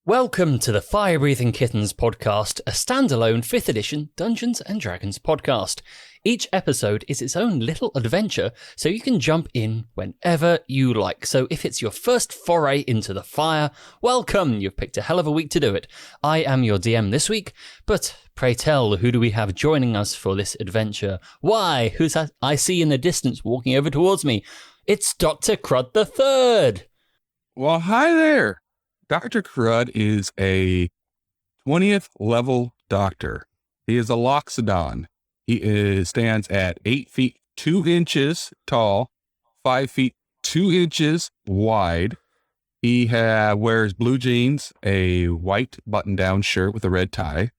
Welcome to the Fire Breathing Kittens podcast, a standalone 5th edition Dungeons & Dragons podcast. Each episode is its own little adventure, so you can jump in whenever you like. So if it's your first foray into the fire, welcome! You've picked a hell of a week to do it. I am your DM this week, but pray tell, who do we have joining us for this adventure? Why, who's that I see in the distance walking over towards me? It's Dr. Crud the Third! Well, hi there! Dr. Crud is a 20th level doctor. He is a Loxodon. He stands at 8 feet 2 inches tall, 5 feet 2 inches wide. He wears blue jeans, a white button-down shirt with a red tie.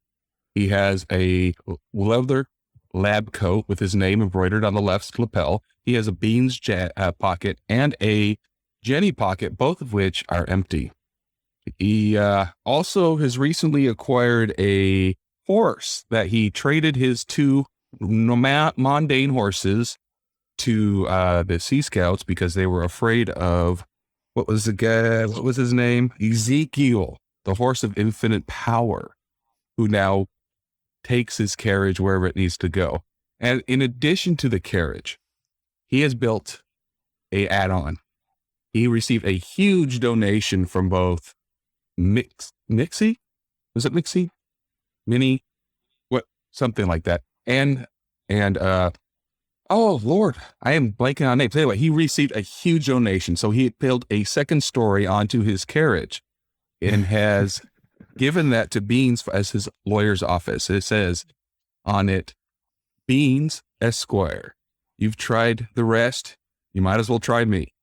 He has a leather lab coat with his name embroidered on the left lapel. He has a beans pocket and a Jenny pocket, both of which are empty. He also has recently acquired a horse that he traded his two mundane horses to the Sea Scouts because they were afraid of, what was his name? Ezekiel, the horse of infinite power, who now takes his carriage wherever it needs to go. And in addition to the carriage, he has built a add-on. He received a huge donation from both Mixie? Was it Mixie? Mini? What? Something like that. And oh Lord, I am blanking on names. Anyway, he received a huge donation. So he built a second story onto his carriage and has given that to Beans as his lawyer's office. It says on it, Beans Esquire. You've tried the rest. You might as well try me.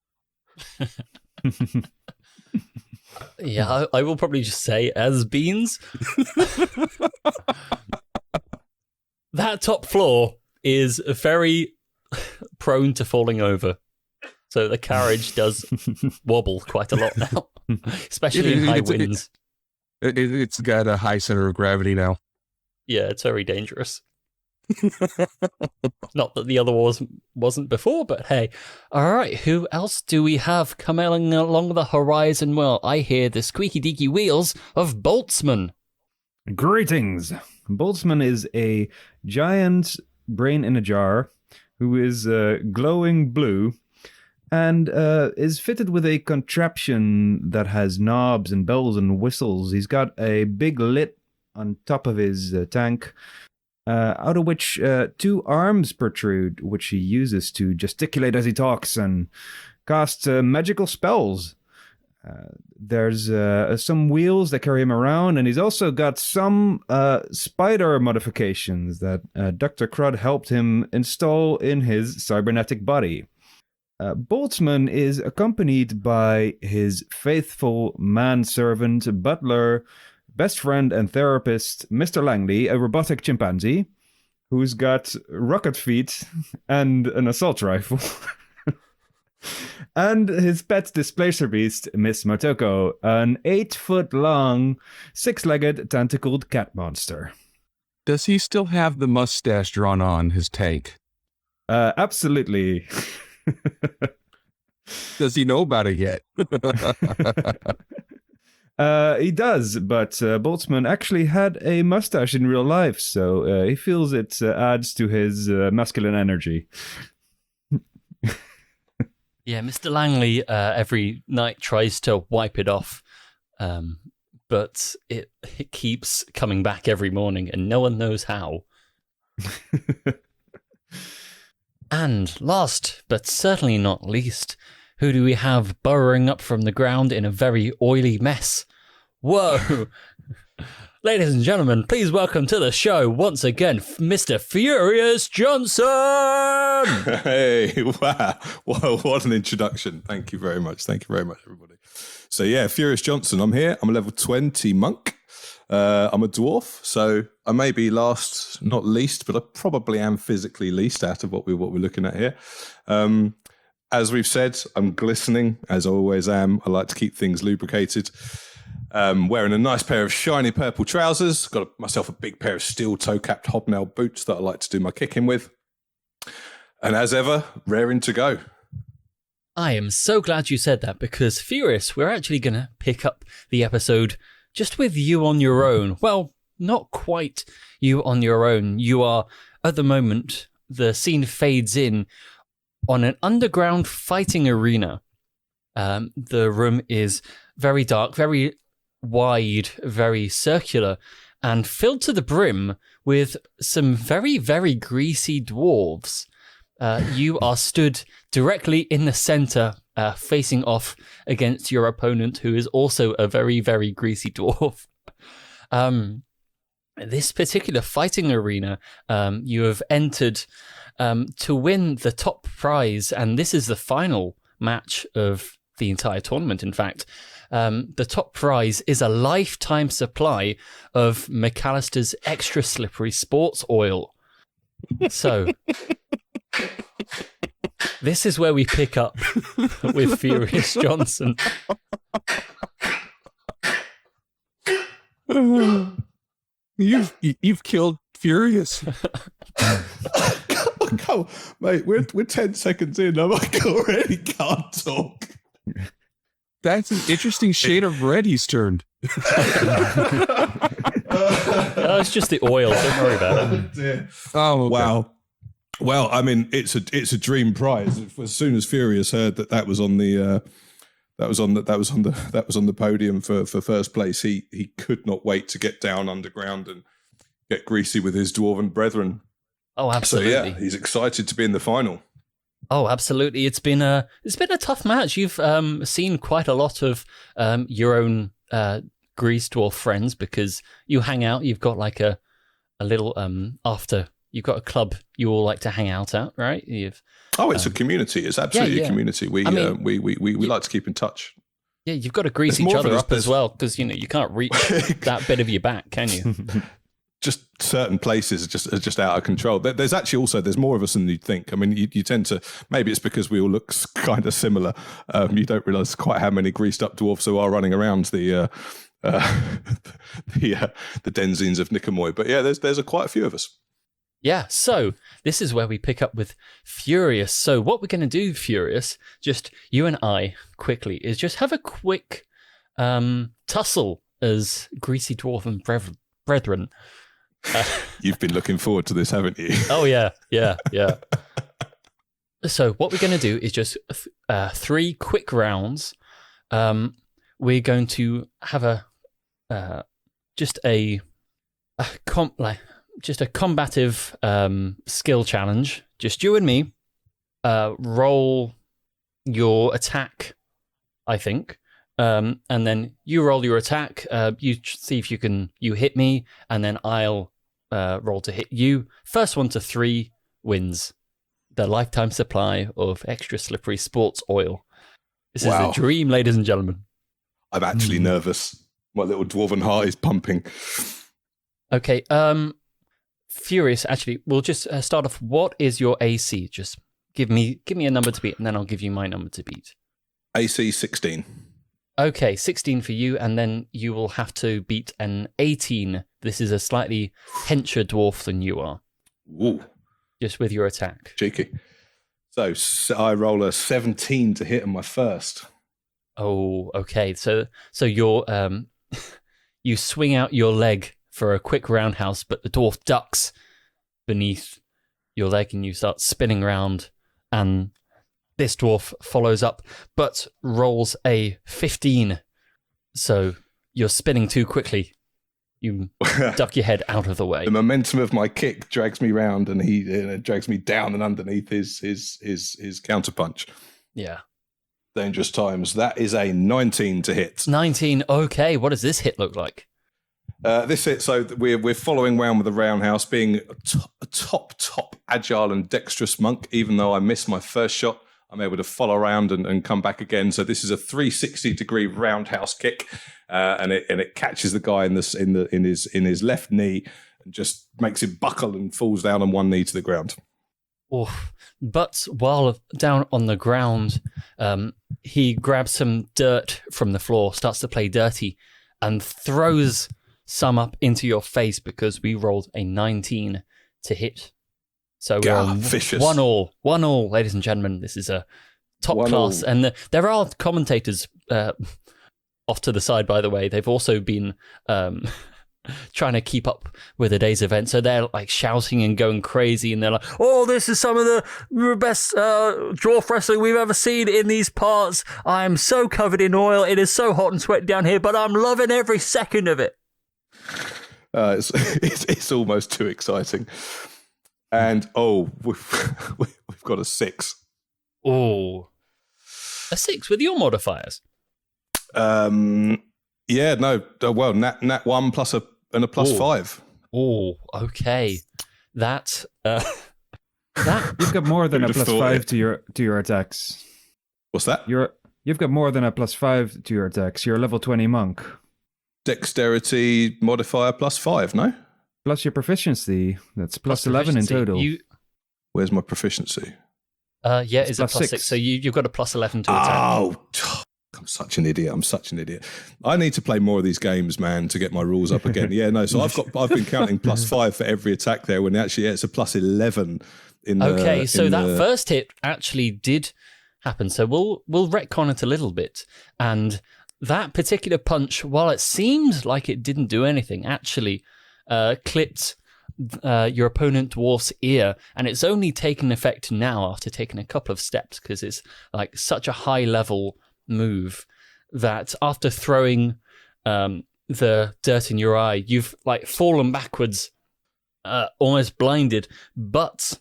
Yeah, I will probably just say as Beans. That top floor is very prone to falling over. So the carriage does wobble quite a lot now, especially in high winds. It's got a high center of gravity now. Yeah, it's very dangerous. Not that the other wasn't before, but hey. All right, who else do we have coming along the horizon? Well, I hear the squeaky deaky wheels of Boltzmann. Greetings. Boltzmann is a giant brain in a jar who is glowing blue and is fitted with a contraption that has knobs and bells and whistles. He's got a big lid on top of his tank, out of which 2 arms protrude, which he uses to gesticulate as he talks and cast magical spells. There's some wheels that carry him around, and he's also got some spider modifications that Dr. Crud helped him install in his cybernetic body. Boltzmann is accompanied by his faithful manservant, butler, best friend and therapist, Mr. Langley, a robotic chimpanzee, who's got rocket feet and an assault rifle. And his pet displacer beast, Miss Motoko, an 8-foot-long, 6-legged, tentacled cat monster. Does he still have the mustache drawn on his tank? Absolutely. Does he know about it yet? He does, but Boltzmann actually had a mustache in real life, so he feels it adds to his masculine energy. Yeah, Mr. Langley every night tries to wipe it off, but it keeps coming back every morning, and no one knows how. And last, but certainly not least, who do we have burrowing up from the ground in a very oily mess? Whoa! Ladies and gentlemen, please welcome to the show once again, Mr. Furious Johnson! Hey, wow. Whoa, what an introduction. Thank you very much. Thank you very much, everybody. So yeah, Furious Johnson, I'm here. I'm a level 20 monk. I'm a dwarf, so I may be last, not least, but I probably am physically least out of what we're looking at here. As we've said, I'm glistening, as I always am. I like to keep things lubricated. Wearing a nice pair of shiny purple trousers. Got myself a big pair of steel toe-capped hobnail boots that I like to do my kicking with. And as ever, raring to go. I am so glad you said that, because Furious, we're actually going to pick up the episode just with you on your own. Well, not quite you on your own. You are, at the moment, the scene fades in on an underground fighting arena. The room is very dark, very wide, very circular, and filled to the brim with some very, very greasy dwarves. You are stood directly in the center, facing off against your opponent, who is also a very, very greasy dwarf. This particular fighting arena, you have entered to win the top prize, and this is the final match of the entire tournament, in fact. The top prize is a lifetime supply of McAllister's extra slippery sports oil. So, this is where we pick up with Furious Johnson. You've killed Furious. Come, mate, we're 10 seconds in. I already can't talk. That's an interesting shade of red he's turned. It's just the oil. Don't worry about it. Oh, okay. Wow. Well, I mean, it's a dream prize. As soon as Furious heard that was on the podium for first place, he could not wait to get down underground and get greasy with his dwarven brethren. Oh, absolutely. So yeah, he's excited to be in the final. Oh, absolutely. It's been a tough match. You've seen quite a lot of your own grease dwarf friends because you hang out. You've got like a little after. You've got a club you all like to hang out at, right? It's a community. It's absolutely a community. We like to keep in touch. Yeah, you've got to grease each other up as well because you can't reach that bit of your back, can you? Just certain places are just out of control. There's actually also there's more of us than you'd think. I mean, you tend to, maybe it's because we all look kind of similar. You don't realise quite how many greased up dwarfs there are running around the denzines of Nicomoy. But yeah, there's quite a few of us. Yeah, so this is where we pick up with Furious. So what we're going to do, Furious, just you and I quickly, is just have a quick tussle as greasy dwarf and brethren. You've been looking forward to this, haven't you? Oh, yeah. So what we're going to do is just 3 quick rounds. We're going to have just a combative skill challenge. Just you and me. Roll your attack, I think. And then you roll your attack. You see if you hit me, and then I'll roll to hit you. First one to 3 wins the lifetime supply of extra slippery sports oil. This is a dream, ladies and gentlemen. I'm actually nervous. My little dwarven heart is pumping. Okay. Furious, actually, we'll just start off. What is your AC? Just give me a number to beat, and then I'll give you my number to beat. AC 16. Okay, 16 for you, and then you will have to beat an 18. This is a slightly hencher dwarf than you are. Ooh. Just with your attack. Cheeky. So I roll a 17 to hit on my first. Oh, okay. So you're you swing out your leg for a quick roundhouse, but the dwarf ducks beneath your leg and you start spinning around, and this dwarf follows up but rolls a 15. So you're spinning too quickly. You duck your head out of the way. The momentum of my kick drags me round, and he drags me down and underneath his counterpunch. Yeah. Dangerous times. That is a 19 to hit. 19. Okay. What does this hit look like? This hit, so we're following round with the roundhouse, being a top agile and dexterous monk. Even though I missed my first shot, I'm able to follow around and come back again. So this is a 360-degree roundhouse kick, and it catches the guy in his left knee and just makes him buckle and falls down on one knee to the ground. Oof. But while down on the ground, he grabs some dirt from the floor, starts to play dirty, and throws some up into your face because we rolled a 19 to hit. So we're vicious. 1-1, ladies and gentlemen. This is a top class, and there are commentators off to the side, by the way, they've also been trying to keep up with the day's event. So they're like shouting and going crazy, and they're like, oh, this is some of the best dwarf wrestling we've ever seen in these parts. I am so covered in oil. It is so hot and sweaty down here, but I'm loving every second of it. It's almost too exciting. And we've got a 6. Oh, a 6 with your modifiers. Yeah, no. Well, nat 1 plus a plus 5. Oh, okay. That You've got more than a plus 5 to your attacks. What's that? You've got more than a plus 5 to your attacks. You're a level 20 monk. Dexterity modifier plus 5, no? Plus your proficiency. That's plus 11 in total. Where's my proficiency? Yeah, it's a plus 6. So you've got a plus 11 to attack. Oh, I'm such an idiot. I need to play more of these games, man, to get my rules up again. Yeah, no. So I've been counting plus 5 for every attack there, when actually it's a plus 11 in the. Okay, so that first hit actually did happen. So we'll retcon it a little bit, and that particular punch, while it seemed like it didn't do anything, actually clipped your opponent dwarf's ear, and it's only taken effect now after taking a couple of steps, because it's like such a high level move that after throwing the dirt in your eye, you've like fallen backwards, almost blinded, but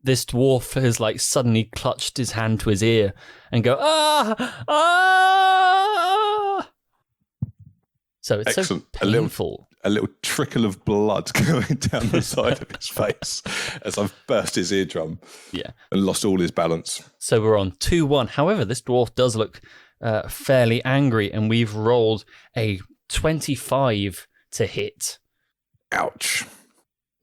this dwarf has like suddenly clutched his hand to his ear and go, ah! So it's excellent. So painful. A little trickle of blood going down the side of his face as I've burst his eardrum. Yeah. And lost all his balance. So we're on 2-1. However, this dwarf does look fairly angry, and we've rolled a 25 to hit. Ouch.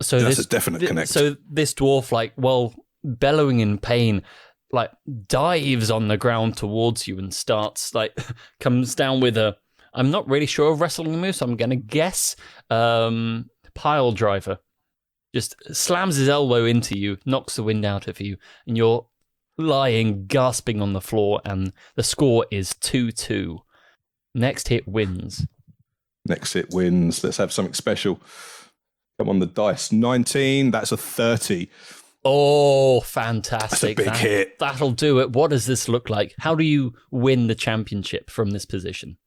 So that's a definite connect. So this dwarf, like, well, bellowing in pain, like dives on the ground towards you and starts, like, comes down with a, I'm not really sure of wrestling moves, so I'm going to guess pile driver. Just slams his elbow into you, knocks the wind out of you, and you're lying, gasping on the floor, and the score is 2-2. Next hit wins. Let's have something special. Come on, the dice. 19, that's a 30. Oh, fantastic. That's a big hit. That'll do it. What does this look like? How do you win the championship from this position?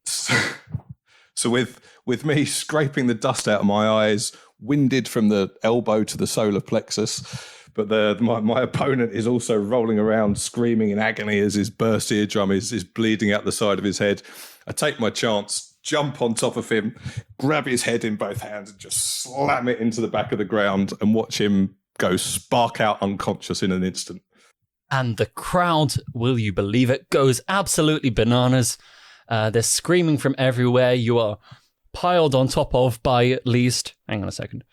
So with me scraping the dust out of my eyes, winded from the elbow to the solar plexus, but my opponent is also rolling around screaming in agony as his burst eardrum is bleeding out the side of his head. I take my chance, jump on top of him, grab his head in both hands and just slam it into the back of the ground and watch him go spark out unconscious in an instant. And the crowd, will you believe it, goes absolutely bananas. They're screaming from everywhere. You are piled on top of by at least, hang on a second,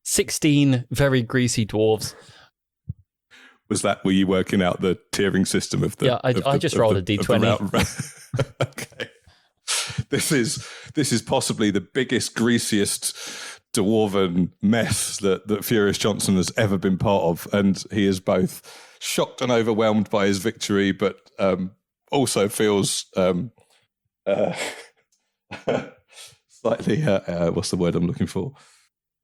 16 very greasy dwarves. Were you working out the tiering system of the? Yeah, I just rolled a d20. Okay. This is possibly the biggest, greasiest dwarven mess that Furious Johnson has ever been part of, and he is both shocked and overwhelmed by his victory, but also feels slightly what's the word I'm looking for?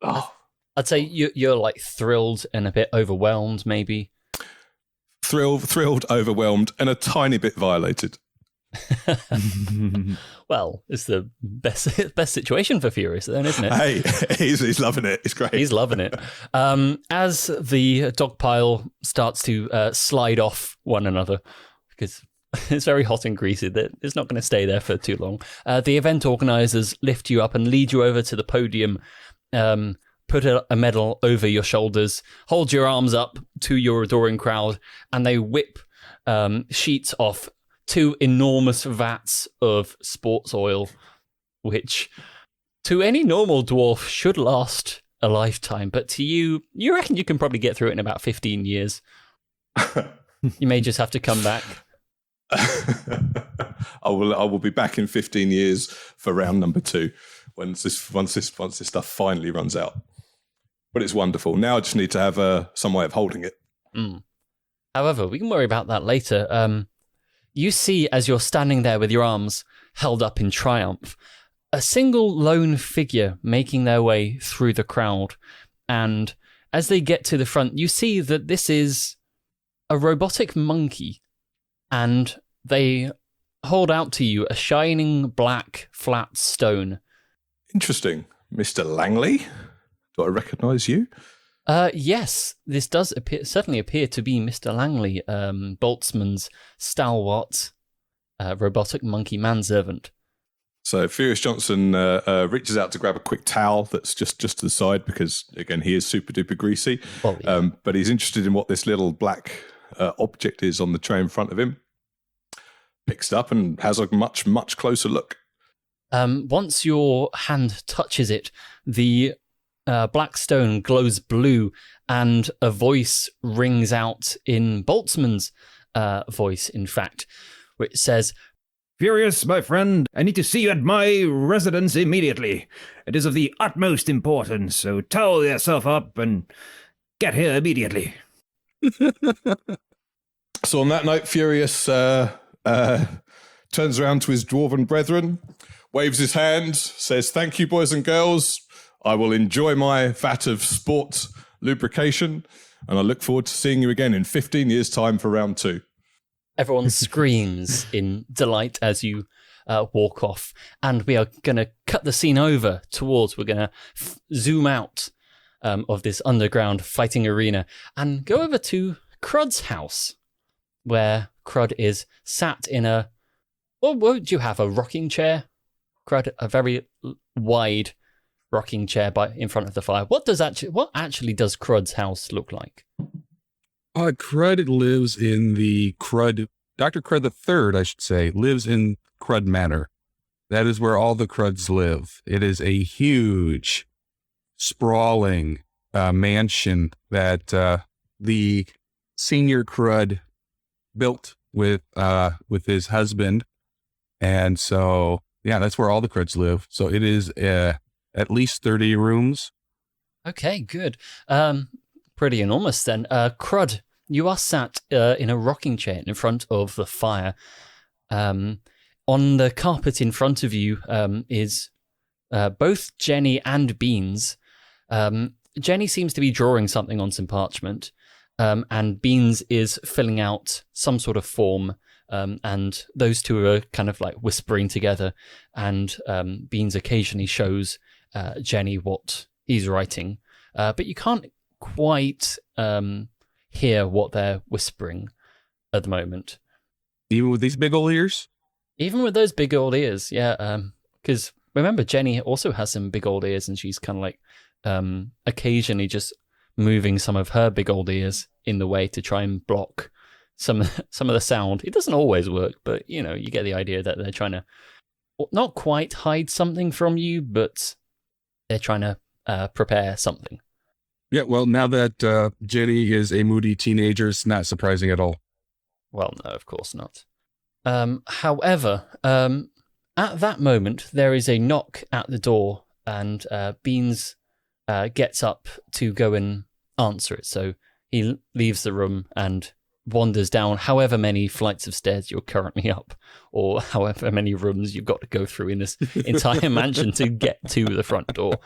Oh. I'd say you're like thrilled and a bit overwhelmed, maybe. Thrilled, overwhelmed, and a tiny bit violated. Well, it's the best situation for Furious then, isn't it? Hey, he's loving it. It's great. He's loving it. As the dog pile starts to slide off one another, because it's very hot and greasy, that it's not going to stay there for too long. The event organizers lift you up and lead you over to the podium, put a medal over your shoulders, hold your arms up to your adoring crowd, and they whip sheets off 2 enormous vats of sports oil, which to any normal dwarf should last a lifetime. But to you reckon you can probably get through it in about 15 years. You may just have to come back. I will be back in 15 years for round number 2 once this stuff finally runs out. But it's wonderful. Now I just need to have some way of holding it. However, we can worry about that later. you see, as you're standing there with your arms held up in triumph, a single lone figure making their way through the crowd. And as they get to the front, you see that this is a robotic monkey, and they hold out to you a shining black flat stone. Interesting. Mr. Langley? Do I recognise you? Yes, this does certainly appear to be Mr. Langley, Boltzmann's stalwart robotic monkey manservant. So Furious Johnson reaches out to grab a quick towel that's just to the side because, again, he is super duper greasy. Oh, yeah. But he's interested in what this little black object is on the tray in front of him. Picks it up and has a much, much closer look. Once your hand touches it, the black stone glows blue, and a voice rings out in Boltzmann's voice, in fact, which says, Furious, my friend, I need to see you at my residence immediately. It is of the utmost importance, so towel yourself up and get here immediately. So on that note, Furious turns around to his dwarven brethren, waves his hand, says, "Thank you, boys and girls. I will enjoy my vat of sport lubrication, and I look forward to seeing you again in 15 years' time for round 2. Everyone screams in delight as you walk off. And we are going to cut the scene over towards, we're going to zoom out of this underground fighting arena and go over to Crud's house, where Crud is sat in a, what would you have, a rocking chair? Crud, a very wide rocking chair in front of the fire. What actually does Crud's house look like? Crud lives in the Crud, Dr. Crud III, I should say, lives in Crud Manor. That is where all the Cruds live. It is a huge, sprawling mansion that the senior Crud built with his husband. And so, yeah, that's where all the Cruds live. So it is at least 30 rooms. Okay, good. Pretty enormous then. Crud, you are sat in a rocking chair in front of the fire. On the carpet in front of you is both Jenny and Beans. Jenny seems to be drawing something on some parchment, and Beans is filling out some sort of form, and those two are kind of like whispering together, and Beans occasionally shows Jenny what he's writing, but you can't quite hear what they're whispering at the moment. Even with these big old ears? Even with those big old ears, yeah. Because remember, Jenny also has some big old ears, and she's kind of like occasionally just moving some of her big old ears in the way to try and block some of the sound. It doesn't always work, but you know, you get the idea that they're trying to not quite hide something from you, but they're trying to prepare something. Yeah, well, now that Jenny is a moody teenager, it's not surprising at all. Well, no, of course not. However, at that moment, there is a knock at the door, and Beans gets up to go and answer it. So he leaves the room and wanders down however many flights of stairs you're currently up, or however many rooms you've got to go through in this entire mansion to get to the front door.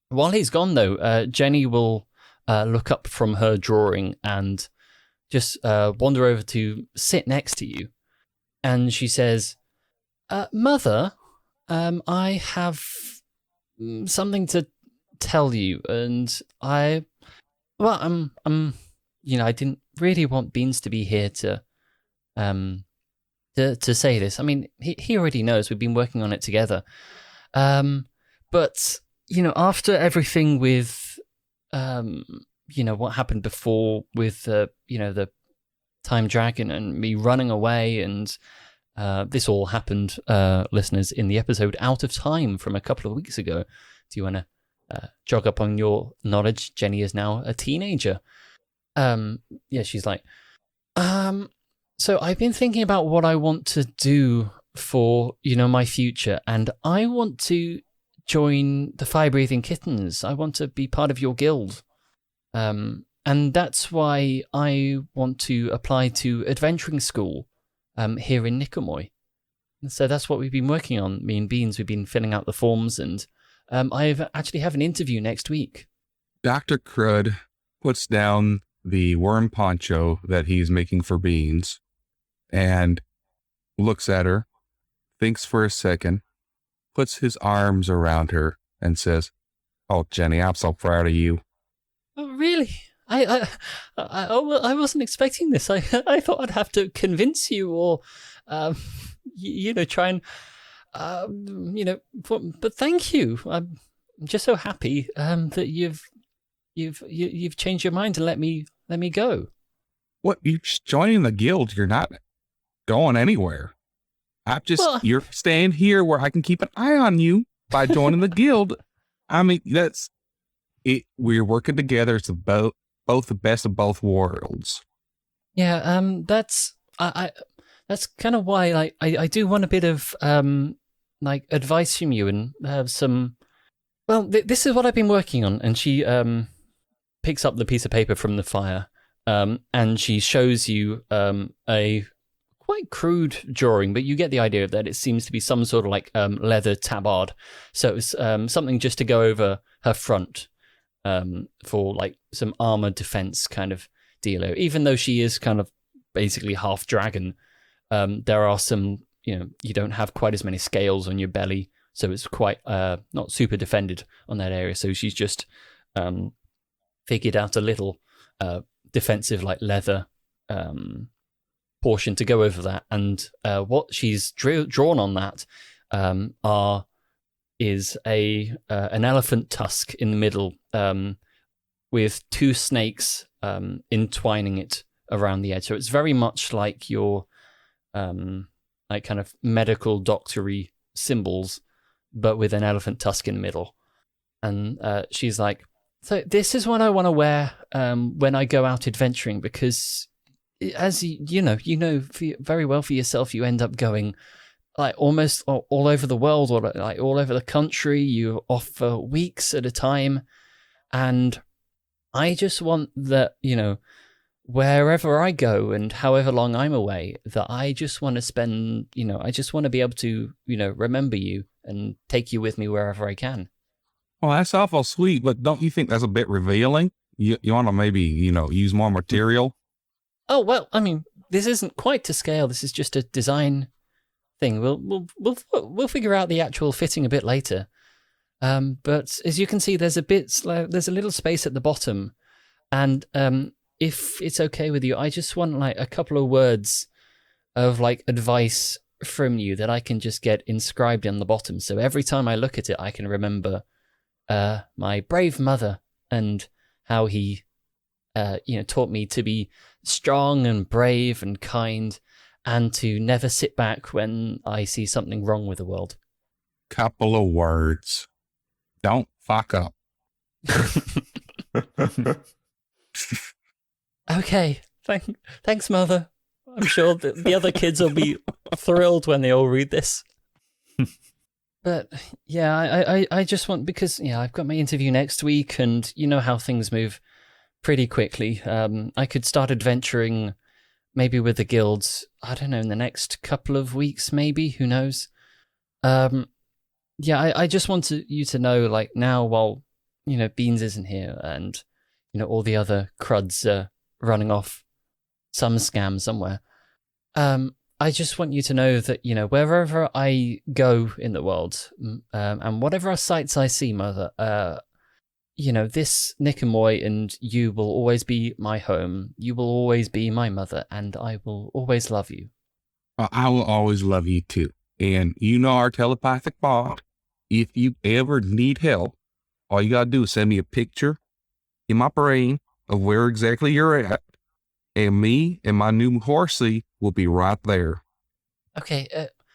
While he's gone, though, Jenny will look up from her drawing and just wander over to sit next to you. And she says, Mother, I have something to tell you. And I didn't really want Beans to be here to say this. I mean, he already knows we've been working on it together. But, after everything with, what happened before with, the Time Dragon and me running away, and this all happened, listeners, in the episode Out of Time from a couple of weeks ago. Do you want to jog up on your knowledge? Jenny is now a teenager. She's like, so I've been thinking about what I want to do for, my future, and I want to join the Fire-Breathing Kittens. I want to be part of your guild. And that's why I want to apply to adventuring school here in Nicomoy. So that's what we've been working on. Me and Beans, we've been filling out the forms, and I actually have an interview next week. Dr. Crud puts down the worm poncho that he's making for Beans and looks at her, thinks for a second, puts his arms around her and says, "Oh, Jenny, I'm so proud of you." Oh, really? I wasn't expecting this. I thought I'd have to convince you or, try and, but thank you. I'm just so happy that you've changed your mind to let me go. What? You're just joining the guild. You're not going anywhere. You're staying here where I can keep an eye on you by joining the guild. I mean, that's it. We're working together. It's both the best of both worlds. Yeah. That's kind of why I do want a bit of advice from you and have some. Well, this is what I've been working on, and she picks up the piece of paper from the fire, and she shows you a quite crude drawing, but you get the idea that it seems to be some sort of leather tabard. So it's something just to go over her front for some armored defense kind of dealo. Even though she is kind of basically half dragon, there are some, you don't have quite as many scales on your belly, so it's quite not super defended on that area. So she's just figured out a little defensive leather portion to go over that, and what she's drawn on that is an elephant tusk in the middle, with two snakes entwining it around the edge. So it's very much like your kind of medical doctory symbols, but with an elephant tusk in the middle. And she's like, "So this is what I want to wear when I go out adventuring, because as you know very well for yourself, you end up going almost all over the world, or all over the country. You're off for weeks at a time, and I just want that, wherever I go and however long I'm away, that I just want to spend, I just want to be able to, remember you and take you with me wherever I can." Well, that's awful sweet, but don't you think that's a bit revealing? You want to maybe, use more material? Oh, well, I mean, this isn't quite to scale. This is just a design thing. We'll figure out the actual fitting a bit later. But as you can see, there's a little space at the bottom, and if it's okay with you, I just want a couple of words of advice from you that I can just get inscribed on the bottom. So every time I look at it, I can remember my brave mother and how he taught me to be strong and brave and kind, and to never sit back when I see something wrong with the world. Couple of words. Don't fuck up. Okay. Thanks, Mother. I'm sure that the other kids will be thrilled when they all read this. But yeah, I just want, because I've got my interview next week, and you know how things move pretty quickly. I could start adventuring maybe with the guilds, I don't know, in the next couple of weeks, maybe, who knows. I just want you to know, now while, Beans isn't here, and, all the other cruds are running off some scam somewhere. I just want you to know that, wherever I go in the world, and whatever sights I see, Mother, this Nicomoy and you will always be my home. You will always be my mother, and I will always love you. I will always love you too. And our telepathic bond. If you ever need help, all you gotta do is send me a picture in my brain of where exactly you're at, and me and my new horsey will be right there. Okay,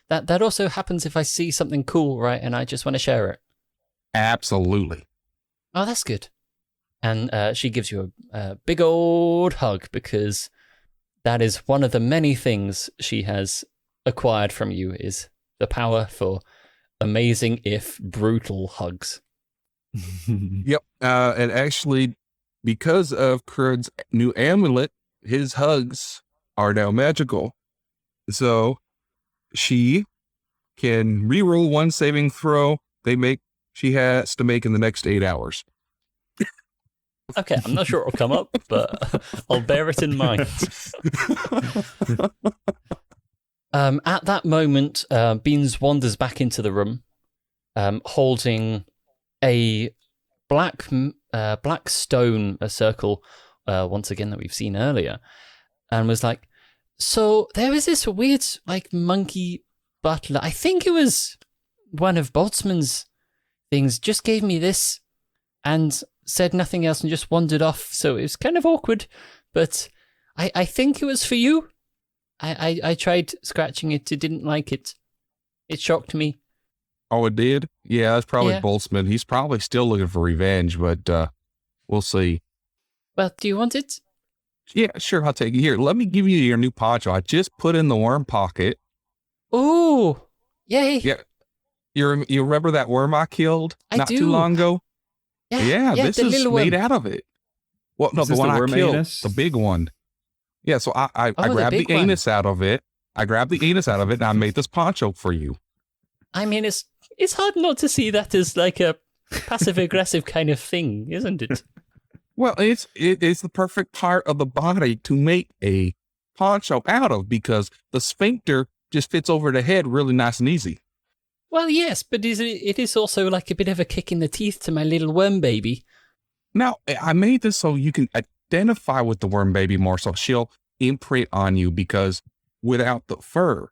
that also happens if I see something cool, right, and I just want to share it. Absolutely. Oh, that's good. And she gives you a big old hug, because that is one of the many things she has acquired from you, is the power for amazing, if brutal, hugs. Yep. And actually, because of Crud's new amulet, his hugs are now magical. So she can reroll one saving throw she has to make in the next 8 hours. Okay, I'm not sure it'll come up, but I'll bear it in mind. At that moment, Beans wanders back into the room, holding a black stone, a circle, once again that we've seen earlier, and was like, so there was this weird, like, monkey butler. I think it was one of Boltzmann's things, just gave me this and said nothing else and just wandered off. So it was kind of awkward, but I think it was for you. I tried scratching it. It didn't like it. It shocked me. Oh, it did? Yeah, that's probably Yeah. Boltzmann. He's probably still looking for revenge, but we'll see. Well, do you want it? Yeah, sure, I'll take it. Here, let me give you your new poncho. I just put in the worm pocket. Ooh, yay. Yeah. You remember that worm I killed not do. too long ago? Yeah, this the is little made one. out of it. Well, no, Is the this one the I worm killed, anus? the big one. Yeah, so I the grabbed the big one. anus out of it. And I made this poncho for you. I mean, it's hard not to see that as like a passive-aggressive kind of thing, isn't it? Well, it is the perfect part of the body to make a poncho out of because the sphincter just fits over the head really nice and easy. Well, yes, but it is also like a bit of a kick in the teeth to my little worm baby. Now, I made this so you can identify with the worm baby more, so she'll imprint on you because without the fur,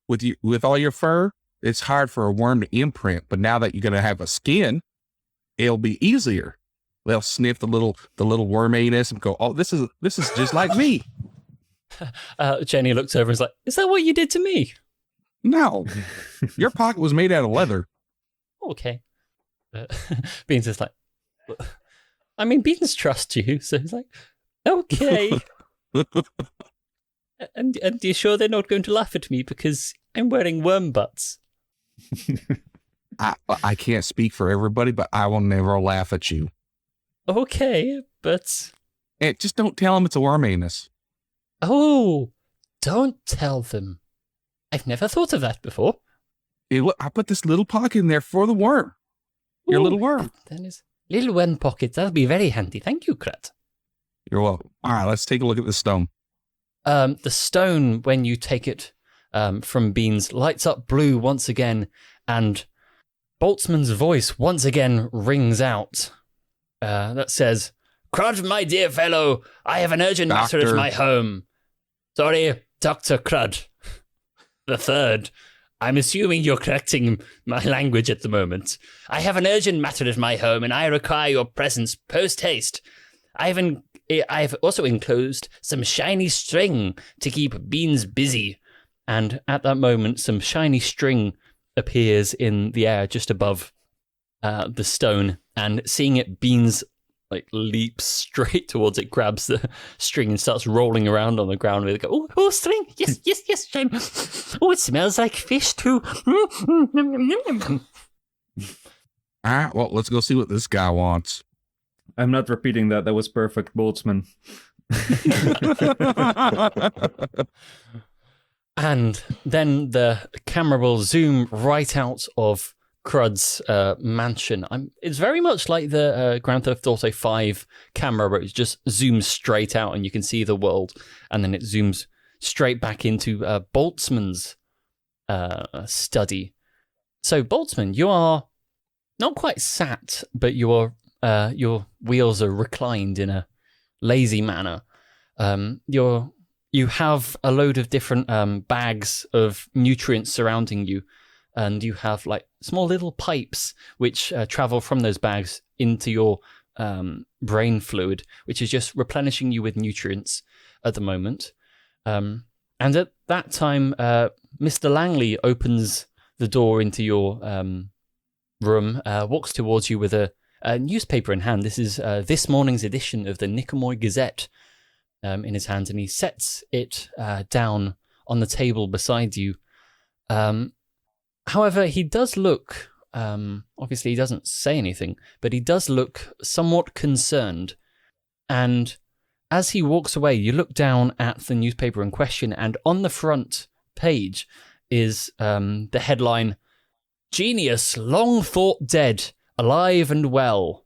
with all your fur, it's hard for a worm to imprint. But now that you're going to have a skin, it'll be easier. They'll sniff the little worm anus and go, "Oh, this is just like me." Jenny looks over and is like, "Is that what you did to me?" No, your pocket was made out of leather. Okay. Beans is like, I mean, Beans trusts you, so he's like, okay. And you're sure they're not going to laugh at me because I'm wearing worm butts? I can't speak for everybody, but I will never laugh at you. Okay, but... And just don't tell them it's a worm anus. Oh, don't tell them. I've never thought of that before. Look, I put this little pocket in there for the worm. Your Ooh, little worm. That is little worm pocket. That'll be very handy. Thank you, Crud. You're welcome. All right, let's take a look at the stone. The stone, when you take it from Beans, lights up blue once again, and Boltzmann's voice once again rings out. That says, "Crud, my dear fellow, I have an urgent matter at my home." Sorry, Dr. Crud. The third. I'm assuming you're correcting my language at the moment. I have an urgent matter at my home, and I require your presence post-haste. I've also enclosed some shiny string to keep Beans busy. And at that moment, some shiny string appears in the air just above the stone. And seeing it, Beans leaps straight towards it, grabs the string and starts rolling around on the ground with it. Oh, string! Yes, shine! Oh, it smells like fish too. All right, well, let's go see what this guy wants. I'm not repeating that. That was perfect, Boltzmann. And then the camera will zoom right out of Crud's mansion. It's very much like the Grand Theft Auto 5 camera where it just zooms straight out and you can see the world, and then it zooms straight back into Boltzmann's study. So, Boltzmann, you are not quite sat, but your wheels are reclined in a lazy manner. You have a load of different bags of nutrients surrounding you, and you have small little pipes which travel from those bags into your brain fluid, which is just replenishing you with nutrients at the moment. And at that time, Mr. Langley opens the door into your room, walks towards you with a newspaper in hand. This is this morning's edition of the Nicomoy Gazette in his hand, and he sets it down on the table beside you. However, he does look, obviously he doesn't say anything, but he does look somewhat concerned. And as he walks away, you look down at the newspaper in question, and on the front page is the headline, "Genius long thought dead, alive and well."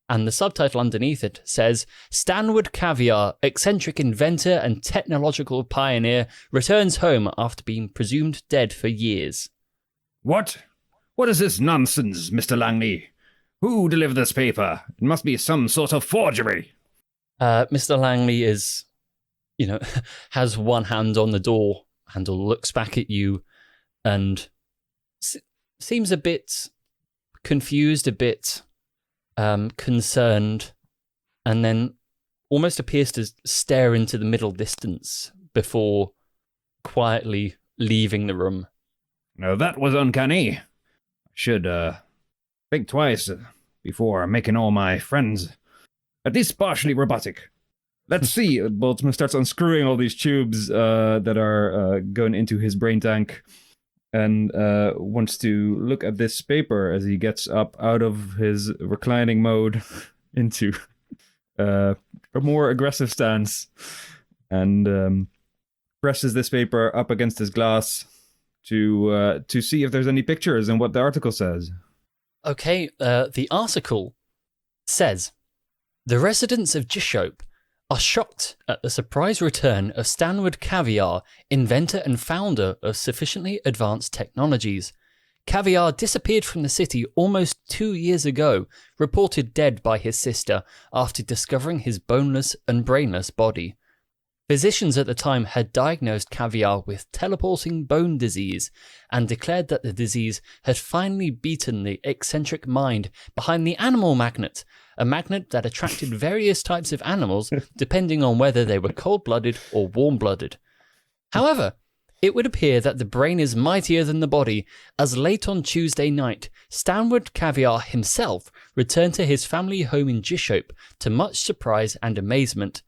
And the subtitle underneath it says, "Stanwood Caviar, eccentric inventor and technological pioneer, returns home after being presumed dead for years." What? What is this nonsense, Mr. Langley? Who delivered this paper? It must be some sort of forgery. Mr. Langley is, has one hand on the door handle, looks back at you, and seems a bit confused, a bit concerned, and then almost appears to stare into the middle distance before quietly leaving the room. Now that was uncanny. I should think twice before making all my friends at least partially robotic. Let's see. Boltzmann starts unscrewing all these tubes that are going into his brain tank, and wants to look at this paper as he gets up out of his reclining mode into a more aggressive stance, and presses this paper up against his glass to see if there's any pictures and what the article says. Okay, the article says, "The residents of Gishope are shocked at the surprise return of Stanwood Caviar, inventor and founder of sufficiently advanced technologies. Caviar disappeared from the city almost 2 years ago, reported dead by his sister after discovering his boneless and brainless body. Physicians at the time had diagnosed Caviar with teleporting bone disease and declared that the disease had finally beaten the eccentric mind behind the animal magnet, a magnet that attracted various types of animals depending on whether they were cold-blooded or warm-blooded. However, it would appear that the brain is mightier than the body, as late on Tuesday night, Stanwood Caviar himself returned to his family home in Gishope to much surprise and amazement.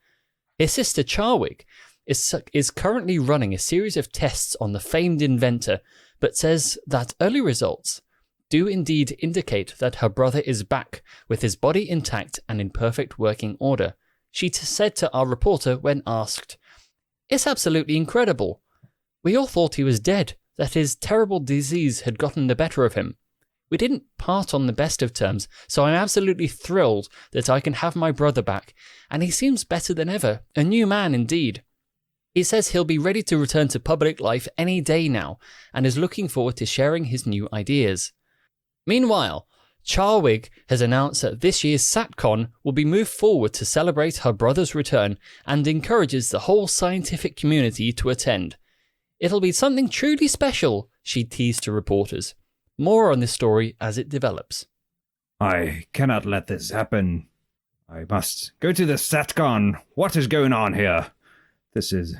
His sister Charwick is currently running a series of tests on the famed inventor, but says that early results do indeed indicate that her brother is back with his body intact and in perfect working order. She said to our reporter when asked, 'It's absolutely incredible. We all thought he was dead, that his terrible disease had gotten the better of him. We didn't part on the best of terms, so I'm absolutely thrilled that I can have my brother back, and he seems better than ever, a new man indeed. He says he'll be ready to return to public life any day now, and is looking forward to sharing his new ideas.' Meanwhile, Charwig has announced that this year's SatCon will be moved forward to celebrate her brother's return and encourages the whole scientific community to attend. It'll be something truly special," she teased to reporters. More on this story as it develops. I cannot let this happen. I must go to the SatCon. What is going on here? This is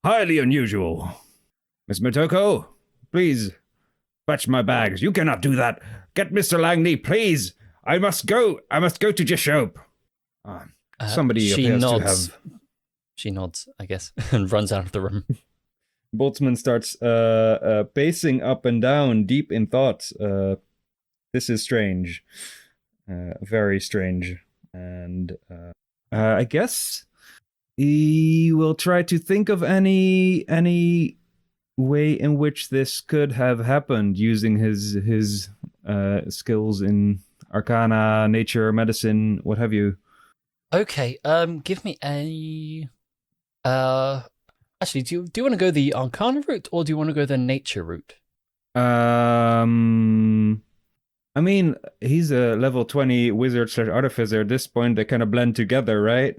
highly unusual. Miss Motoko, please fetch my bags. You cannot do that. Get Mr. Langley, please. I must go to Gishope. Somebody appears to have... She nods, I guess, and runs out of the room. Boltzmann starts pacing up and down, deep in thought. This is strange. Very strange. And I guess he will try to think of any way in which this could have happened using his skills in arcana, nature, medicine, what have you. Okay, give me a... Actually, do you want to go the Arcana route, or do you want to go the Nature route? I mean, he's a level 20 wizard/artificer. At this point, they kind of blend together, right?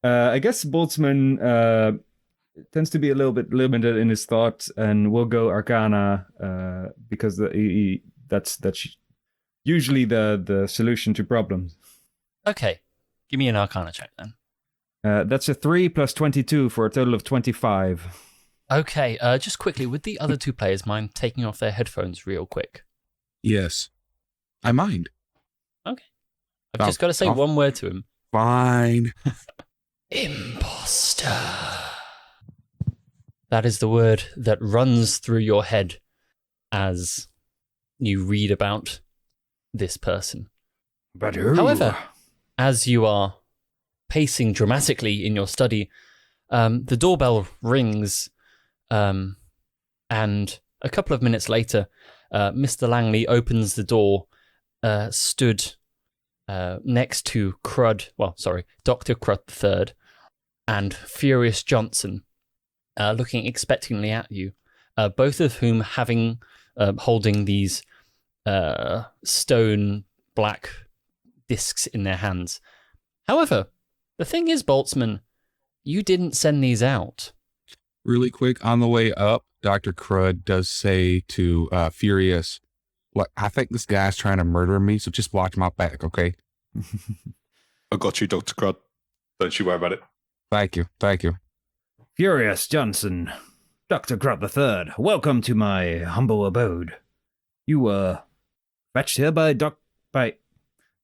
I guess Boltzmann tends to be a little bit limited in his thoughts, and will go Arcana because that's usually the solution to problems. Okay, give me an Arcana check then. That's a 3 plus 22 for a total of 25. Okay, just quickly, would the other two players mind taking off their headphones real quick? Yes. I mind. Okay. I've just got to say one word to him. Fine. Imposter. That is the word that runs through your head as you read about this person. But who? However, as you are pacing dramatically in your study, the doorbell rings, and a couple of minutes later, Mr. Langley opens the door, stood next to Dr. Crud III, and Furious Johnson, looking expectantly at you, both of whom holding these stone black discs in their hands. However, the thing is, Boltzmann, you didn't send these out. Really quick, on the way up, Dr. Crud does say to Furious, "Look, I think this guy's trying to murder me, so just watch my back, okay?" I got you, Dr. Crud. Don't you worry about it. Thank you. Furious Johnson, Dr. Crud III, welcome to my humble abode. You were fetched here by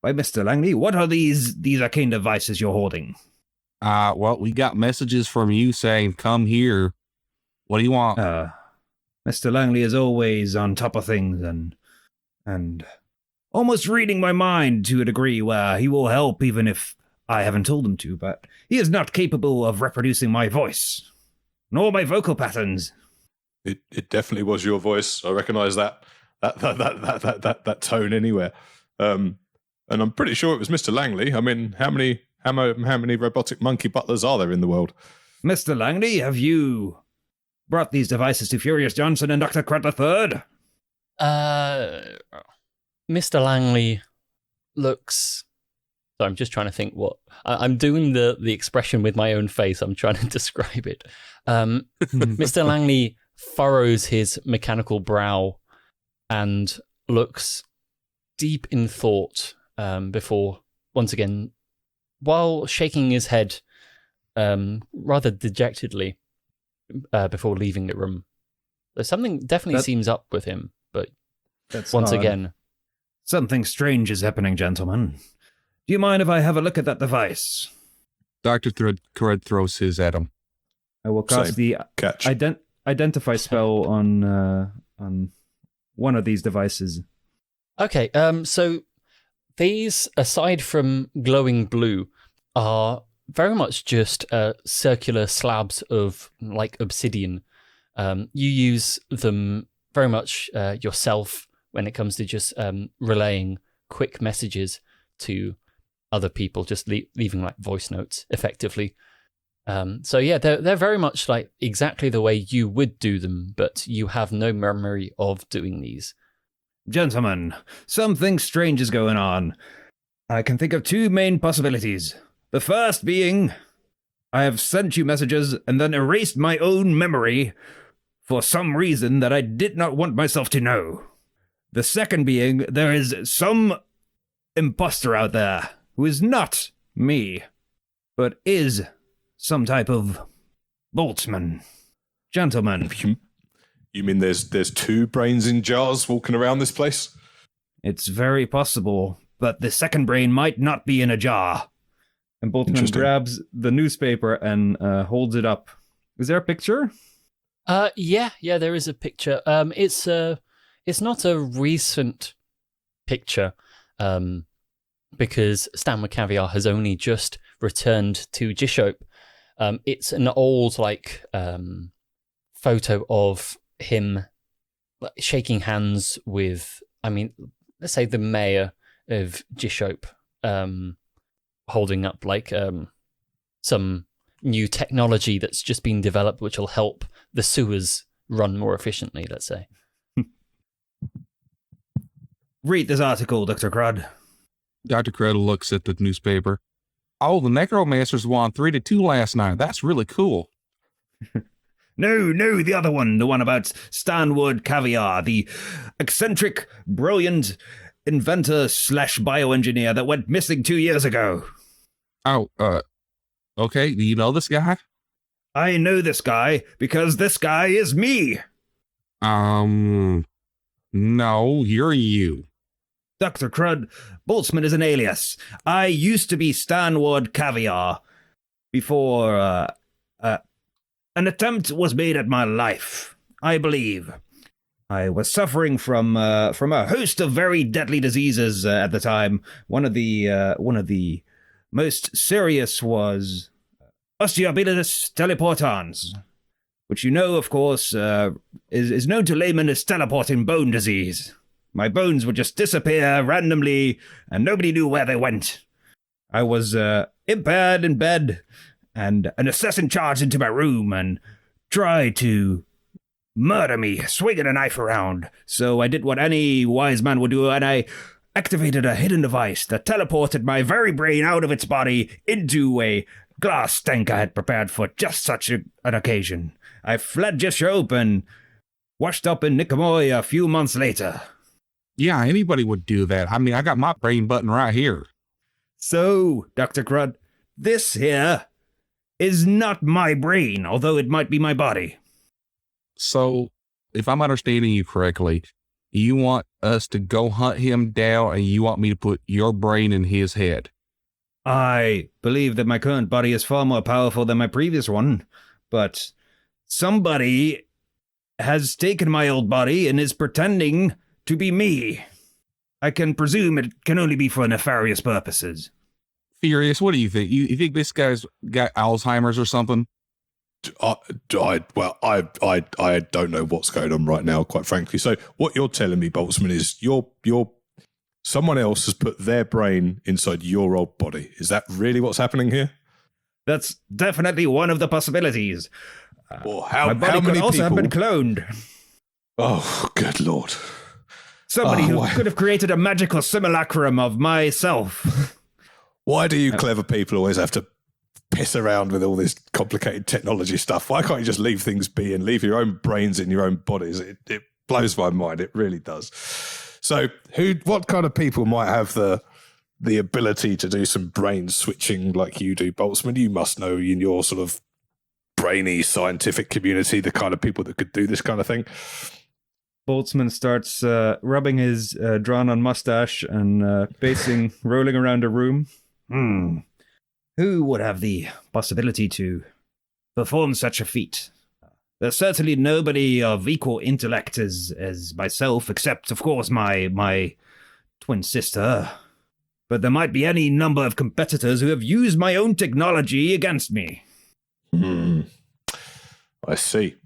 Mr. Langley. What are these arcane devices you're holding? Well, we got messages from you saying, come here. What do you want? Mr. Langley is always on top of things and almost reading my mind to a degree where he will help even if I haven't told him to, but he is not capable of reproducing my voice, nor my vocal patterns. It definitely was your voice. I recognize that tone anywhere. And I'm pretty sure it was Mr. Langley. I mean, how many robotic monkey butlers are there in the world? Mr. Langley, have you brought these devices to Furious Johnson and Dr. Crud III? Mr. Langley looks... So I'm just trying to think what... I'm doing the expression with my own face. I'm trying to describe it. Mr. Langley furrows his mechanical brow and looks deep in thought before, once again, while shaking his head rather dejectedly before leaving the room. So something definitely seems up with him, but once again... Something strange is happening, gentlemen. Do you mind if I have a look at that device? Dr. Crud throws his at him. I will cast the identify spell on one of these devices. Okay, so these, aside from glowing blue, are very much just circular slabs of like obsidian. You use them very much yourself when it comes to just relaying quick messages to other people, just leaving like voice notes effectively. So yeah, they're very much like exactly the way you would do them, but you have no memory of doing these. Gentlemen, something strange is going on. I can think of two main possibilities. The first being, I have sent you messages and then erased my own memory for some reason that I did not want myself to know. The second being, there is some imposter out there who is not me, but is some type of Boltzmann. Gentlemen. You mean there's two brains in jars walking around this place? It's very possible, but the second brain might not be in a jar. And Boltzmann grabs the newspaper and holds it up. Is there a picture? Yeah, there is a picture. It's not a recent picture, because Stan McCaviar has only just returned to Gishope. It's an old photo of him shaking hands with, let's say the mayor of Gishope, holding up some new technology that's just been developed which will help the sewers run more efficiently, let's say. Read this article, Dr. Crud. Dr. Crud looks at the newspaper. Oh, the Necromancers won 3-2 last night. That's really cool. No, the other one. The one about Stanwood Caviar, the eccentric, brilliant inventor / bioengineer that went missing 2 years ago. Oh, okay. Do you know this guy? I know this guy because this guy is me. No, you're you. Dr. Crud, Boltzmann is an alias. I used to be Stanwood Caviar before an attempt was made at my life, I believe. I was suffering from a host of very deadly diseases at the time. One of the most serious was osteobilitis teleportans, which you know, of course, is known to laymen as teleporting bone disease. My bones would just disappear randomly, and nobody knew where they went. I was impaired in bed, and an assassin charged into my room and tried to murder me, swinging a knife around. So I did what any wise man would do, and I activated a hidden device that teleported my very brain out of its body into a glass tank I had prepared for just such an occasion. I fled Jeshope and washed up in Nicomoy a few months later. Yeah, anybody would do that. I mean, I got my brain button right here. So, Dr. Crud, this here is not my brain, although it might be my body. So, if I'm understanding you correctly, you want us to go hunt him down and you want me to put your brain in his head? I believe that my current body is far more powerful than my previous one, but somebody has taken my old body and is pretending to be me. I can presume it can only be for nefarious purposes. Furious, what do you think? You think this guy's got Alzheimer's or something? I don't know what's going on right now, quite frankly. So what you're telling me, Boltzmann, is you're someone else has put their brain inside your old body. Is that really what's happening here? That's definitely one of the possibilities. Well, my body could also have been cloned. Oh, good Lord. Somebody who could have created a magical simulacrum of myself. Why do you clever people always have to piss around with all this complicated technology stuff? Why can't you just leave things be and leave your own brains in your own bodies? It blows my mind. It really does. So what kind of people might have the ability to do some brain switching like you do, Boltzmann? You must know in your sort of brainy scientific community the kind of people that could do this kind of thing. Boltzmann starts rubbing his drawn-on mustache and rolling around a room. Who would have the possibility to perform such a feat? There's certainly nobody of equal intellect as myself, except, of course, my twin sister. But there might be any number of competitors who have used my own technology against me. I see.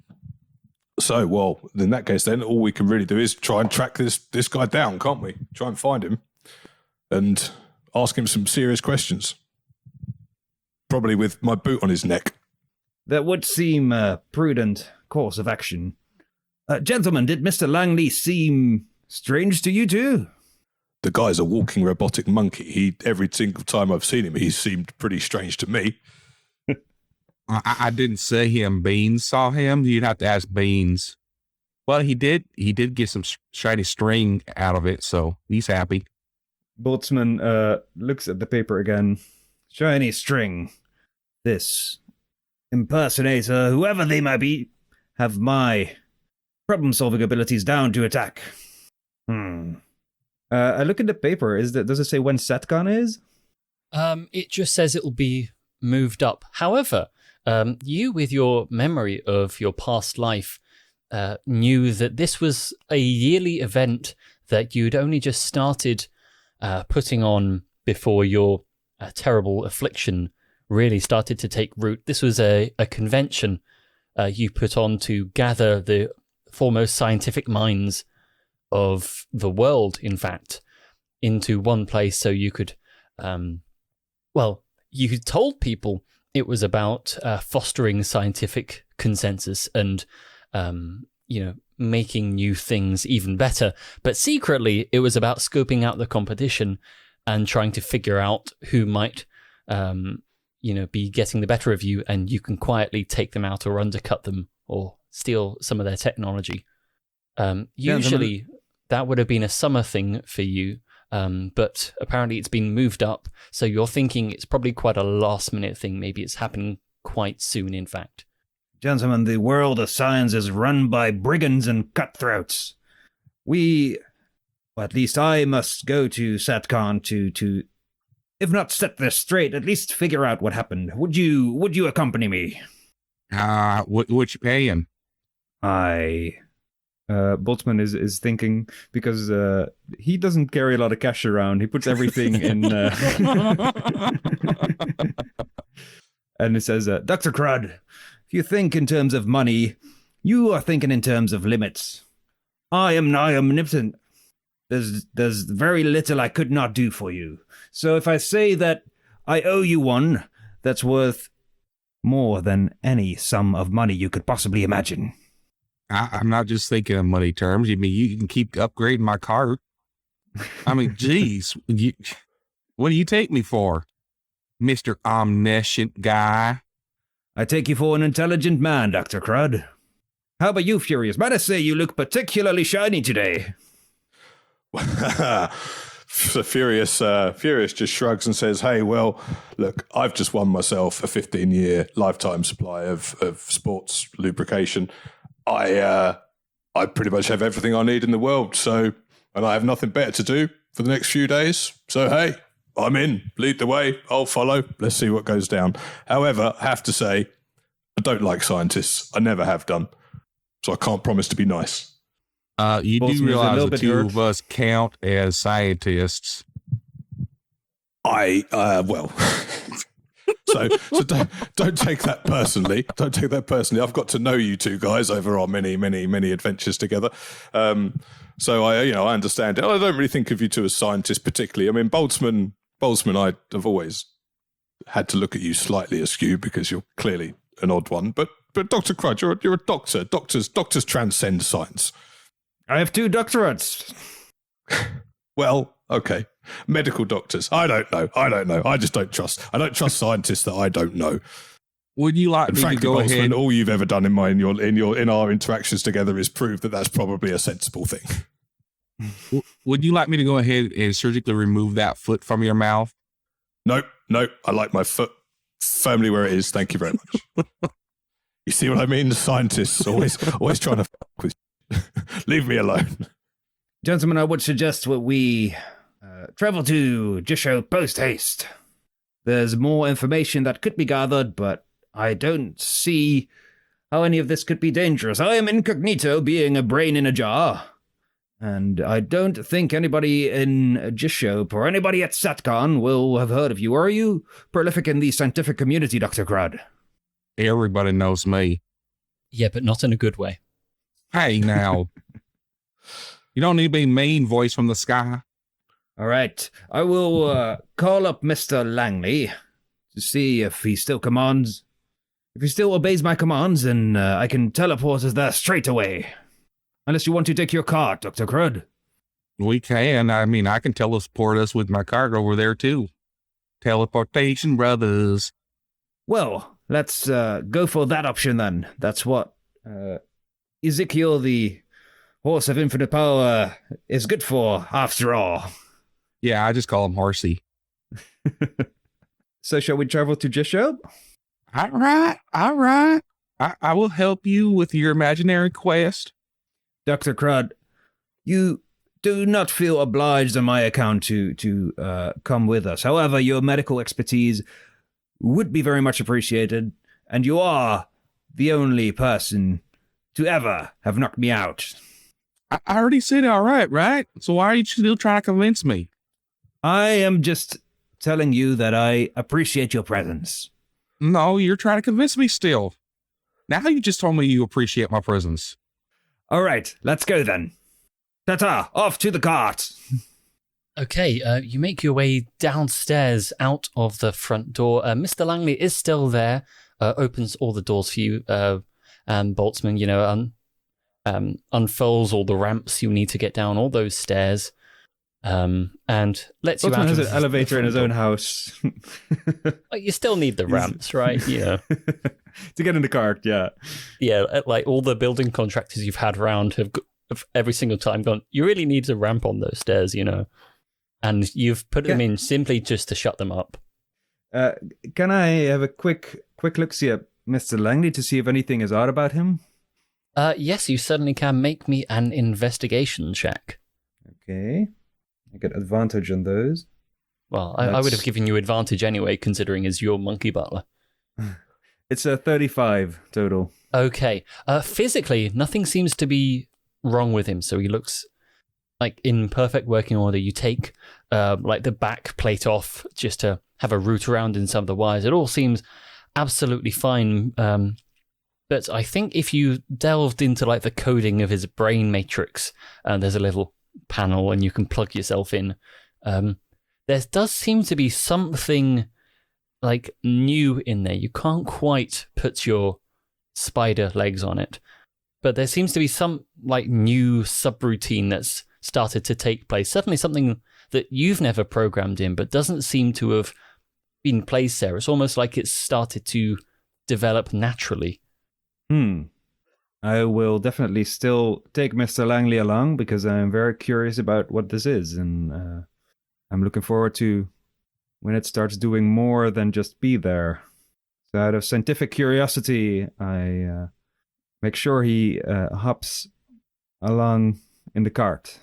So, well, in that case, then all we can really do is try and track this guy down, can't we? Try and find him and ask him some serious questions. Probably with my boot on his neck. That would seem a prudent course of action. Gentlemen, did Mr. Langley seem strange to you too? The guy's a walking robotic monkey. Every single time I've seen him, he's seemed pretty strange to me. I didn't say him. Beans saw him. You'd have to ask Beans. Well, he did get some shiny string out of it, so he's happy. Boltzmann looks at the paper again. Shiny string. This impersonator, whoever they might be, have my problem-solving abilities down to attack. I look at the paper. Does it say when SATCON is? It just says it'll be moved up. However, you, with your memory of your past life, knew that this was a yearly event that you'd only just started putting on before your terrible affliction really started to take root. This was a convention you put on to gather the foremost scientific minds of the world, in fact, into one place so you could, you told people it was about fostering scientific consensus and, making new things even better. But secretly, it was about scoping out the competition and trying to figure out who might, be getting the better of you, and you can quietly take them out or undercut them or steal some of their technology. Usually, that would have been a summer thing for you, but apparently it's been moved up, so you're thinking it's probably quite a last-minute thing. Maybe it's happening quite soon, in fact. Gentlemen, the world of science is run by brigands and cutthroats. At least I must go to SATCON to, if not set this straight, at least figure out what happened. Would you accompany me? What you paying? I Boltzmann is thinking, because he doesn't carry a lot of cash around. He puts everything in... and it says, Dr. Crud, if you think in terms of money, you are thinking in terms of limits. I am omnipotent. There's very little I could not do for you. So if I say that I owe you one, that's worth more than any sum of money you could possibly imagine. I'm not just thinking of money terms. You mean you can keep upgrading my car? I mean, geez, what do you take me for, Mr. Omniscient Guy? I take you for an intelligent man, Dr. Crud. How about you, Furious? Might I say you look particularly shiny today? So Furious just shrugs and says, hey, well, look, I've just won myself a 15-year lifetime supply of sports lubrication. I pretty much have everything I need in the world, and I have nothing better to do for the next few days. So, hey, I'm in. Lead the way. I'll follow. Let's see what goes down. However, I have to say, I don't like scientists. I never have done. So I can't promise to be nice. You Boltzmann do realize the two hurt. of us count as scientists. Well... So don't take that personally. Don't take that personally. I've got to know you two guys over our many, many, many adventures together. So I understand it. I don't really think of you two as scientists particularly. I mean, Boltzmann, I've always had to look at you slightly askew because you're clearly an odd one. But Dr. Crud, you're a doctor. Doctors transcend science. I have 2 doctorates. Well, okay. Medical doctors. I don't know. I just don't trust. I don't trust scientists that I don't know. Would you like And me to frankly, go Boltzmann, ahead? all you've ever done in our interactions together is prove that that's probably a sensible thing. Would you like me to go ahead and surgically remove that foot from your mouth? Nope. I like my foot firmly where it is. Thank you very much. You see what I mean? The scientists always trying to with. Leave me alone. Gentlemen, I would suggest that we travel to Jisho post-haste. There's more information that could be gathered, but I don't see how any of this could be dangerous. I am incognito, being a brain in a jar. And I don't think anybody in Jisho or anybody at SatCon will have heard of you. Or are you prolific in the scientific community, Dr. Crud? Everybody knows me. Yeah, but not in a good way. Hey, now. You don't need to be mean, voice from the sky. All right. I will call up Mr. Langley to see if he still commands. If he still obeys my commands, then I can teleport us there straight away. Unless you want to take your cart, Dr. Crud. We can. I mean, I can teleport us with my cart over there, too. Teleportation, brothers. Well, let's go for that option then. That's what Ezekiel, the horse of infinite power, is good for, after all. Yeah, I just call him Horsey. So shall we travel to Jisho? All right. I will help you with your imaginary quest. Dr. Crud, you do not feel obliged on my account to come with us. However, your medical expertise would be very much appreciated, and you are the only person to ever have knocked me out. I already said all right? So why are you still trying to convince me? I am just telling you that I appreciate your presence. No, you're trying to convince me still. Now you just told me you appreciate my presence. All right, let's go then. Ta-ta, off to the cart. Okay, you make your way downstairs out of the front door. Mr. Langley is still there, opens all the doors for you, and Boltzmann, unfolds all the ramps you need to get down all those stairs, and lets you Boltzmann out has of an elevator in his own house. You still need the ramps, right? To get in the cart, yeah. Yeah, like all the building contractors you've had around have every single time gone, you really need a ramp on those stairs, and you've put them in simply just to shut them up. Can I have a quick look-see at Mr. Langley to see if anything is odd about him? Yes, you certainly can. Make me an investigation check. Okay. I get advantage on those. Well, I would have given you advantage anyway, considering as your monkey butler. It's a 35 total. Okay. Physically, nothing seems to be wrong with him. So he looks like in perfect working order. You take like the back plate off just to have a root around in some of the wires. It all seems absolutely fine. But I think if you delved into like the coding of his brain matrix, there's a little panel and you can plug yourself in. There does seem to be something like new in there. You can't quite put your spider legs on it, but there seems to be some like new subroutine that's started to take place. Certainly something that you've never programmed in, but doesn't seem to have been placed there. It's almost like it's started to develop naturally. I will definitely still take Mr. Langley along because I'm very curious about what this is, and I'm looking forward to when it starts doing more than just be there. So out of scientific curiosity, I make sure he hops along in the cart.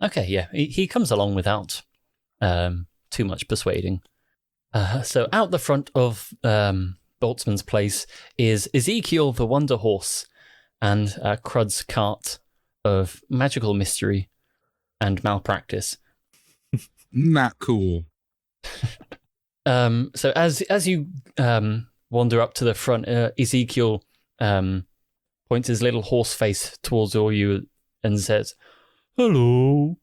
Okay, yeah, he comes along without too much persuading. So out the front of Boltzmann's place is Ezekiel the Wonder Horse and Crud's cart of magical mystery and malpractice. Not cool. So as you wander up to the front, Ezekiel points his little horse face towards all you and says, "Hello,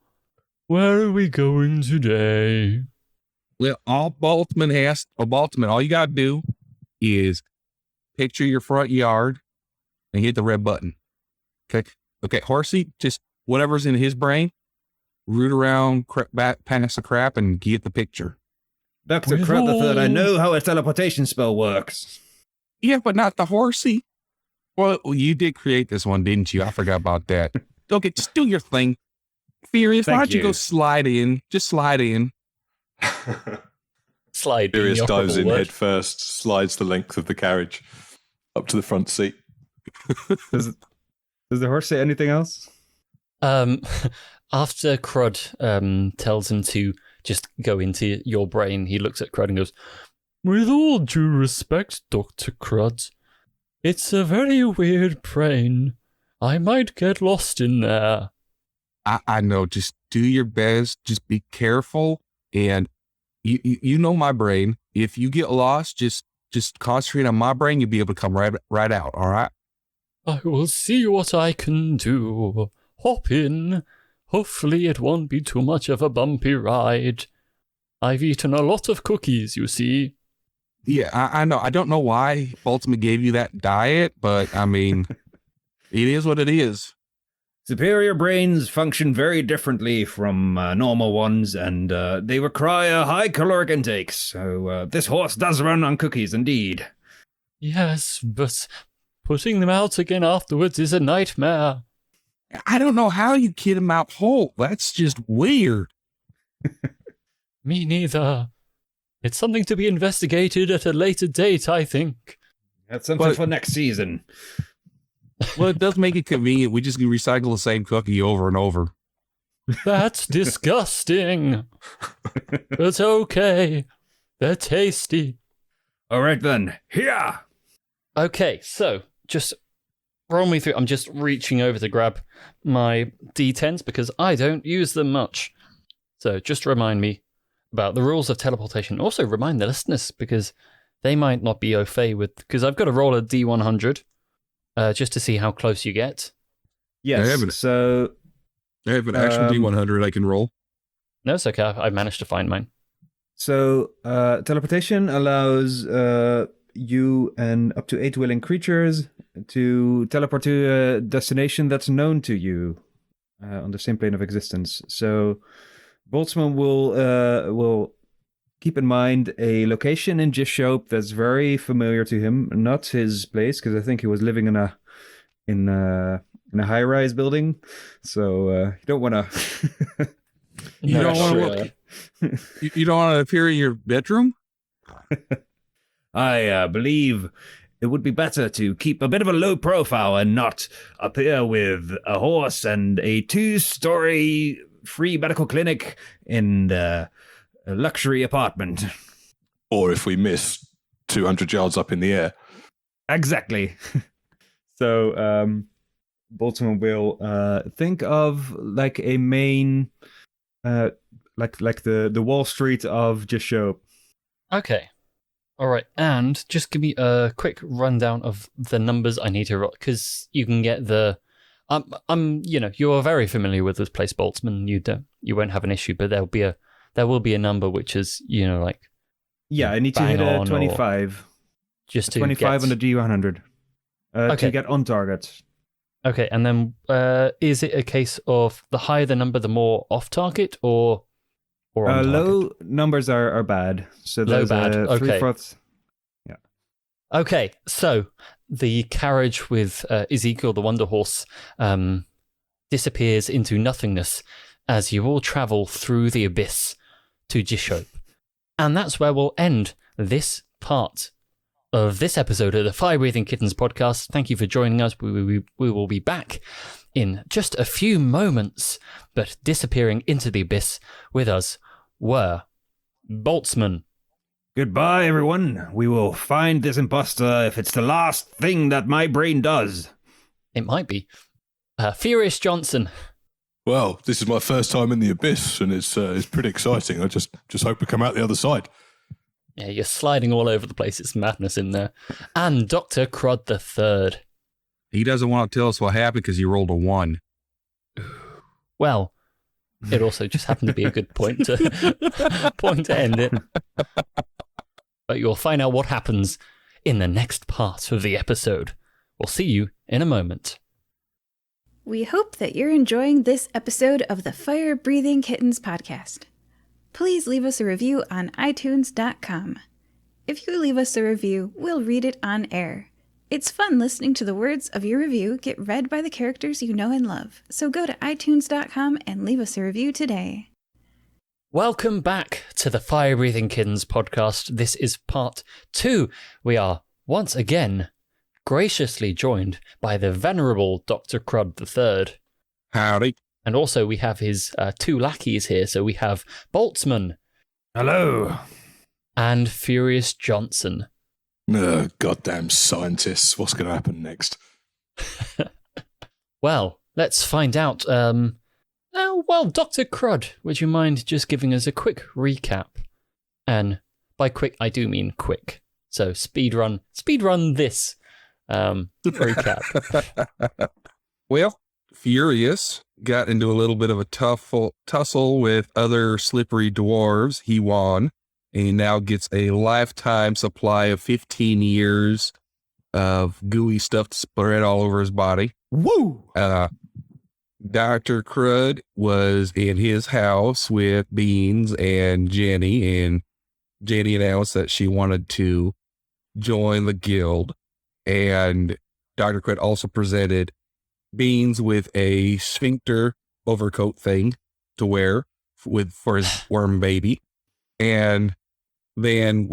where are we going today?" Well, all Boltzmann, all you got to do is picture your front yard and hit the red button. Okay, Horsey, just whatever's in his brain, root around, back past the crap, and get the picture. Dr. Crud, I know how a teleportation spell works. Yeah, but not the Horsey. Well, you did create this one, didn't you? I forgot about that. Okay, just do your thing. Furious, why don't you go slide in? Just slide in. Slide. Furious dives in head first, slides the length of the carriage up to the front seat. Does the horse say anything else? After Crud tells him to just go into your brain, he looks at Crud and goes, "With all due respect, Dr. Crud, it's a very weird brain. I might get lost in there." I know. Just do your best. Just be careful. And you know my brain. If you get lost, just concentrate on my brain. You'll be able to come right out. All right. I will see what I can do. Hop in. Hopefully it won't be too much of a bumpy ride. I've eaten a lot of cookies, you see. Yeah, I know. I don't know why Boltzmann gave you that diet, but I mean, it is what it is. Superior brains function very differently from normal ones, and they require high caloric intakes. So this horse does run on cookies, indeed. Yes, but putting them out again afterwards is a nightmare. I don't know how you kid him out whole. That's just weird. Me neither. It's something to be investigated at a later date, I think. That's something for next season. Well, it does make it convenient. We just can recycle the same cookie over and over. That's disgusting. It's okay. They're tasty. All right, then. Here! Okay, so just roll me through. I'm just reaching over to grab my D10s because I don't use them much. So just remind me about the rules of teleportation. Also remind the listeners because they might not be au fait with... Because I've got to roll a D100 just to see how close you get. Yes, I have an actual D100 I can roll. No, it's okay. I managed to find mine. So teleportation allows you and up to 8 willing creatures to teleport to a destination that's known to you on the same plane of existence. So Boltzmann will keep in mind a location in Gishope that's very familiar to him, not his place, because I think he was living in a high-rise building. So you don't want to. You don't want to appear in your bedroom? I believe it would be better to keep a bit of a low profile and not appear with a horse and a 2-story free medical clinic in a luxury apartment. Or if we miss 200 yards up in the air. Exactly. So Boltzmann will think of like a main, like the Wall Street of Jisho. Okay. All right. And just give me a quick rundown of the numbers I need to roll, because you can get the. You are very familiar with this place, Boltzmann. You won't have an issue, but there will be a number which is, like. Yeah, I need to hit a 25. Just to 25 get... on the G100 to get on target. Okay, and then is it a case of the higher the number, the more off target, or on target? Low numbers are bad. So low there's bad. Okay. 3/4. Yeah. Okay, so the carriage with Ezekiel the Wonder Horse disappears into nothingness as you all travel through the abyss to Jisho. And that's where we'll end this part of this episode of the Fire Breathing Kittens podcast. Thank you for joining us. We will be back in just a few moments, but disappearing into the abyss with us were Boltzmann. Goodbye, everyone. We will find this imposter if it's the last thing that my brain does. It might be. Furious Johnson. Well, this is my first time in the abyss, and it's pretty exciting. I just hope we come out the other side. Yeah, you're sliding all over the place. It's madness in there. And Dr. Crud the Third. He doesn't want to tell us what happened because he rolled a 1. Well, it also just happened to be a good point to end it. But you'll find out what happens in the next part of the episode. We'll see you in a moment. We hope that you're enjoying this episode of the Fire Breathing Kittens podcast. Please leave us a review on iTunes.com. If you leave us a review, we'll read it on air. It's fun listening to the words of your review get read by the characters you know and love. So go to iTunes.com and leave us a review today. Welcome back to the Fire Breathing Kittens podcast. This is part 2. We are once again graciously joined by the venerable Dr. Crud III. Howdy. And also we have his 2 lackeys here. So we have Boltzmann. Hello. And Furious Johnson. Goddamn scientists. What's going to happen next? Well, let's find out. Well, Dr. Crud, would you mind just giving us a quick recap? And by quick, I do mean quick. So speedrun this recap. Well, Furious got into a little bit of a tussle with other slippery dwarves. He won, and he now gets a lifetime supply of 15 years of gooey stuff to spread all over his body. Woo! Dr. Crud was in his house with Beans and Jenny announced that she wanted to join the guild. And Dr. Crud also presented Beans with a sphincter overcoat thing to wear for his worm baby. And then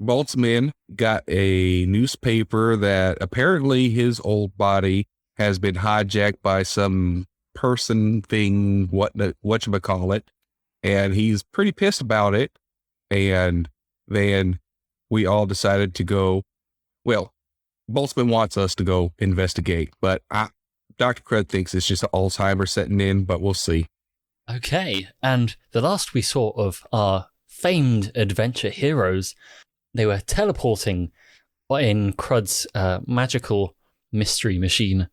Boltzmann got a newspaper that apparently his old body has been hijacked by some person thing, whatchamacallit, and he's pretty pissed about it. And then we all decided to go. Well, Boltzmann wants us to go investigate, but Dr. Crud thinks it's just Alzheimer's setting in, but we'll see. Okay, and the last we saw of our famed adventure heroes, they were teleporting in Crud's magical mystery machine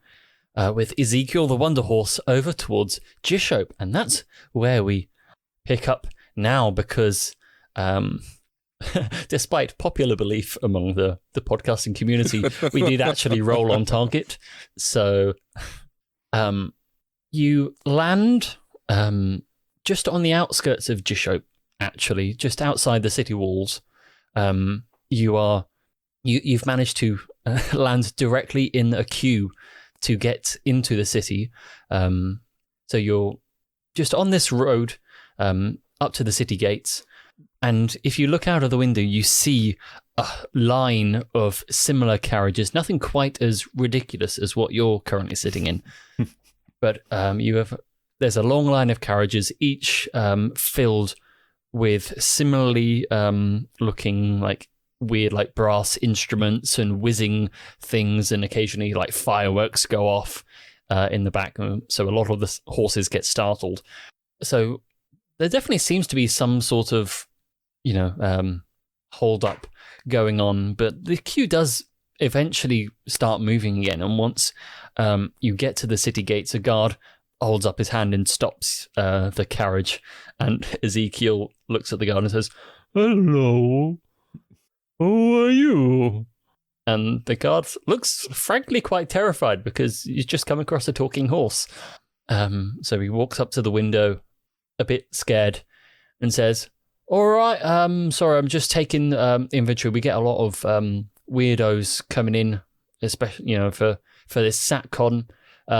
with Ezekiel the Wonder Horse over towards Jisho, and that's where we pick up now because despite popular belief among the podcasting community, we did actually roll on target. So you land just on the outskirts of Jisho, actually, just outside the city walls. You've managed to land directly in a queue to get into the city. So you're just on this road up to the city gates. And if you look out of the window, you see a line of similar carriages, nothing quite as ridiculous as what you're currently sitting in. But there's a long line of carriages, each filled with similarly looking like weird like brass instruments and whizzing things, and occasionally like fireworks go off in the back, so a lot of the horses get startled. So there definitely seems to be some sort of hold up going on, but the queue does eventually start moving again, and once you get to the city gates, a guard holds up his hand and stops the carriage, and Ezekiel looks at the guard and says, "Hello, who are you?" And the guard looks frankly quite terrified because he's just come across a talking horse. So he walks up to the window a bit scared and says, "All right, sorry, I'm just taking inventory. We get a lot of weirdos coming in, especially for this SatCon.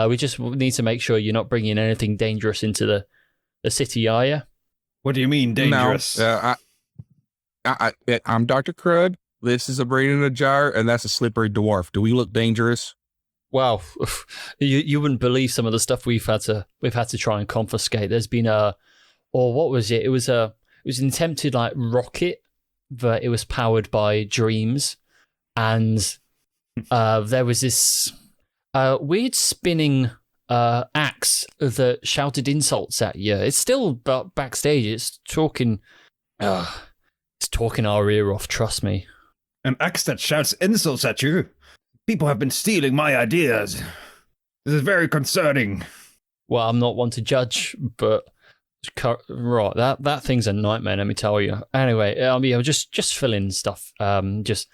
We just need to make sure you're not bringing anything dangerous into the city, are you?" What do you mean dangerous? No, I'm Dr. Crud. This is a brain in a jar, and that's a slippery dwarf. Do we look dangerous? Wow, you wouldn't believe some of the stuff we've had to try and confiscate. There's been what was it? It was an attempted like rocket, but it was powered by dreams, and there was this weird spinning axe that shouted insults at you. It's still backstage. It's talking our ear off. Trust me. An axe that shouts insults at you? People have been stealing my ideas. This is very concerning. Well, I'm not one to judge, but right, that thing's a nightmare, let me tell you. Anyway, just fill in stuff. Just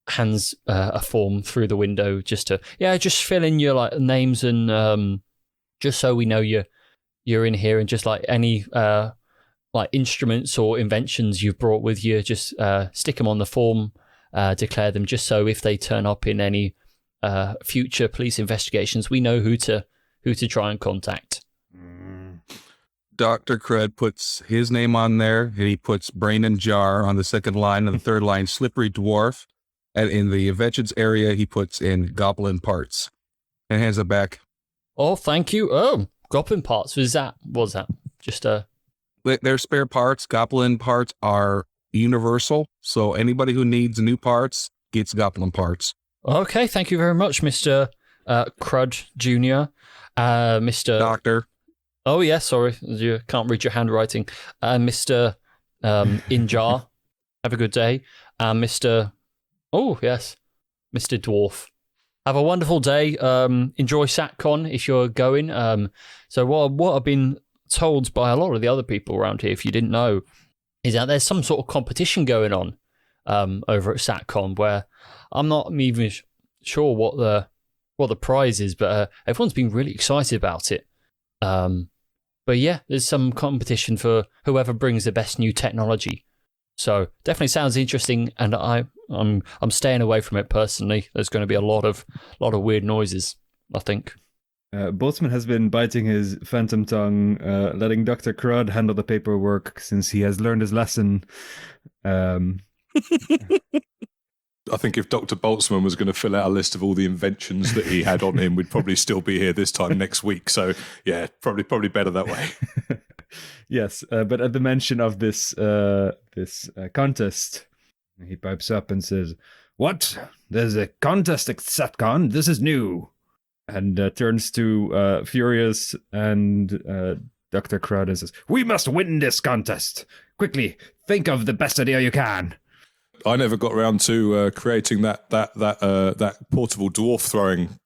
hands a form through the window just fill in your like names and just so we know you're in here, and just like any like instruments or inventions you've brought with you, just stick them on the form. Declare them, just so if they turn up in any future police investigations, we know who to try and contact. Dr. Crud puts his name on there, and he puts brain and jar on the second line, and the third line, slippery dwarf. And in the inventions area, he puts in goblin parts and hands it back. Oh, thank you. Oh, goblin parts. What's that? Just They're spare parts. Goblin parts are universal, so anybody who needs new parts gets goblin parts. Okay, thank you very much, Mr. Crud Jr. Mr. Doctor. Oh, yeah, sorry, you can't read your handwriting. Mr. Injar, have a good day. Mr. Oh, yes, Mr. Dwarf. Have a wonderful day. Enjoy SatCon if you're going. So what I've been told by a lot of the other people around here, if you didn't know, is that there's some sort of competition going on over at SatCon where I'm not even sure what the prize is, but everyone's been really excited about it. But yeah, there's some competition for whoever brings the best new technology. So definitely sounds interesting, and I'm staying away from it personally. There's going to be a lot of weird noises, I think. Boltzmann has been biting his phantom tongue, letting Dr. Crud handle the paperwork since he has learned his lesson. I think if Dr. Boltzmann was going to fill out a list of all the inventions that he had on him, we'd probably still be here this time next week. So yeah, probably better that way. Yes, but at the mention of this contest, he pipes up and says, "What? There's a contest at SatCon? This is new." And turns to Furious and Dr. Crud and says, "We must win this contest. Quickly, think of the best idea you can." I never got around to creating that portable dwarf throwing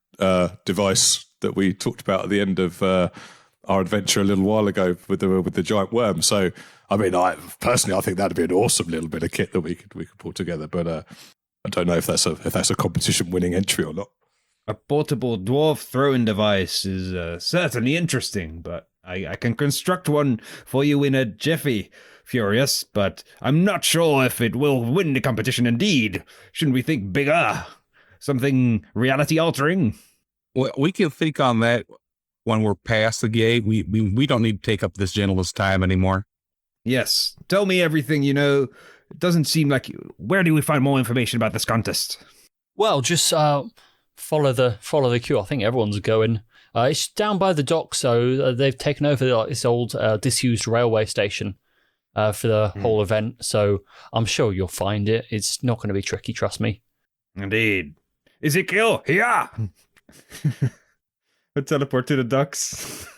device that we talked about at the end of our adventure a little while ago with the giant worm. So, I mean, I think that'd be an awesome little bit of kit that we could put together. But I don't know if that's a competition winning entry or not. A portable dwarf throwing device is certainly interesting, but I can construct one for you in a jiffy, Furious, but I'm not sure if it will win the competition indeed. Shouldn't we think bigger? Something reality-altering? Well, we can think on that when we're past the gate. We don't need to take up this gentleman's time anymore. Yes. Tell me everything you know. It doesn't seem like... Where do we find more information about this contest? Well, just follow the queue. I think everyone's going. It's down by the dock, so they've taken over this old disused railway station. for the whole event, so I'm sure you'll find it. It's not going to be tricky, trust me. Indeed. Ezekiel, here! I teleport to the ducks.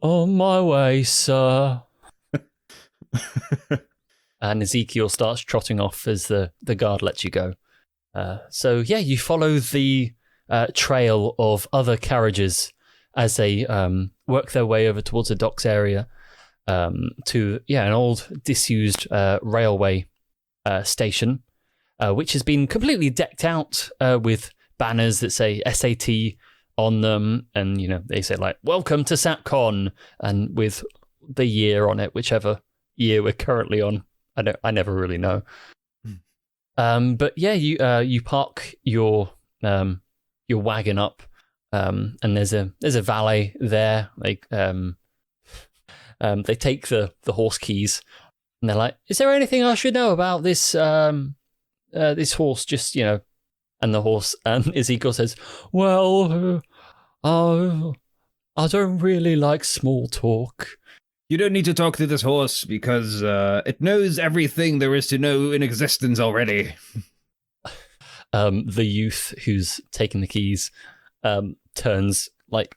On my way, sir. And Ezekiel starts trotting off as the guard lets you go. So yeah, you follow the trail of other carriages as they work their way over towards the docks area to an old disused railway station, which has been completely decked out with banners that say SAT on them, and they say like "Welcome to SatCon," and with the year on it, whichever year we're currently on. I never really know. But yeah, you park your wagon up, and there's a valet there. They take the horse keys, and they're like, "Is there anything I should know about this this horse?" Just and the horse and Ezekiel says, "Well, I don't really like small talk." You don't need to talk to this horse because it knows everything there is to know in existence already. The youth who's taking the keys turns like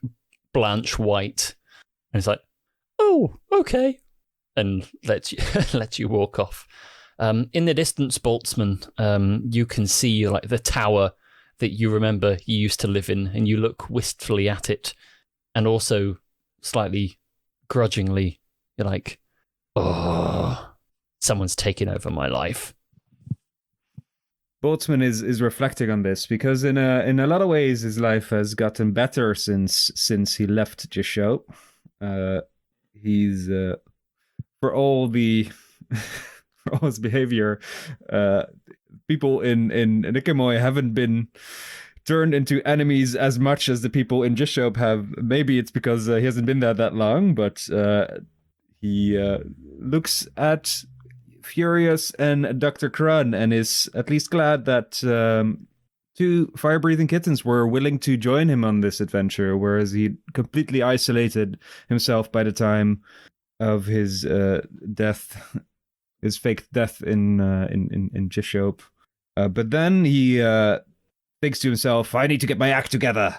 blanche white and is like, "Oh, okay," and lets you walk off. In the distance, Boltzmann, you can see like the tower that you remember you used to live in, and you look wistfully at it, and also slightly grudgingly. You're like, "Oh, someone's taken over my life." Boltzmann is reflecting on this because in a lot of ways his life has gotten better since he left Jisho. He's for all the for all his behavior, people in Nikimoy haven't been turned into enemies as much as the people in Jisho have. Maybe it's because he hasn't been there that long, but he looks at Furious and Dr. Crud and is at least glad that two fire-breathing kittens were willing to join him on this adventure, whereas he completely isolated himself by the time of his death, his fake death in Jishop. But then he thinks to himself, "I need to get my act together.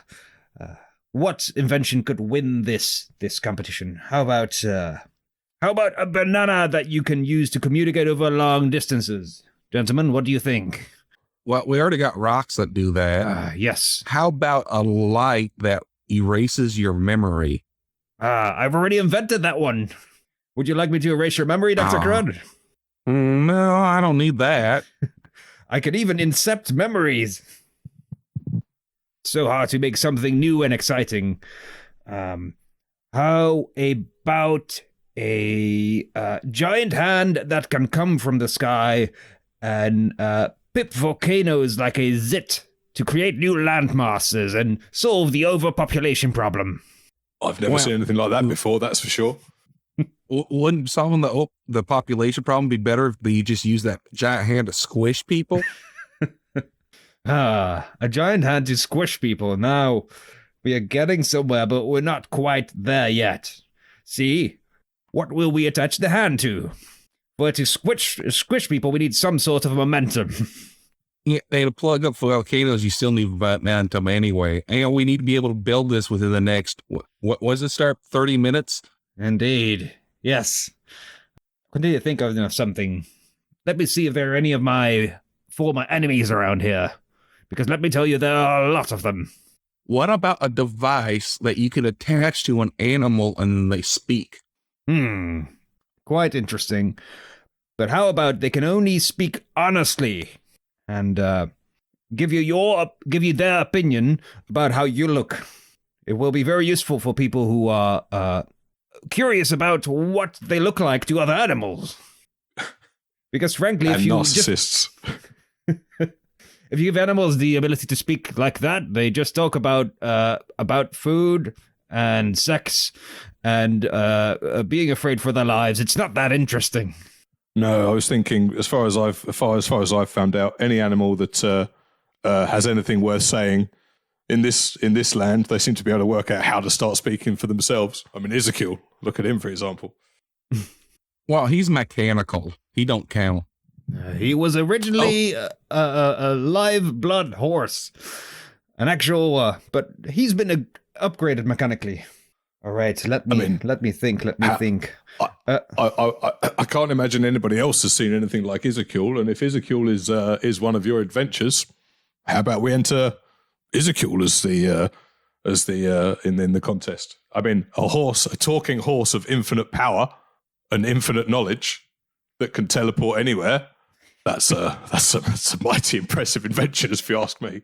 What invention could win this competition? How about a banana that you can use to communicate over long distances? Gentlemen, what do you think?" Well, we already got rocks that do that. Yes. How about a light that erases your memory? I've already invented that one. Would you like me to erase your memory, Dr. Crud? No, I don't need that. I could even incept memories. So hard to make something new and exciting. How about a giant hand that can come from the sky and pip volcanoes like a zit to create new landmasses and solve the overpopulation problem? I've never seen anything like that before, that's for sure. Wouldn't solving the population problem be better if you just use that giant hand to squish people? A giant hand to squish people. Now, we are getting somewhere, but we're not quite there yet. See? What will we attach the hand to? For to squish people, we need some sort of momentum. Yeah, and to plug up volcanoes, you still need momentum anyway. And we need to be able to build this within the next, what was it start, 30 minutes? Indeed. Yes. Continue to think of something. Let me see if there are any of my former enemies around here. Because let me tell you, there are a lot of them. What about a device that you can attach to an animal and they speak? Quite interesting. But how about they can only speak honestly and give you their opinion about how you look. It will be very useful for people who are curious about what they look like to other animals. Because frankly, and narcissists. If you give animals the ability to speak like that, they just talk about food and sex and being afraid for their lives. It's not that interesting. No, I was thinking, as far as I've found out, any animal that has anything worth saying in this land, they seem to be able to work out how to start speaking for themselves. I mean, Ezekiel, look at him, for example. Well, he's mechanical. He don't count. He was originally a live blood horse. An actual, but he's been upgraded mechanically. All right, let me think. I can't imagine anybody else has seen anything like Ezekiel, and if Ezekiel is one of your adventures, how about we enter Ezekiel as the in the contest? I mean, a talking horse of infinite power and infinite knowledge that can teleport anywhere. That's a mighty impressive invention, if you ask me.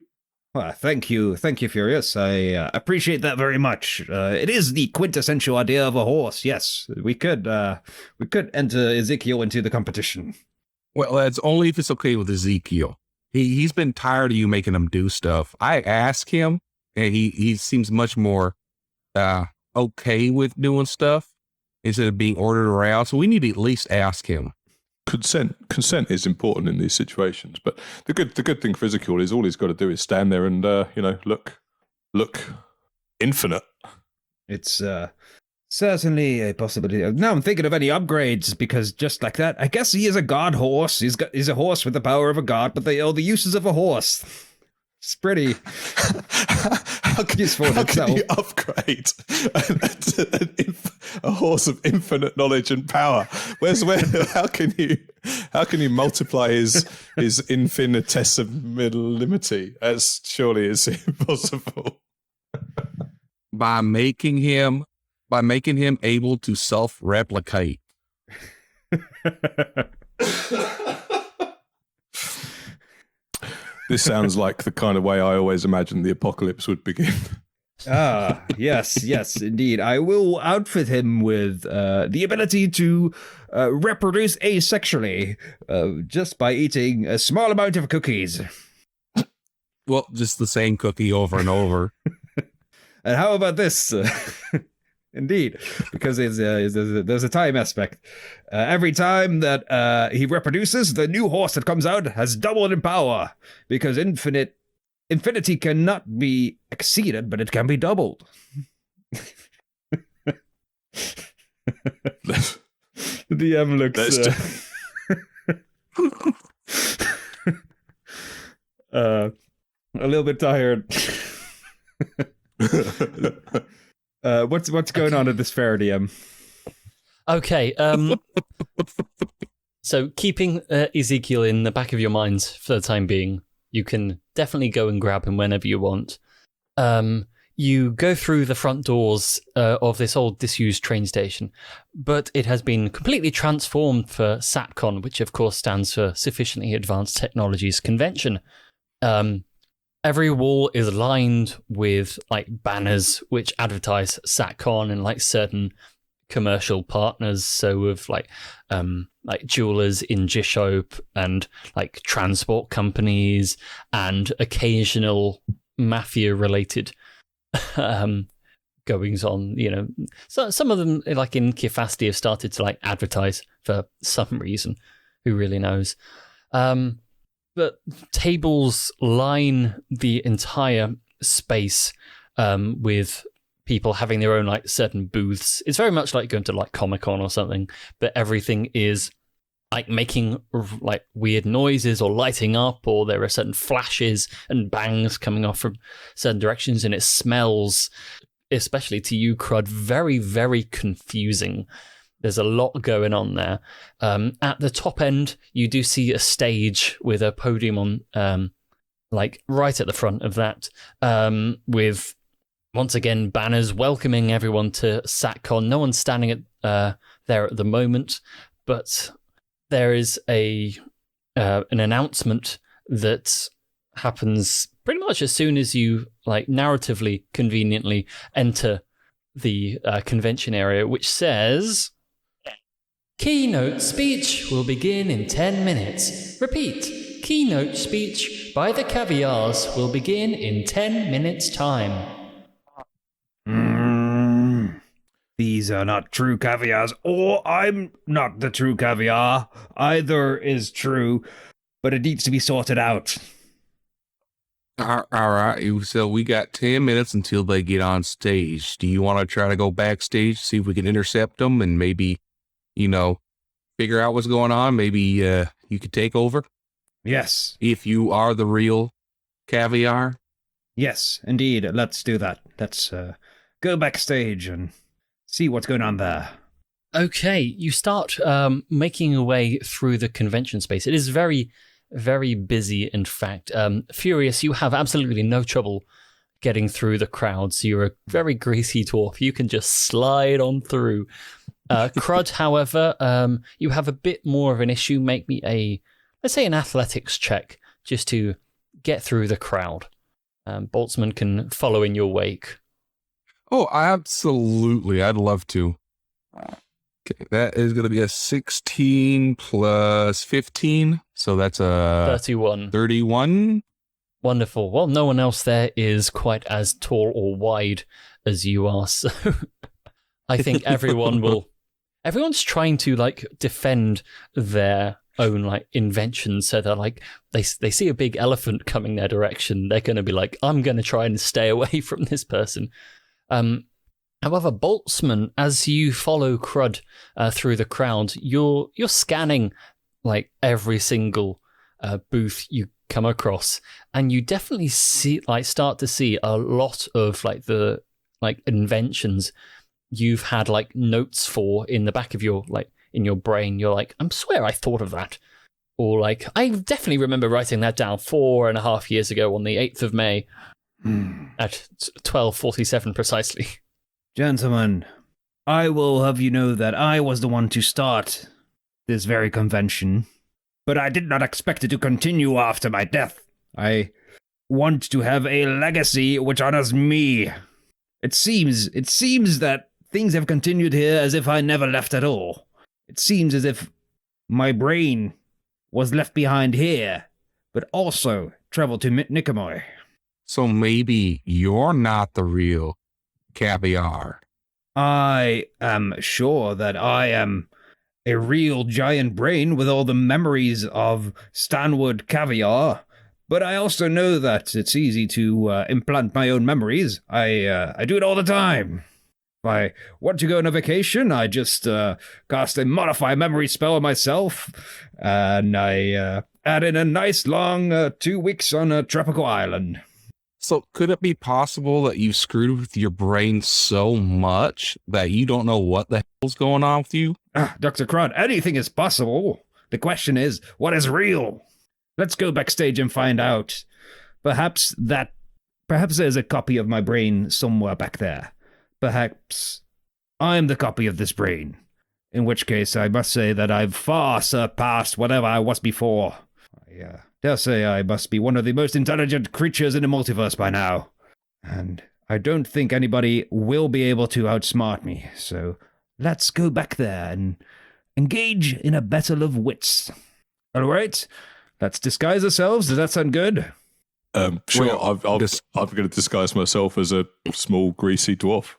Well, thank you, Furious. I appreciate that very much. It is the quintessential idea of a horse. Yes, we could enter Ezekiel into the competition. Well, that's only if it's okay with Ezekiel. He's been tired of you making him do stuff. I asked him, and he seems much more okay with doing stuff instead of being ordered around. So we need to at least ask him. Consent is important in these situations, but the good thing for Ezekiel is all he's got to do is stand there and look infinite. It's certainly a possibility. Now I'm thinking of any upgrades, because just like that, I guess he is a god horse. He's a horse with the power of a god, but the uses of a horse. It's pretty useful in itself. How can you upgrade a horse of infinite knowledge and power? How can you multiply his infinitesimality? As surely is impossible. By making him able to self-replicate. This sounds like the kind of way I always imagined the apocalypse would begin. Yes, indeed. I will outfit him with the ability to reproduce asexually just by eating a small amount of cookies. Well, just the same cookie over and over. And how about this? Indeed, because there's a time aspect. Every time that he reproduces, the new horse that comes out has doubled in power, because infinity cannot be exceeded, but it can be doubled. The DM looks a little bit tired. What's going on at this fair, DM? Okay, so keeping Ezekiel in the back of your minds for the time being, you can definitely go and grab him whenever you want. You go through the front doors of this old disused train station, but it has been completely transformed for SATCON, which of course stands for Sufficiently Advanced Technologies Convention. Every wall is lined with like banners which advertise SATCON and like certain commercial partners, so with like jewelers in Gishope and like transport companies and occasional mafia related goings on, you know. So some of them, like in Kifasti, have started to like advertise for some reason. Who really knows? But tables line the entire space with people having their own like certain booths. It's very much like going to like Comic-Con or something, but everything is like making like weird noises or lighting up, or there are certain flashes and bangs coming off from certain directions, and it smells, especially to you, Crud, very, very confusing. There's a lot going on there. At the top end, you do see a stage with a podium on, like right at the front of that, with once again banners welcoming everyone to SATCON. No one's standing at there at the moment, but there is an announcement that happens pretty much as soon as you like narratively conveniently enter the convention area, which says, "Keynote speech will begin in 10 minutes. Repeat, keynote speech by the Caviars will begin in 10 minutes' time." These are not true caviars, or I'm not the true caviar. Either is true, but it needs to be sorted out. All right, so we got 10 minutes until they get on stage. Do you want to try to go backstage, see if we can intercept them and maybe, you know, figure out what's going on, maybe you could take over Yes. if you are the real Caviar. Yes, indeed. Let's do that. Let's go backstage and see what's going on there. Okay, you start making your way through the convention space. It is very, very busy, in fact. Furious, you have absolutely no trouble getting through the crowds. You're a very greasy dwarf. You can just slide on through. Crud, however, you have a bit more of an issue. Make me let's say an athletics check, just to get through the crowd. Boltzmann can follow in your wake. Oh, absolutely. I'd love to. Okay, that is going to be a 16 plus 15. So that's a 31. 31. Wonderful. Well, no one else there is quite as tall or wide as you are, so I think everyone's trying to like defend their own like invention. So they're like, they see a big elephant coming their direction, they're going to be like, I'm going to try and stay away from this person. However, Boltzmann, as you follow Crud through the crowd, you're scanning like every single booth you come across, and you definitely start to see a lot of the inventions you've had like notes for in the back of your in your brain. You're like, I swear I thought of that, or like I definitely remember writing that down 4.5 years ago on the 8th of May at 12:47 precisely. Gentlemen, I will have you know that I was the one to start this very convention, but I did not expect it to continue after my death. I want to have a legacy which honors me. It seems that things have continued here as if I never left at all. It seems as if my brain was left behind here, but also traveled to Nicomoy. So maybe you're not the real Caviar. I am sure that I am a real giant brain with all the memories of Stanwood Caviar, but I also know that it's easy to implant my own memories. I do it all the time. If I want to go on a vacation, I just cast a modify memory spell on myself, and I add in a nice long 2 weeks on a tropical island. So could it be possible that you've screwed with your brain so much that you don't know what the hell's going on with you? Dr. Crud, anything is possible. The question is, what is real? Let's go backstage and find out. Perhaps there's a copy of my brain somewhere back there. Perhaps I'm the copy of this brain. In which case, I must say that I've far surpassed whatever I was before. I dare say I must be one of the most intelligent creatures in the multiverse by now. And I don't think anybody will be able to outsmart me. So let's go back there and engage in a battle of wits. All right? Let's disguise ourselves. Does that sound good? Sure. Well, I'm going to disguise myself as a small, greasy dwarf.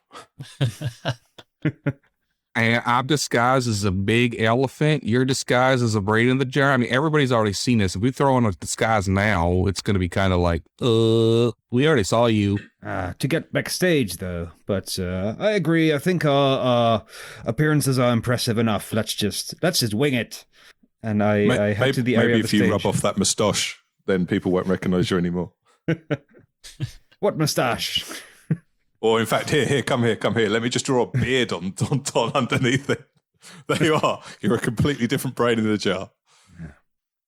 And I'm disguised as a big elephant. You're disguised as a brain in the jar. I mean, everybody's already seen this. If we throw on a disguise now, it's going to be kind of like, we already saw you. To get backstage, though. But I agree. I think our appearances are impressive enough. Let's just wing it. And I head to the area maybe of the if you stage. rub off that moustache, then people won't recognise you anymore. What moustache? Or in fact, here, come here. Let me just draw a beard on underneath it. There you are. You're a completely different brain in the jar.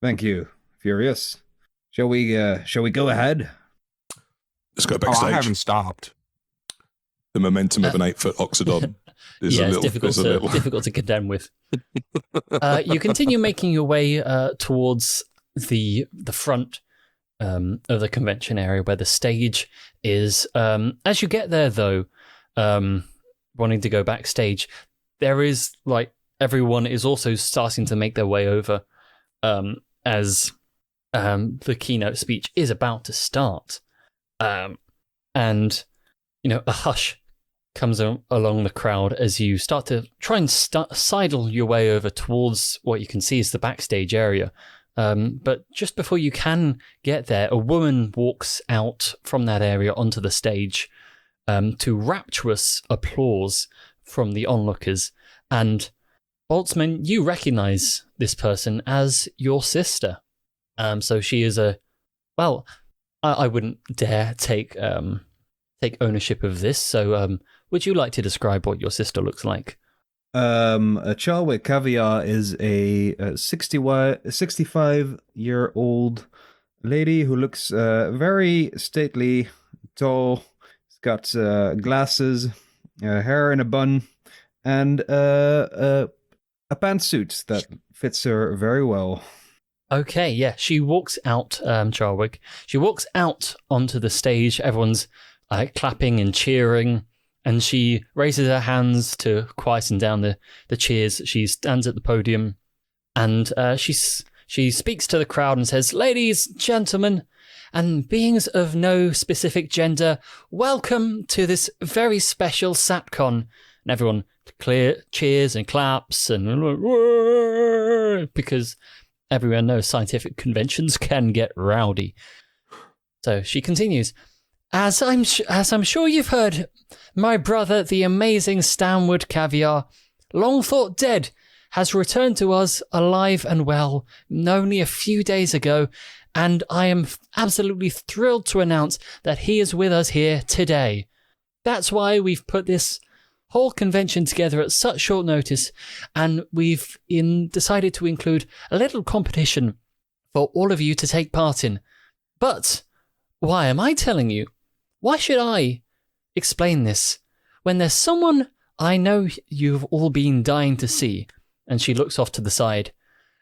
Thank you, Furious. Shall we go ahead? Let's go Oh, backstage. I haven't stopped. The momentum of an 8-foot oxodon is Yeah, a little, it's difficult to contend with. You continue making your way towards the front of the convention area where the stage is. As you get there, though, wanting to go backstage, there is everyone is also starting to make their way over as the keynote speech is about to start, and a hush comes along the crowd as you start to try and sidle your way over towards what you can see is the backstage area. But just before you can get there, a woman walks out from that area onto the stage to rapturous applause from the onlookers. And Boltzmann, you recognize this person as your sister. So she is I wouldn't dare take ownership of this. So would you like to describe what your sister looks like? Chalwick Caviar is a 65-year-old lady who looks very stately, tall. She's got glasses, hair in a bun, and a pantsuit that fits her very well. Okay, yeah. She walks out, Charwick. She walks out onto the stage. Everyone's clapping and cheering. And she raises her hands to quieten down the cheers. She stands at the podium and she speaks to the crowd and says, "Ladies, gentlemen, and beings of no specific gender, welcome to this very special SAPCon." And everyone cheers and claps and because everyone knows scientific conventions can get rowdy. So she continues. As I'm sure you've heard, my brother, the amazing Stanwood Caviar, long thought dead, has returned to us alive and well only a few days ago, and I am absolutely thrilled to announce that he is with us here today. That's why we've put this whole convention together at such short notice, and we've decided to include a little competition for all of you to take part in. But why am I telling you? Why should I explain this when there's someone I know you've all been dying to see? And she looks off to the side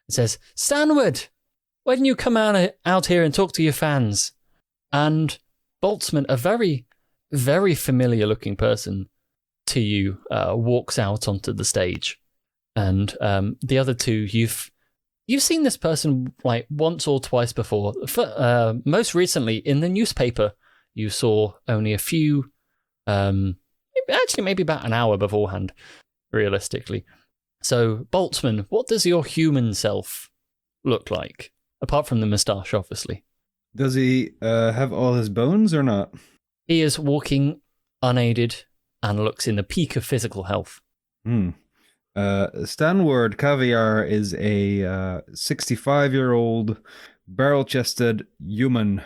and says, "Stanwood, why didn't you come out here and talk to your fans?" And Boltzmann, a very, very familiar looking person to you, walks out onto the stage. And the other two, you've seen this person like once or twice before. Most recently in the newspaper. You saw only a few, maybe about an hour beforehand, realistically. So, Boltzmann, what does your human self look like? Apart from the moustache, obviously. Does he have all his bones or not? He is walking unaided and looks in the peak of physical health. Stanward Caviar is a 65-year-old barrel-chested human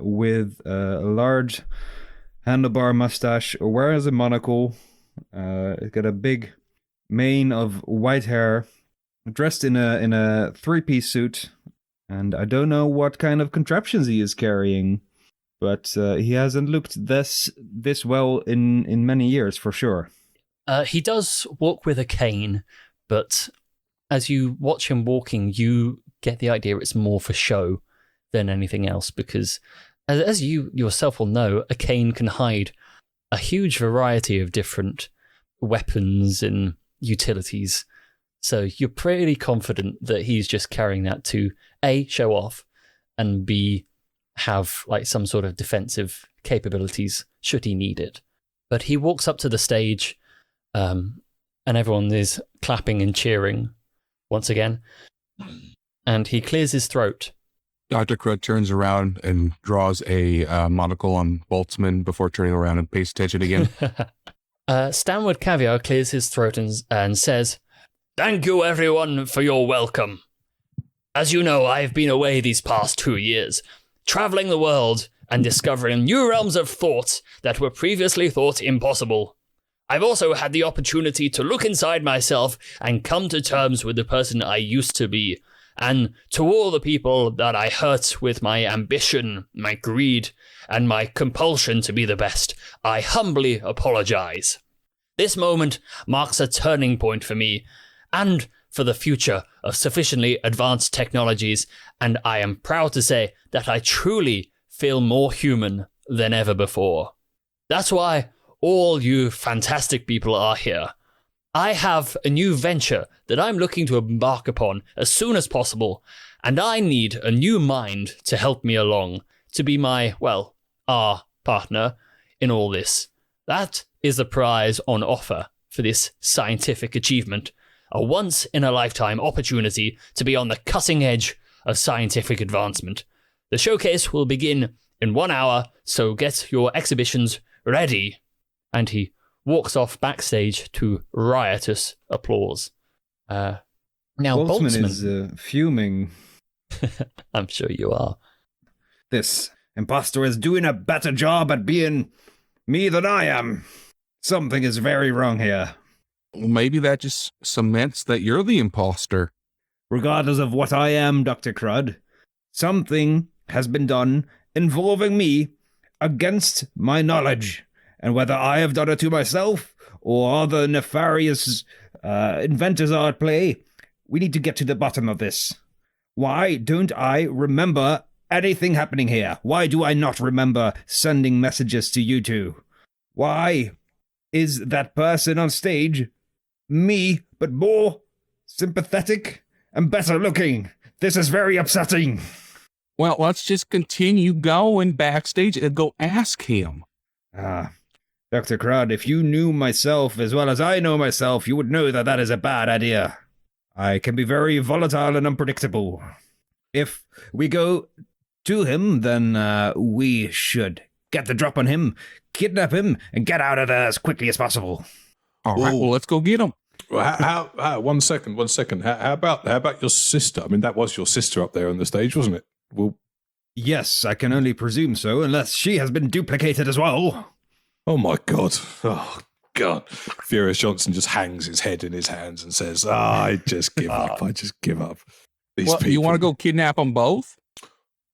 with a large handlebar mustache, wears a monocle, he's got a big mane of white hair, dressed in a three-piece suit, and I don't know what kind of contraptions he is carrying, but he hasn't looked this well in many years, for sure. He does walk with a cane, but as you watch him walking, you get the idea it's more for show than anything else, because as you yourself will know, a cane can hide a huge variety of different weapons and utilities. So you're pretty confident that he's just carrying that to A, show off, and B, have like some sort of defensive capabilities should he need it. But he walks up to the stage, and everyone is clapping and cheering once again, and he clears his throat. Dr. Crud turns around and draws a monocle on Boltzmann before turning around and pays attention again. Stanwood Caviar clears his throat and says, "Thank you everyone for your welcome. As you know, I've been away these past 2 years, traveling the world and discovering new realms of thought that were previously thought impossible. I've also had the opportunity to look inside myself and come to terms with the person I used to be. And to all the people that I hurt with my ambition, my greed, and my compulsion to be the best, I humbly apologize. This moment marks a turning point for me, and for the future of sufficiently advanced technologies, and I am proud to say that I truly feel more human than ever before. That's why all you fantastic people are here. I have a new venture that I'm looking to embark upon as soon as possible, and I need a new mind to help me along, to be my, our partner in all this. That is the prize on offer for this scientific achievement, a once-in-a-lifetime opportunity to be on the cutting edge of scientific advancement. The showcase will begin in 1 hour, so get your exhibitions ready." And he walks off backstage to riotous applause. Now, Boltzmann Boltzmann... is fuming. I'm sure you are. This imposter is doing a better job at being me than I am. Something is very wrong here. Maybe that just cements that you're the imposter. Regardless of what I am, Dr. Crud, something has been done involving me against my knowledge. And whether I have done it to myself or other nefarious inventors are at play, we need to get to the bottom of this. Why don't I remember anything happening here? Why do I not remember sending messages to you two? Why is that person on stage me, but more sympathetic and better looking? This is very upsetting. Well, let's just continue going backstage and go ask him. Dr. Crud, if you knew myself as well as I know myself, you would know that that is a bad idea. I can be very volatile and unpredictable. If we go to him, then we should get the drop on him, kidnap him, and get out of there as quickly as possible. All right, well, let's go get him. Well, how, 1 second. How about your sister? I mean, that was your sister up there on the stage, wasn't it? Well, yes, I can only presume so, unless she has been duplicated as well. Oh my God. Oh God. Furious Johnson just hangs his head in his hands and says, I just give up. I just give up. These people. You want to go kidnap them both?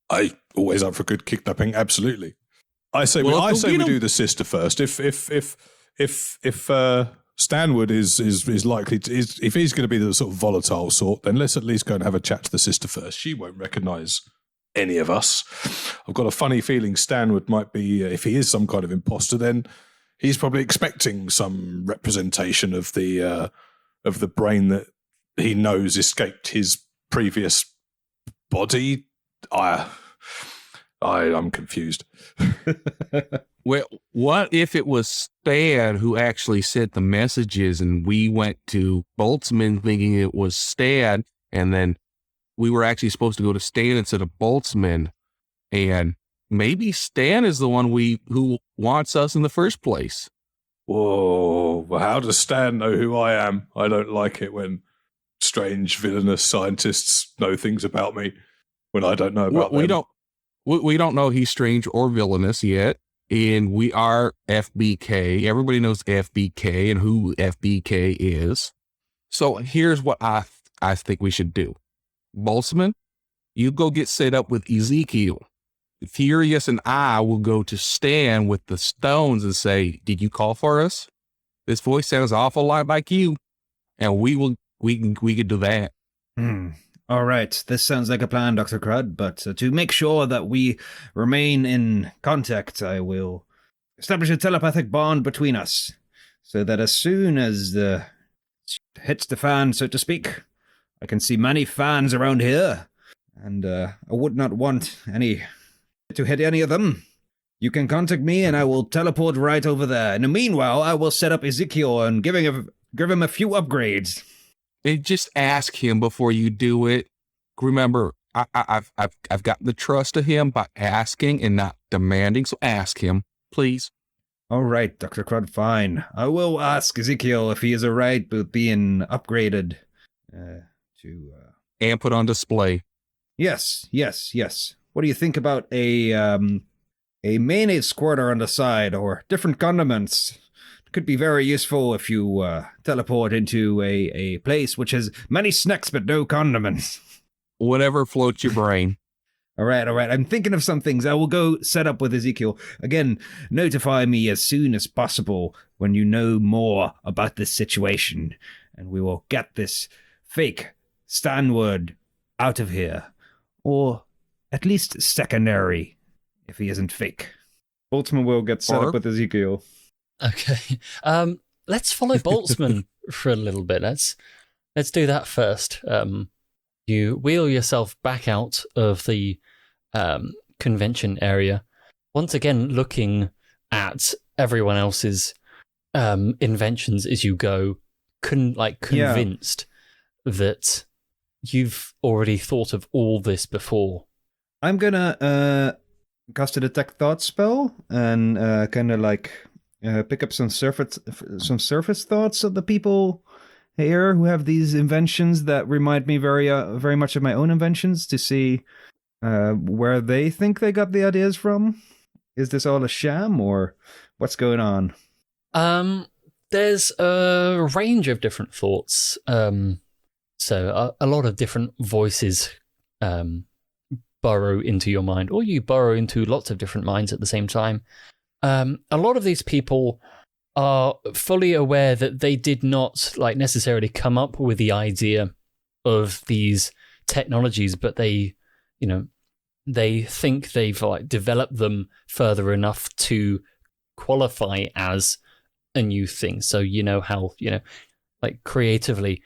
I always up for good kidnapping. Absolutely. I say we do the sister first. If Stanwood is likely to, if he's going to be the sort of volatile sort, then let's at least go and have a chat to the sister first. She won't recognise any of us. I've got a funny feeling Stanwood might be, if he is some kind of imposter, then he's probably expecting some representation of the brain that he knows escaped his previous body. I'm confused. Well, what if it was Stan who actually sent the messages and we went to Boltzmann thinking it was Stan, and then we were actually supposed to go to Stan instead of Boltzmann, and maybe Stan is the one who wants us in the first place. Whoa, well, how does Stan know who I am? I don't like it when strange villainous scientists know things about me when I don't know about them. We don't know he's strange or villainous yet, and we are FBK. Everybody knows FBK and who FBK is. So here's what I think we should do. Boltzmann, you go get set up with Ezekiel. Furious and I will go to Stan with the stones and say, did you call for us? This voice sounds an awful lot like you. And we could do that. All right, this sounds like a plan, Dr. Crud, but to make sure that we remain in contact, I will establish a telepathic bond between us, so that as soon as the hits the fan, so to speak, I can see many fans around here, and I would not want any to hit any of them. You can contact me, and I will teleport right over there. In the meanwhile, I will set up Ezekiel and give him a few upgrades. Just ask him before you do it. Remember, I've got the trust of him by asking and not demanding. So ask him, please. All right, Dr. Crud, fine. I will ask Ezekiel if he is all right with being upgraded and put on display. Yes. What do you think about a mayonnaise squirter on the side or different condiments? Could be very useful if you teleport into a place which has many snacks but no condiments. Whatever floats your brain. All right. I'm thinking of some things. I will go set up with Ezekiel. Again, notify me as soon as possible when you know more about this situation, and we will get this fake Stanwood out of here. Or at least secondary, if he isn't fake. Boltzmann will get set up with Ezekiel. Okay. Let's follow Boltzmann for a little bit. Let's do that first. You wheel yourself back out of the convention area, once again looking at everyone else's inventions as you go, convinced that you've already thought of all this before. I'm gonna cast a detect thought spell and kind of pick up some surface thoughts of the people here who have these inventions that remind me very much of my own inventions to see where they think they got the ideas from? Is this all a sham, or what's going on? There's a range of different thoughts. So a lot of different voices burrow into your mind, or you burrow into lots of different minds at the same time. A lot of these people are fully aware that they did not necessarily come up with the idea of these technologies, but they think they've developed them further enough to qualify as a new thing. So how creatively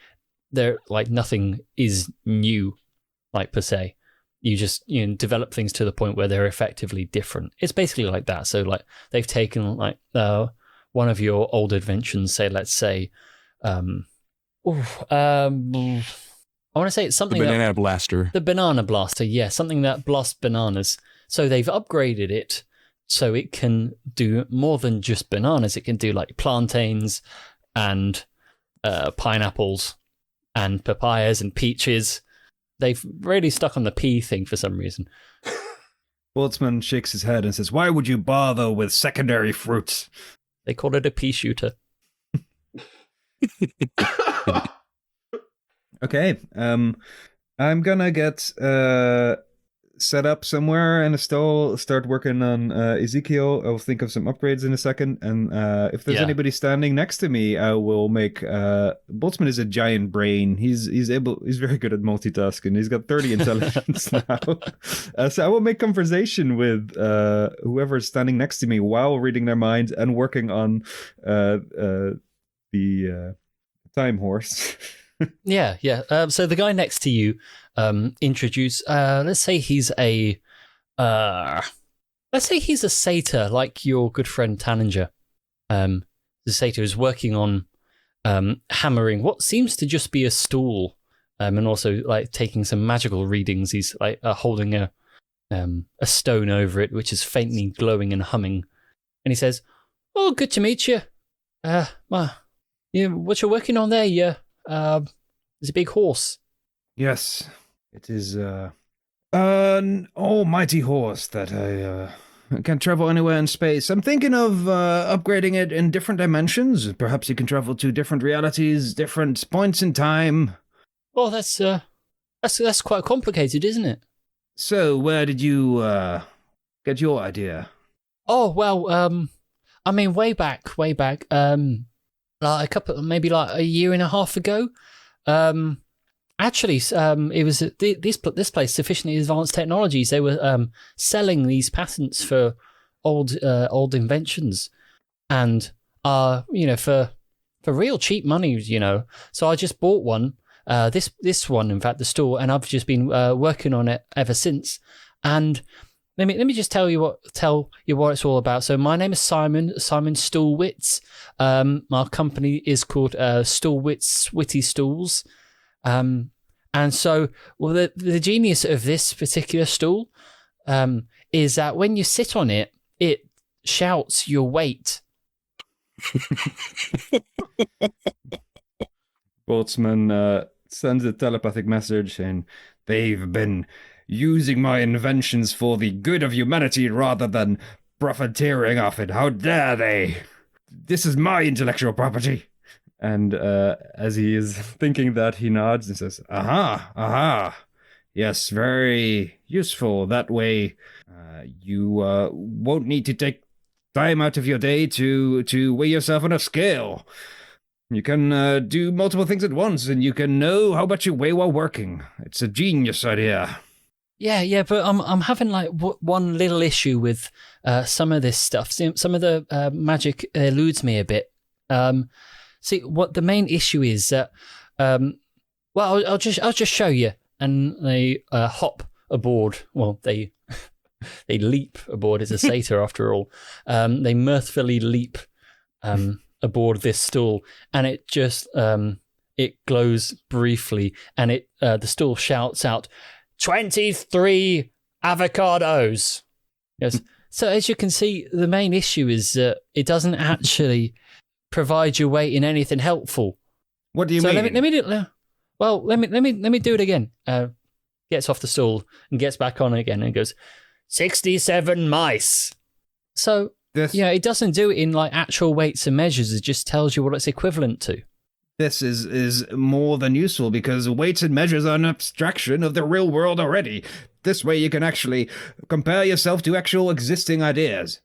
they're nothing is new per se. You just develop things to the point where they're effectively different. It's basically like that. So they've taken one of your old inventions, say let's say I want to say it's something the banana blaster. The banana blaster, yeah, something that blasts bananas. So they've upgraded it so it can do more than just bananas. It can do plantains and pineapples and papayas and peaches. They've really stuck on the pea thing for some reason. Boltzmann shakes his head and says, "Why would you bother with secondary fruits?" They call it a pea shooter. Okay, I'm gonna get set up somewhere in a stall, start working on Ezekiel. I'll think of some upgrades in a second, and if there's anybody standing next to me, I will make Boltzmann is a giant brain. He's very good at multitasking. He's got 30 intelligence now. So I will make conversation with whoever's standing next to me while reading their minds and working on the time horse. Yeah. So the guy next to you, let's say he's a satyr, like your good friend Tanninger. The satyr is working on hammering what seems to just be a stool, and also taking some magical readings. He's holding a stone over it, which is faintly glowing and humming. And he says, "Oh, good to meet you. What you're working on there? Yeah. It's a big horse." Yes, it is an almighty horse that I can travel anywhere in space. I'm thinking of upgrading it in different dimensions. Perhaps you can travel to different realities, different points in time. Oh, that's quite complicated, isn't it? So, where did you get your idea? Oh well, I mean, way back. Maybe a year and a half ago. Actually, it was this place, Sufficiently Advanced Technologies. They were selling these patents for old inventions, and for real cheap money, So I just bought one. This one, in fact, the store, and I've just been working on it ever since. And let me just tell you what it's all about. So my name is Simon Stulwitz. My company is called Stulwitz Witty Stools. And so, well, the genius of this particular stool is that when you sit on it, it shouts your weight. Boltzmann sends a telepathic message saying, "They've been using my inventions for the good of humanity rather than profiteering off it. How dare they? This is my intellectual property." And as he is thinking that, he nods and says, aha. Yes, very useful. That way you won't need to take time out of your day to weigh yourself on a scale. You can do multiple things at once, and you can know how much you weigh while working. It's a genius idea. Yeah, but I'm having one little issue with some of this stuff. Some of the magic eludes me a bit. See, what the main issue is that, I'll just show you. And they hop aboard. Well, they leap aboard. It's a satyr after all. They mirthfully leap aboard this stool, and it just it glows briefly, and the stool shouts out, 23 avocados. Yes. So as you can see, the main issue is that it doesn't actually provide your weight in anything helpful. What do you So mean? let me do. Well, let me do it again. Gets off the stool and gets back on again and goes, 67 mice. So it doesn't do it in like actual weights and measures. It just tells you what it's equivalent to. This is more than useful because weights and measures are an abstraction of the real world already. This way you can actually compare yourself to actual existing ideas.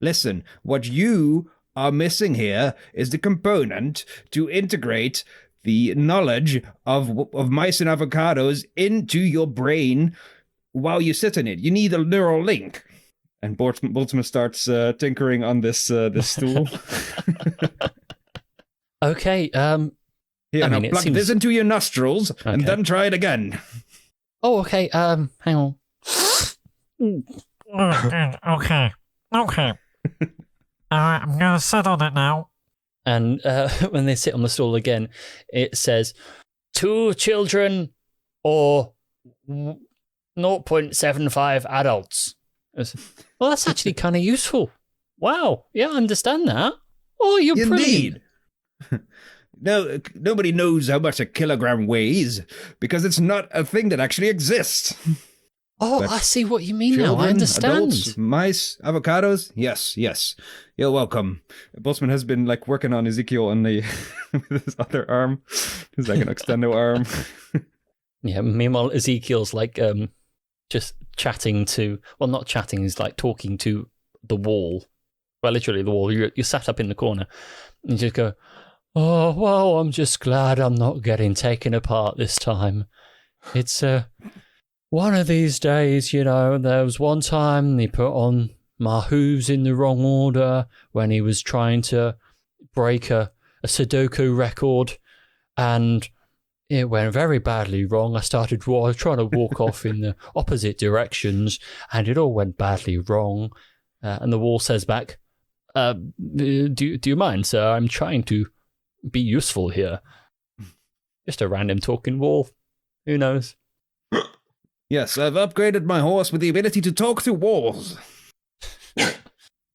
Listen, what you are missing here is the component to integrate the knowledge of mice and avocados into your brain while you sit in it. You need a neural link. And Boltzmann starts tinkering on this stool. Okay. Here, now plug this into your nostrils and then try it again. Oh, okay. Hang on. Okay. I'm gonna sit on it now. And when they sit on the stool again, it says 2 children or 0.75 adults. Well, that's actually kind of useful. Wow. Yeah, I understand that. Oh, you're Indeed. brilliant. No, nobody knows how much a kilogram weighs because it's not a thing that actually exists. Oh, But I see what you mean Children, now. I understand. Adults, mice, avocados. Yes. You're welcome. Boltzmann has been like working on Ezekiel on the with his other arm. His like an extendo arm. Yeah, meanwhile, Ezekiel's like just chatting to, well, not chatting, he's like talking to the wall. Well, literally the wall. You're sat up in the corner. And you just go, oh, well, I'm just glad I'm not getting taken apart this time. It's one of these days, there was one time he put on my hooves in the wrong order when he was trying to break a Sudoku record, and it went very badly wrong. I started trying to walk off in the opposite directions, and it all went badly wrong. And the wall says back, do you mind, sir? I'm trying to be useful here. Just a random talking wall. Who knows? Yes, I've upgraded my horse with the ability to talk to walls.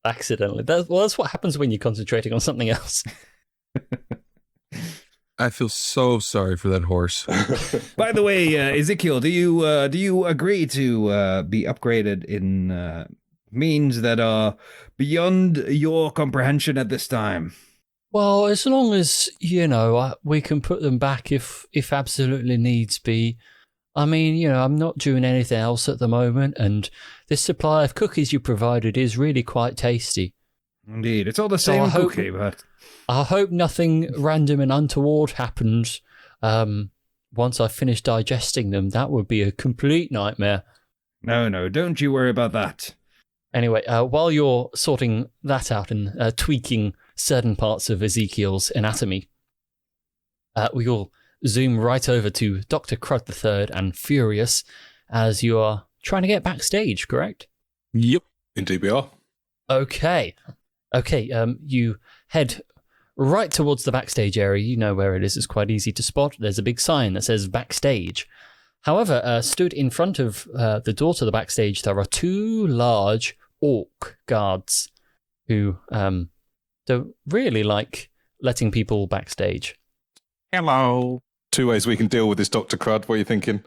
Accidentally. That's what happens when you're concentrating on something else. I feel so sorry for that horse. By the way, Ezekiel, do you agree to be upgraded in means that are beyond your comprehension at this time? Well, as long as, we can put them back if absolutely needs be. I mean, I'm not doing anything else at the moment, and this supply of cookies you provided is really quite tasty. Indeed, it's all the same cookie, but I hope nothing random and untoward happens once I finish digesting them. That would be a complete nightmare. No, don't you worry about that. Anyway, while you're sorting that out and tweaking certain parts of Ezekiel's anatomy, we will zoom right over to Dr. Crud III and Furious as you are trying to get backstage, correct? Yep. Indeed we are. Okay, you head right towards the backstage area. You know where it is. It's quite easy to spot. There's a big sign that says backstage. However, stood in front of the door to the backstage, there are 2 large orc guards who don't really like letting people backstage. Hello. 2 ways we can deal with this, Dr. Crud. What are you thinking?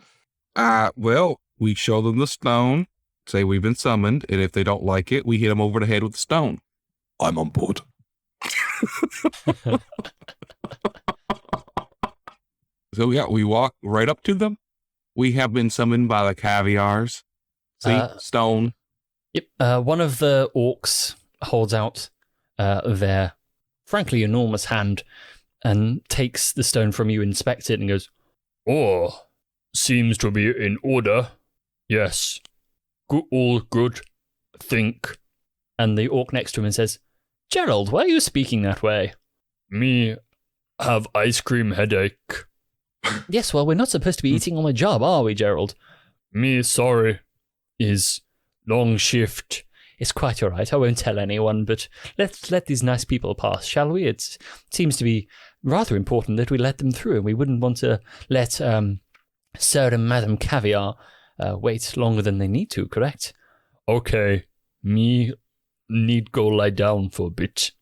Well, we show them the stone, say we've been summoned, and if they don't like it, we hit them over the head with the stone. I'm on board. So yeah, we walk right up to them. We have been summoned by the caviars. See, stone. Yep. One of the orcs holds out their frankly enormous hand and takes the stone from you, inspects it, and goes, "Oh, seems to be in order. Yes. All good. Think." And the orc next to him says, "Gerald, why are you speaking that way?" "Me have ice cream headache." "Yes, well, we're not supposed to be eating on the job, are we, Gerald?" "Me sorry. Is long shift." "It's quite all right. I won't tell anyone, but let's let these nice people pass, shall we? It seems to be rather important that we let them through, and we wouldn't want to let Sir and Madam Caviar wait longer than they need to, correct?" "Okay. Me need go lie down for a bit."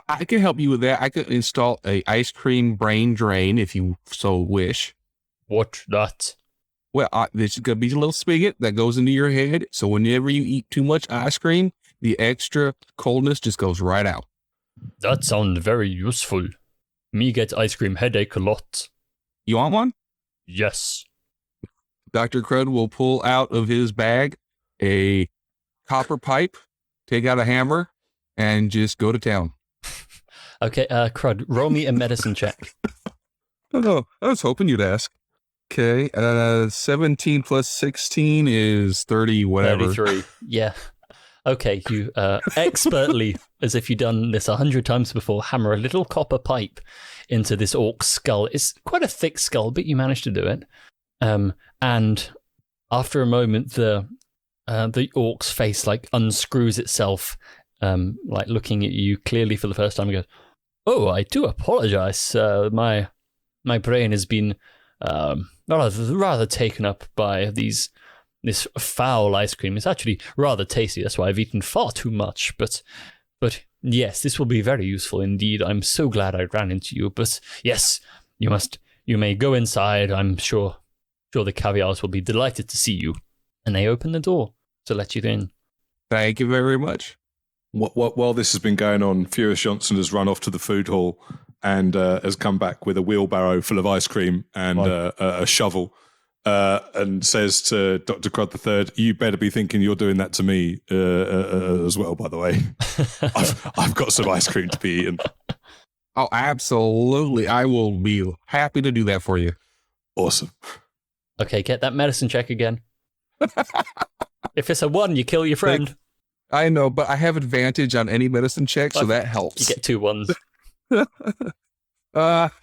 I can help you with that. I could install a ice cream brain drain if you so wish. What that? Well, this is going to be a little spigot that goes into your head. So whenever you eat too much ice cream, the extra coldness just goes right out. That sounds very useful. Me get ice cream headache a lot. You want one? Yes. Dr. Crud will pull out of his bag a copper pipe, take out a hammer, and just go to town. Okay, Crud, roll me a medicine check. Oh, I was hoping you'd ask. Okay, 17 plus 16 is 30, whatever. 33. Yeah. Okay, you expertly, as if you've done this 100 times before, hammer a little copper pipe into this orc's skull. It's quite a thick skull, but you managed to do it. And after a moment, the orc's face like unscrews itself, like looking at you clearly for the first time. And goes, "Oh, I do apologize. My brain has been rather taken up by this foul ice cream. It's actually rather tasty. That's why I've eaten far too much. But yes, this will be very useful indeed. I'm so glad I ran into you. But yes, you may go inside. I'm sure the caviars will be delighted to see you." And they open the door to let you in. Thank you very much. While this has been going on, Furious Johnson has run off to the food hall and has come back with a wheelbarrow full of ice cream and a shovel, and says to Dr. Crud III, "You better be thinking you're doing that to me as well, by the way. I've got some ice cream to be eaten." Oh, absolutely. I will be happy to do that for you. Awesome. Okay, get that medicine check again. If it's a 1, you kill your friend. I know, but I have advantage on any medicine check, so that helps. You get 2 1s.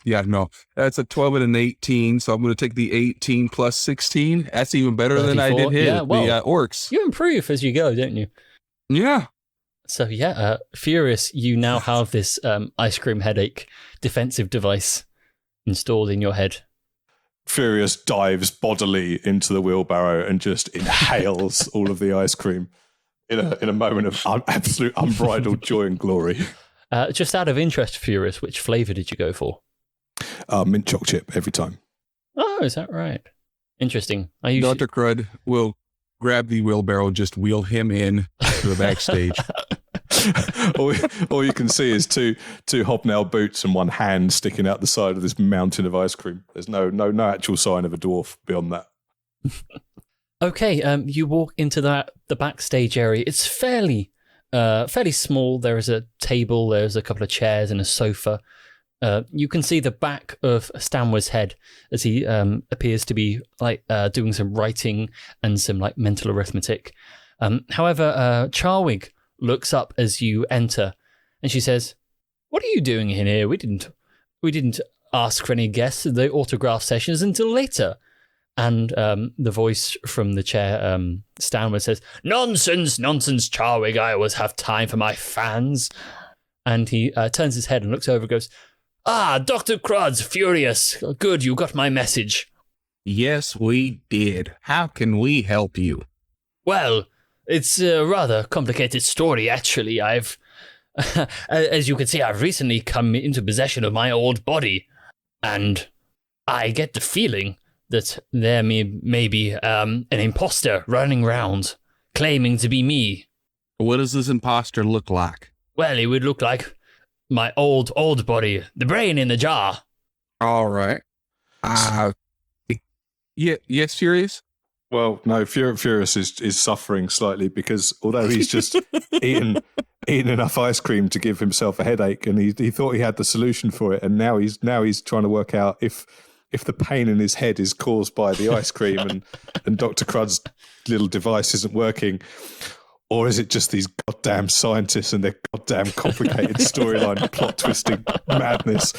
Yeah, no. That's a 12 and an 18, so I'm going to take the 18 plus 16. That's even better than I did hit the orcs. You improve as you go, don't you? Yeah. So yeah, Furious, you now have this ice cream headache defensive device installed in your head. Furious dives bodily into the wheelbarrow and just inhales all of the ice cream in a moment of absolute unbridled joy and glory. Just out of interest, Furious, which flavour did you go for? Mint choc chip every time. Oh, is that right? Interesting. Dr. Crud will grab the wheelbarrow, just wheel him in to the backstage. all you can see is two hobnail boots and one hand sticking out the side of this mountain of ice cream. There's no actual sign of a dwarf beyond that. Okay, you walk into the backstage area. It's fairly small. There is a table, there's a couple of chairs and a sofa. You can see the back of Stanwy's head as he appears to be like doing some writing and some like mental arithmetic. However, Charwig looks up as you enter, and she says, "What are you doing in here? We didn't ask for any guests at the autograph sessions until later." And the voice from the chair, Stanwy, says, Nonsense, Charwig. I always have time for my fans." And he turns his head and looks over and goes, "Ah, Dr. Crud's Furious. Good, you got my message." Yes, we did. How can we help you? "Well, it's a rather complicated story, actually. As you can see, I've recently come into possession of my old body, and I get the feeling that there may be an imposter running around, claiming to be me." What does this imposter look like? "Well, it would look like my old body, the brain in the jar." All right. Yes, Furious? Well, no, Furious is suffering slightly because although he's just eaten enough ice cream to give himself a headache, and he thought he had the solution for it, and now he's trying to work out if the pain in his head is caused by the ice cream and Dr. Crud's little device isn't working, or is it just these goddamn scientists and their goddamn complicated storyline plot twisting madness?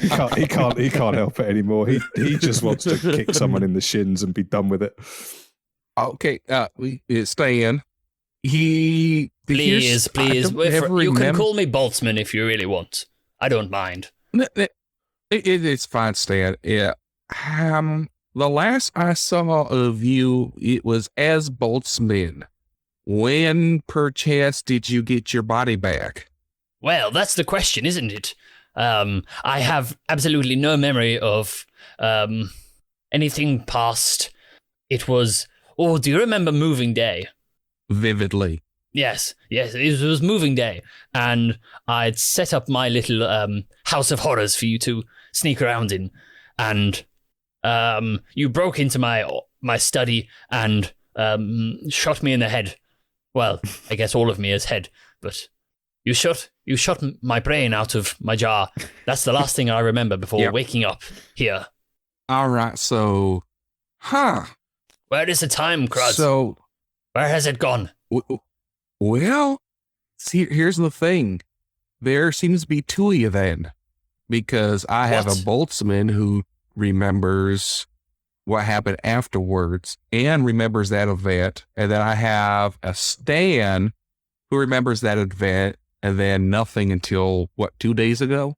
He can't help it anymore. He just wants to kick someone in the shins and be done with it. Okay, Stan. Please. You can call me Boltzmann if you really want. I don't mind. It's fine, Stan. Yeah. The last I saw of you, it was as Boltzmann. When, perchance, did you get your body back? Well, that's the question, isn't it? I have absolutely no memory of anything past. It was... Oh, do you remember Moving Day? Vividly. Yes, it was Moving Day. And I'd set up my little house of horrors for you to sneak around in. And you broke into my study and shot me in the head. Well, I guess all of me is head, but... You shot my brain out of my jar. That's the last thing I remember before waking up here. All right, so... Where is the time, Crud? So... Where has it gone? Well, see, here's the thing. There seems to be two of you then. Because I have a Boltzmann who remembers what happened afterwards and remembers that event. And then I have a Stan who remembers that event and then nothing until, 2 days ago?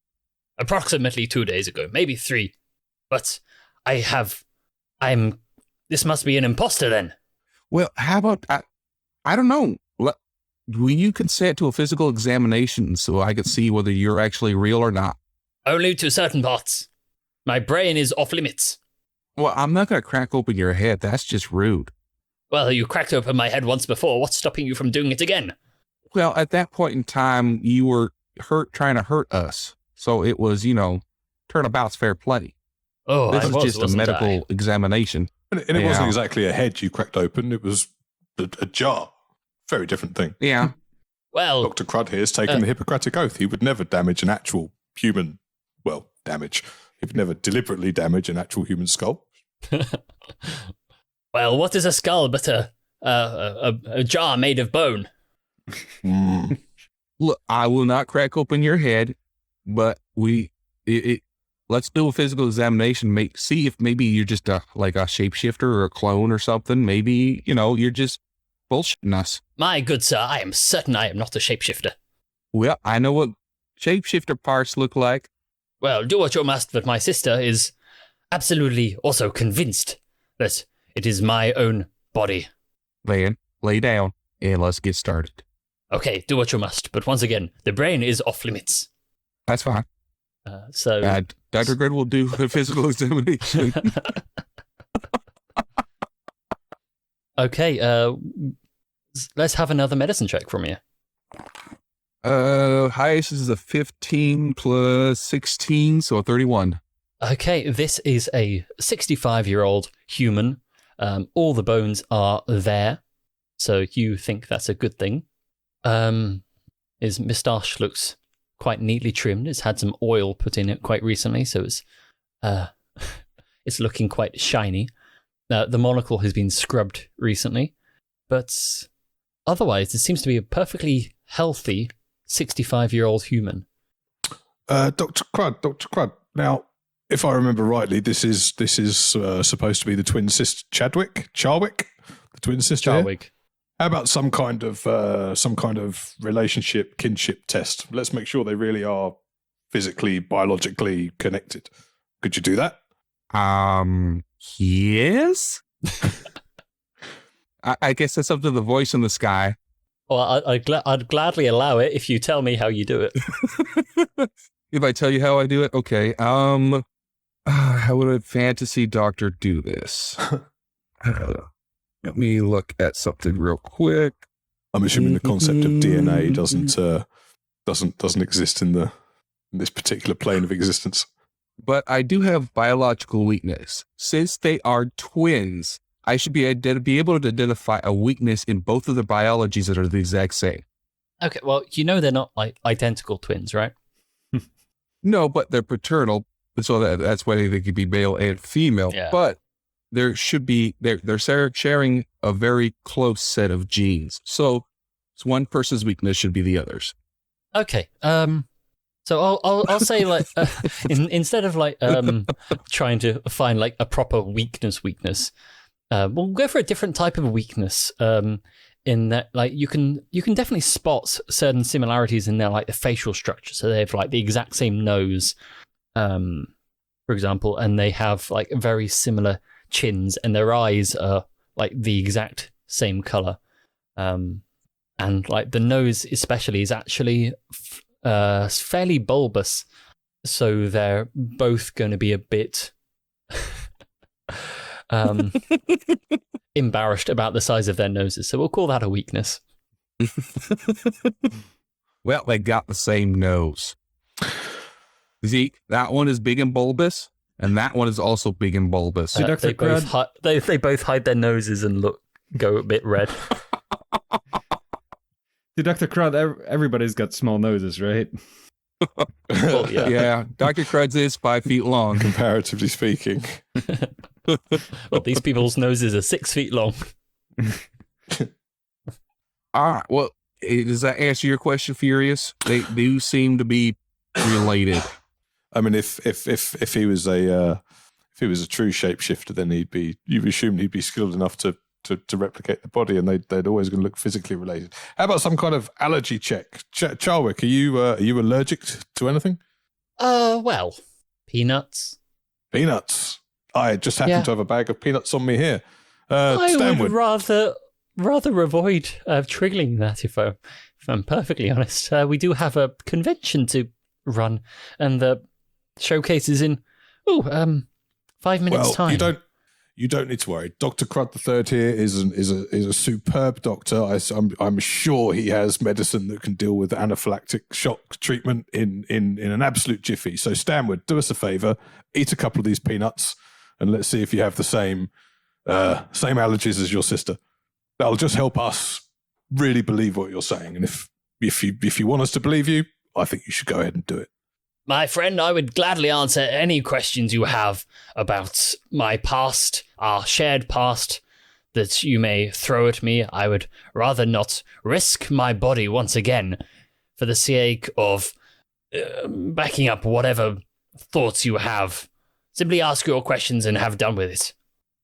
Approximately 2 days ago, maybe 3. But this must be an imposter then. Well, how about, I don't know. Will you consent to a physical examination so I could see whether you're actually real or not? Only to certain parts. My brain is off limits. Well, I'm not going to crack open your head. That's just rude. Well, you cracked open my head once before. What's stopping you from doing it again? Well, at that point in time, you were trying to hurt us. So it was, turnabout's fair play. Oh, this is just a medical examination. And it wasn't exactly a head you cracked open. It was a jar. Very different thing. Yeah. Well, Dr. Crud here has taken the Hippocratic Oath. He would never damage an actual human, damage. He would never deliberately damage an actual human skull. Well, what is a skull but a jar made of bone? Look, I will not crack open your head, but let's do a physical examination. See if maybe you're just a shapeshifter or a clone or something. Maybe, you're just bullshitting us. My good sir, I am certain I am not a shapeshifter. Well, I know what shapeshifter parts look like. Well, do what you must, but my sister is absolutely also convinced that it is my own body. Then, lay down and let's get started. Okay, do what you must, but once again, the brain is off limits. That's fine. So Dr. Grid will do a physical examination. Okay, let's have another medicine check from you. Highest is a 15 plus 16, so a 31. Okay, this is a 65-year-old human. All the bones are there, so you think that's a good thing. His moustache looks quite neatly trimmed. It's had some oil put in it quite recently, so it's looking quite shiny. The monocle has been scrubbed recently, but otherwise, it seems to be a perfectly healthy 65-year-old human. Dr. Crud. Now, if I remember rightly, this is supposed to be the twin sister Charwick, the twin sister. Charwick. How about some kind of relationship, kinship test? Let's make sure they really are physically, biologically connected. Could you do that? Yes. I guess that's up to the voice in the sky. Well, I'd gladly allow it if you tell me how you do it. If I tell you how I do it, okay. How would a fantasy doctor do this? Let me look at something real quick. I'm assuming the concept of DNA doesn't exist in this particular plane of existence. But I do have biological weakness. Since they are twins, I should be able to identify a weakness in both of their biologies that are the exact same. Okay, well, they're not like identical twins, right? No, but they're paternal, so that's why they could be male and female. Yeah. But there should be they're sharing a very close set of genes. So one person's weakness should be the other's. Okay. So I'll say instead of trying to find a proper weakness, we'll go for a different type of weakness. In that you can definitely spot certain similarities in their the facial structure. So they have the exact same nose, for example, and they have very similar chins, and their eyes are the exact same color. And the nose especially is actually fairly bulbous, so they're both going to be a bit embarrassed about the size of their noses. So we'll call that a weakness. Well, they got the same nose. Zeke, that one is big and bulbous, and that one is also big and bulbous. So Dr. Crud, they both hide their noses and go a bit red. to Dr. Crud, everybody's got small noses, right? Well, yeah. Yeah, Dr. Crud's is 5 feet long. Comparatively speaking. Well, these people's noses are 6 feet long. All right, well, does that answer your question, Furious? They do seem to be related. I mean, if he was a true shapeshifter, then you'd assume he'd be skilled enough to replicate the body, and they'd always going to look physically related. How about some kind of allergy check? Charwick, are you allergic to anything? Well, peanuts. Peanuts. I just happen to have a bag of peanuts on me here. I Stanwood. would rather avoid triggering that if I'm perfectly honest. We do have a convention to run, and the showcase is in 5 minutes time. You don't need to worry. Dr. Crud III here is a superb doctor. I'm sure he has medicine that can deal with anaphylactic shock treatment in an absolute jiffy. So Stanwood, do us a favour, eat a couple of these peanuts, and let's see if you have the same allergies as your sister. That'll just help us really believe what you're saying. And if you want us to believe you, I think you should go ahead and do it. My friend, I would gladly answer any questions you have about my past, our shared past, that you may throw at me. I would rather not risk my body once again for the sake of backing up whatever thoughts you have. Simply ask your questions and have done with it.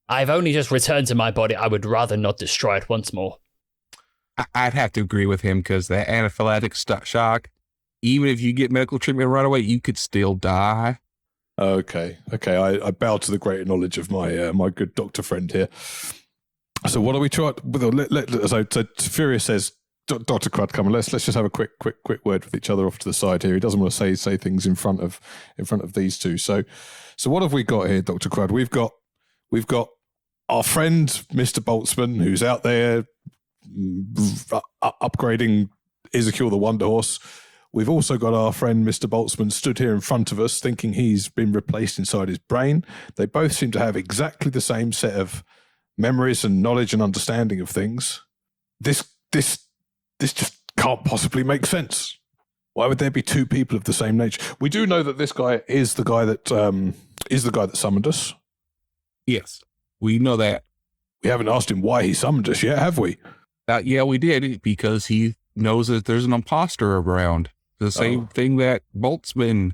I've only just returned to my body. I would rather not destroy it once more. I'd have to agree with him because that anaphylactic shock, even if you get medical treatment right away, you could still die. Okay. I bow to the greater knowledge of my good doctor friend here. So what are we trying? So Furious says, Dr. Crud, come on, let's just have a quick word with each other off to the side here. He doesn't want to say things in front of these two. So what have we got here, Dr. Crud? We've got our friend Mr. Boltzmann, who's out there upgrading Ezekiel the Wonder Horse. We've also got our friend Mr. Boltzmann stood here in front of us thinking he's been replaced inside his brain. They both seem to have exactly the same set of memories and knowledge and understanding of things. This just can't possibly make sense. Why would there be two people of the same nature? We do know that this guy is the guy that summoned us. Yes, we know that. We haven't asked him why he summoned us yet, have we? Yeah, we did, because he knows that there's an imposter around. The same thing that Boltzmann,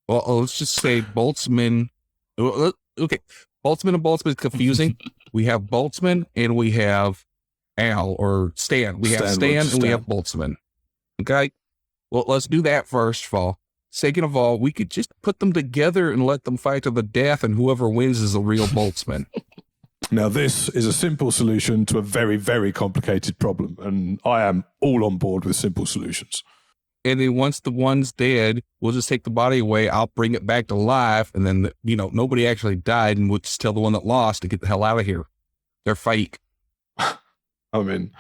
well, let's just say Boltzmann, okay, Boltzmann and Boltzmann is confusing. We have Boltzmann and we have Al, or Stan. We have Stan and we have Boltzmann. Okay? Well, let's do that first of all. Second of all, we could just put them together and let them fight to the death, and whoever wins is the real Boltzmann. Now, this is a simple solution to a very, very complicated problem, and I am all on board with simple solutions. And then once the one's dead, we'll just take the body away. I'll bring it back to life, and then, nobody actually died, and we'll just tell the one that lost to get the hell out of here. They're fake. I mean,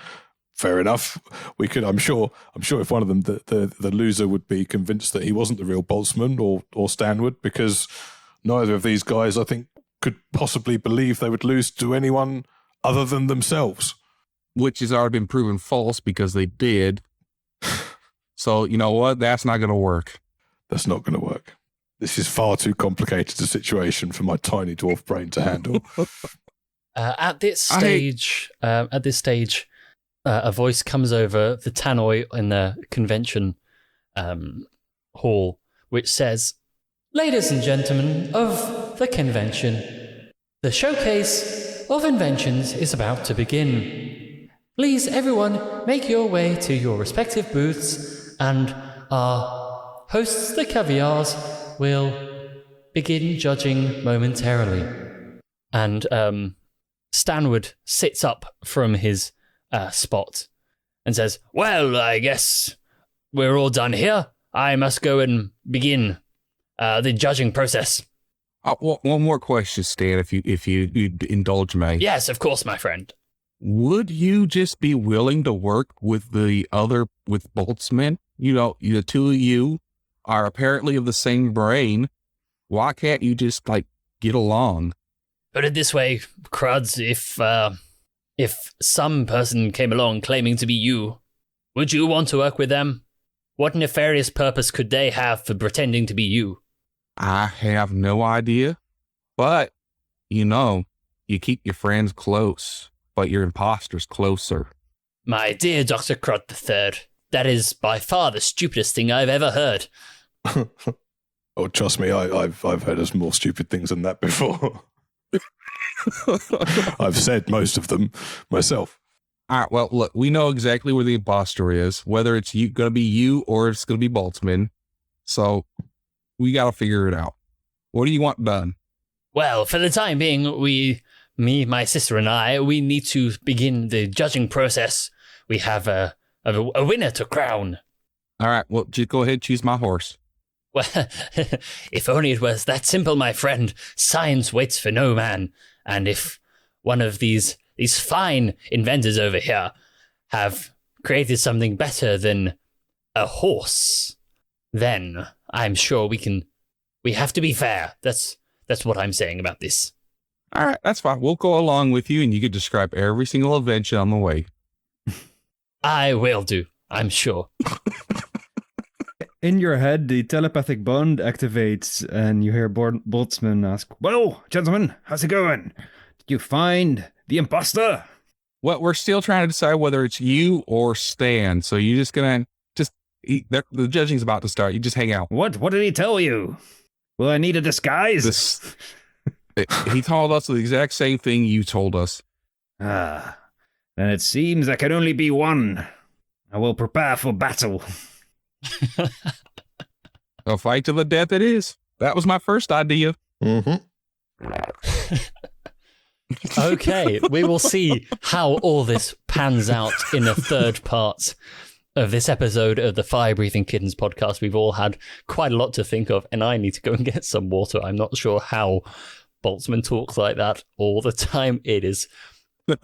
fair enough. We could. I'm sure. If one of them, the loser, would be convinced that he wasn't the real Boltzmann or Stanwood, because neither of these guys, I think, could possibly believe they would lose to anyone other than themselves. Which has already been proven false because they did. So, you know what? That's not going to work. That's not going to work. This is far too complicated a situation for my tiny dwarf brain to handle. At this stage, a voice comes over the tannoy in the convention hall, which says, "Ladies and gentlemen of the convention, the showcase of inventions is about to begin. Please, everyone, make your way to your respective booths, and our hosts, the caviars, will begin judging momentarily." And Stanwood sits up from his spot and says, "Well, I guess we're all done here. I must go and begin the judging process. One more question, Stan, if you'd indulge me. Yes, of course, my friend. Would you just be willing to work with Boltzmann? The two of you are apparently of the same brain. Why can't you just, get along? Put it this way, Cruds, if some person came along claiming to be you, would you want to work with them? What nefarious purpose could they have for pretending to be you? I have no idea. But, you keep your friends close, but your imposters closer. My dear Dr. Crud III, that is by far the stupidest thing I've ever heard. Oh, trust me, I've heard of more stupid things than that before. I've said most of them myself. All right, well, look, we know exactly where the imposter is, whether it's going to be you or it's going to be Boltzmann. So we got to figure it out. What do you want done? Well, for the time being, my sister and I, we need to begin the judging process. We have a winner to crown. All right, well, just go ahead, choose my horse. Well, if only it was that simple, my friend. Science waits for no man. And if one of these fine inventors over here have created something better than a horse, then I'm sure we have to be fair. That's what I'm saying about this. All right, that's fine. We'll go along with you and you can describe every single adventure on the way. I will do, I'm sure. In your head, the telepathic bond activates, and you hear Boltzmann ask, "Well, gentlemen, how's it going? Did you find the imposter?" Well, we're still trying to decide whether it's you or Stan, so you're just going to the judging's about to start. You just hang out. What did he tell you? Will I need a disguise? He told us the exact same thing you told us. Then it seems there can only be one. I will prepare for battle. A fight to the death it is. That was my first idea. Mm-hmm. Okay, we will see how all this pans out in the third part of this episode of the Fire Breathing Kittens podcast. We've all had quite a lot to think of, and I need to go and get some water. I'm not sure how Boltzmann talks like that all the time. It is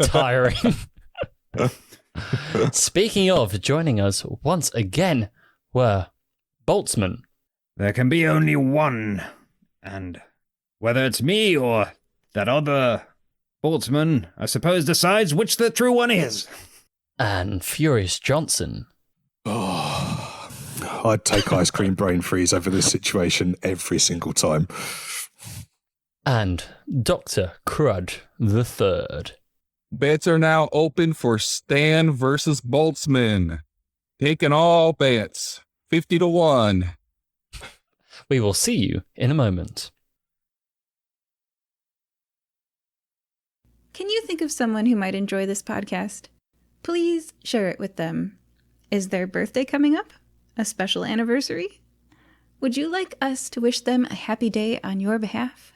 tiring. Speaking of, joining us once again were Boltzmann. There can be only one. And whether it's me or that other Boltzmann, I suppose, decides which the true one is. And Furious Johnson. Oh, I'd take ice cream brain freeze over this situation every single time. And Dr. Crud III. Bets are now open for Stan versus Boltzmann. Taking all bets. 50-1. We will see you in a moment. Can you think of someone who might enjoy this podcast? Please share it with them. Is their birthday coming up? A special anniversary? Would you like us to wish them a happy day on your behalf?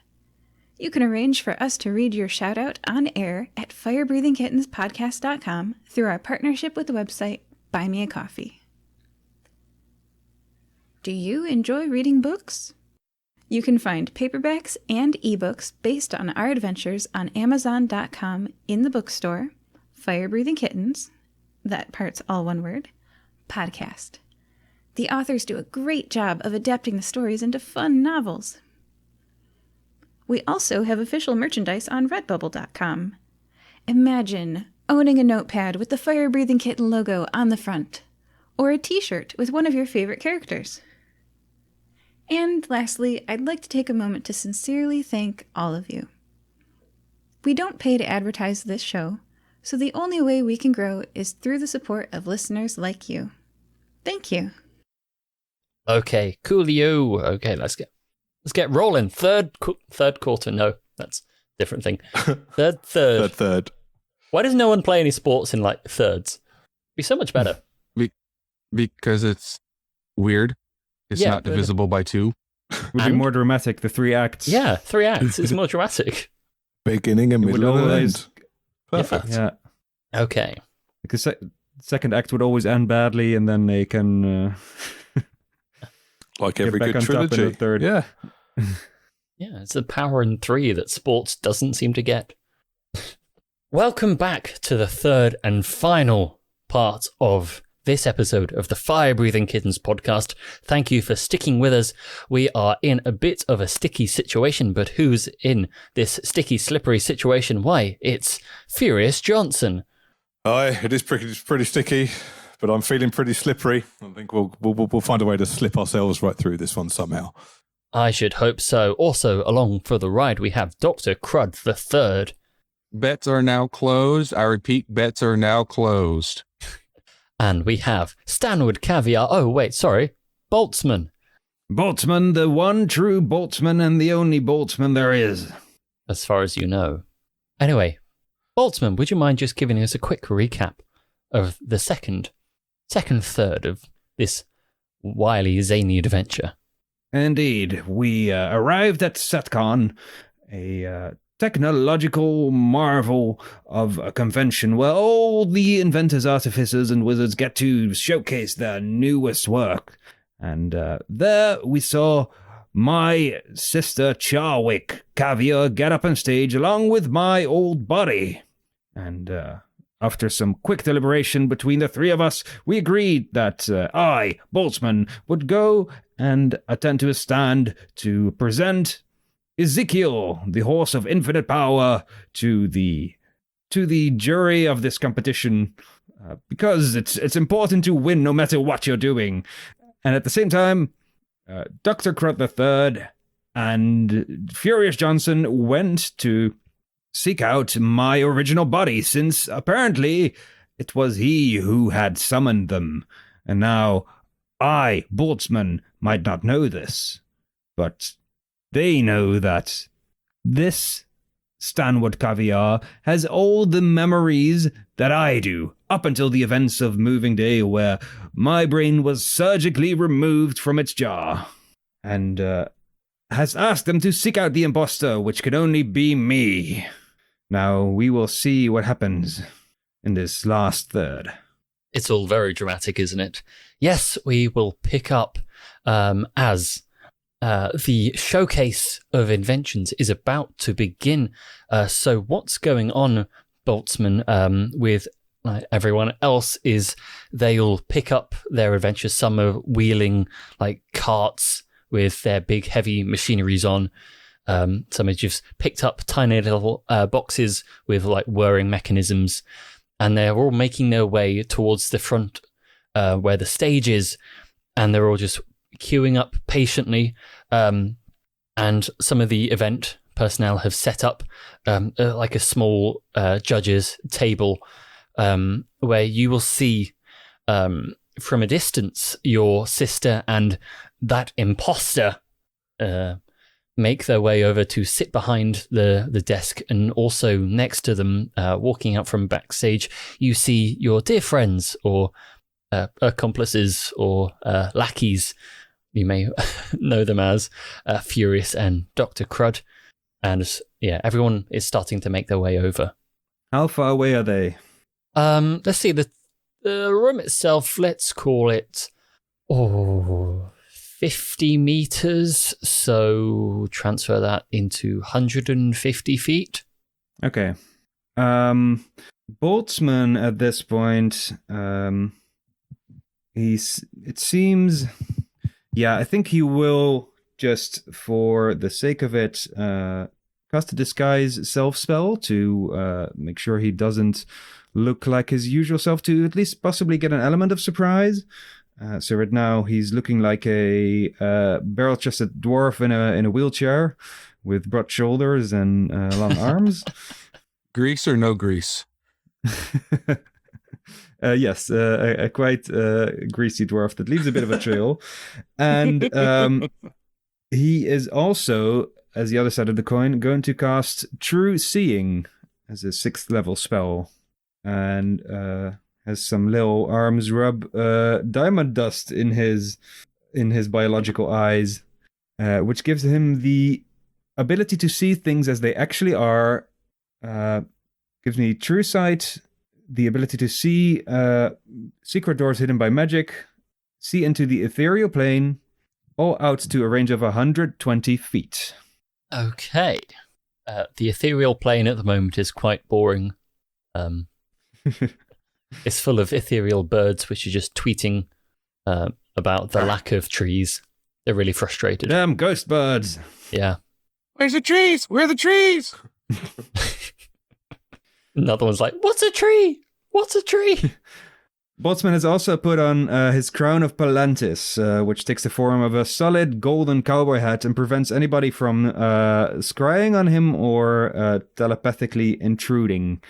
You can arrange for us to read your shout out on air at firebreathingkittenspodcast.com through our partnership with the website Buy Me a Coffee. Do you enjoy reading books? You can find paperbacks and ebooks based on our adventures on Amazon.com in the bookstore, Fire Breathing Kittens, that part's all one word, podcast. The authors do a great job of adapting the stories into fun novels. We also have official merchandise on Redbubble.com. Imagine owning a notepad with the Fire Breathing Kitten logo on the front, or a t-shirt with one of your favorite characters. And lastly, I'd like to take a moment to sincerely thank all of you. We don't pay to advertise this show, so the only way we can grow is through the support of listeners like you. Thank you. Okay, coolio. Okay, let's get rolling. Third quarter. No, that's a different thing. Third. Why does no one play any sports in thirds? It'd be so much better. Because it's weird. It's not divisible by 2. Would be more dramatic, the 3 acts. Yeah, 3 acts. It's more dramatic. Beginning and middle and end. Perfect. Yeah. Okay. Because second act would always end badly, and then they can Like Get every back good on top in trilogy. the third. Yeah. Yeah, it's a power in 3 that sports doesn't seem to get. Welcome back to the third and final part of this episode of the Fire Breathing Kittens podcast. Thank you for sticking with us. We are in a bit of a sticky situation, but who's in this sticky, slippery situation? Why, it's Furious Johnson. Aye, it is pretty sticky, but I'm feeling pretty slippery. I think we'll find a way to slip ourselves right through this one somehow. I should hope so. Also, along for the ride, we have Dr. Crud the Third. Bets are now closed. I repeat, bets are now closed. And we have Stanwood Caviar. Oh, wait, sorry. Boltzmann. Boltzmann, the one true Boltzmann and the only Boltzmann there is. As far as you know. Anyway, Boltzmann, would you mind just giving us a quick recap of the second third of this wily, zany adventure? Indeed, we arrived at SatCon, a technological marvel of a convention where all the inventors, artificers, and wizards get to showcase their newest work. And there we saw my sister Charwick Caviar get up on stage along with my old buddy. And after some quick deliberation between the three of us, we agreed that I, Boltzmann, would go and attend to a stand to present Ezekiel, the horse of infinite power, to the jury of this competition, because it's important to win no matter what you're doing. And at the same time, Dr. Crud III and Furious Johnson went to seek out my original buddy, since apparently it was he who had summoned them. And now I, Boltzmann, might not know this, but they know that this Stanwood Caviar has all the memories that I do, up until the events of Moving Day, where my brain was surgically removed from its jar, and has asked them to seek out the imposter, which could only be me. Now, we will see what happens in this last third. It's all very dramatic, isn't it? Yes, we will pick up as the showcase of inventions is about to begin. So what's going on, Boltzmann, with everyone else is they'll pick up their adventures. Some are wheeling like carts with their big heavy machineries on. Some have just picked up tiny little boxes with like whirring mechanisms, and they're all making their way towards the front where the stage is, and they're all just queuing up patiently, and some of the event personnel have set up like a small judges table where you will see from a distance your sister and that imposter make their way over to sit behind the desk, and also next to them, walking out from backstage, you see your dear friends or accomplices or lackeys. You may know them as Furious and Dr. Crud. And yeah, everyone is starting to make their way over. How far away are they? Let's see, the room itself, let's call it 50 meters. So transfer that into 150 feet. Okay. Boltzmann at this point, it seems... Yeah, I think he will, just for the sake of it, cast a disguise self spell to make sure he doesn't look like his usual self, to at least possibly get an element of surprise. So right now he's looking like a barrel-chested dwarf in a wheelchair with broad shoulders and long arms. Grease or no grease? Yes, a quite greasy dwarf that leaves a bit of a trail. And he is also, as the other side of the coin, going to cast True Seeing as a 6th level spell. And has some little arms rub diamond dust in his biological eyes, which gives him the ability to see things as they actually are. Gives me True Sight, the ability to see secret doors hidden by magic, see into the ethereal plane, all out to a range of 120 feet. Okay. The ethereal plane at the moment is quite boring. It's full of ethereal birds which are just tweeting about the lack of trees. They're really frustrated. Damn ghost birds. Yeah. Where's the trees? Where are the trees? Another one's like, what's a tree? What's a tree? Boltzmann has also put on his crown of Palantis, which takes the form of a solid golden cowboy hat and prevents anybody from scrying on him or telepathically intruding.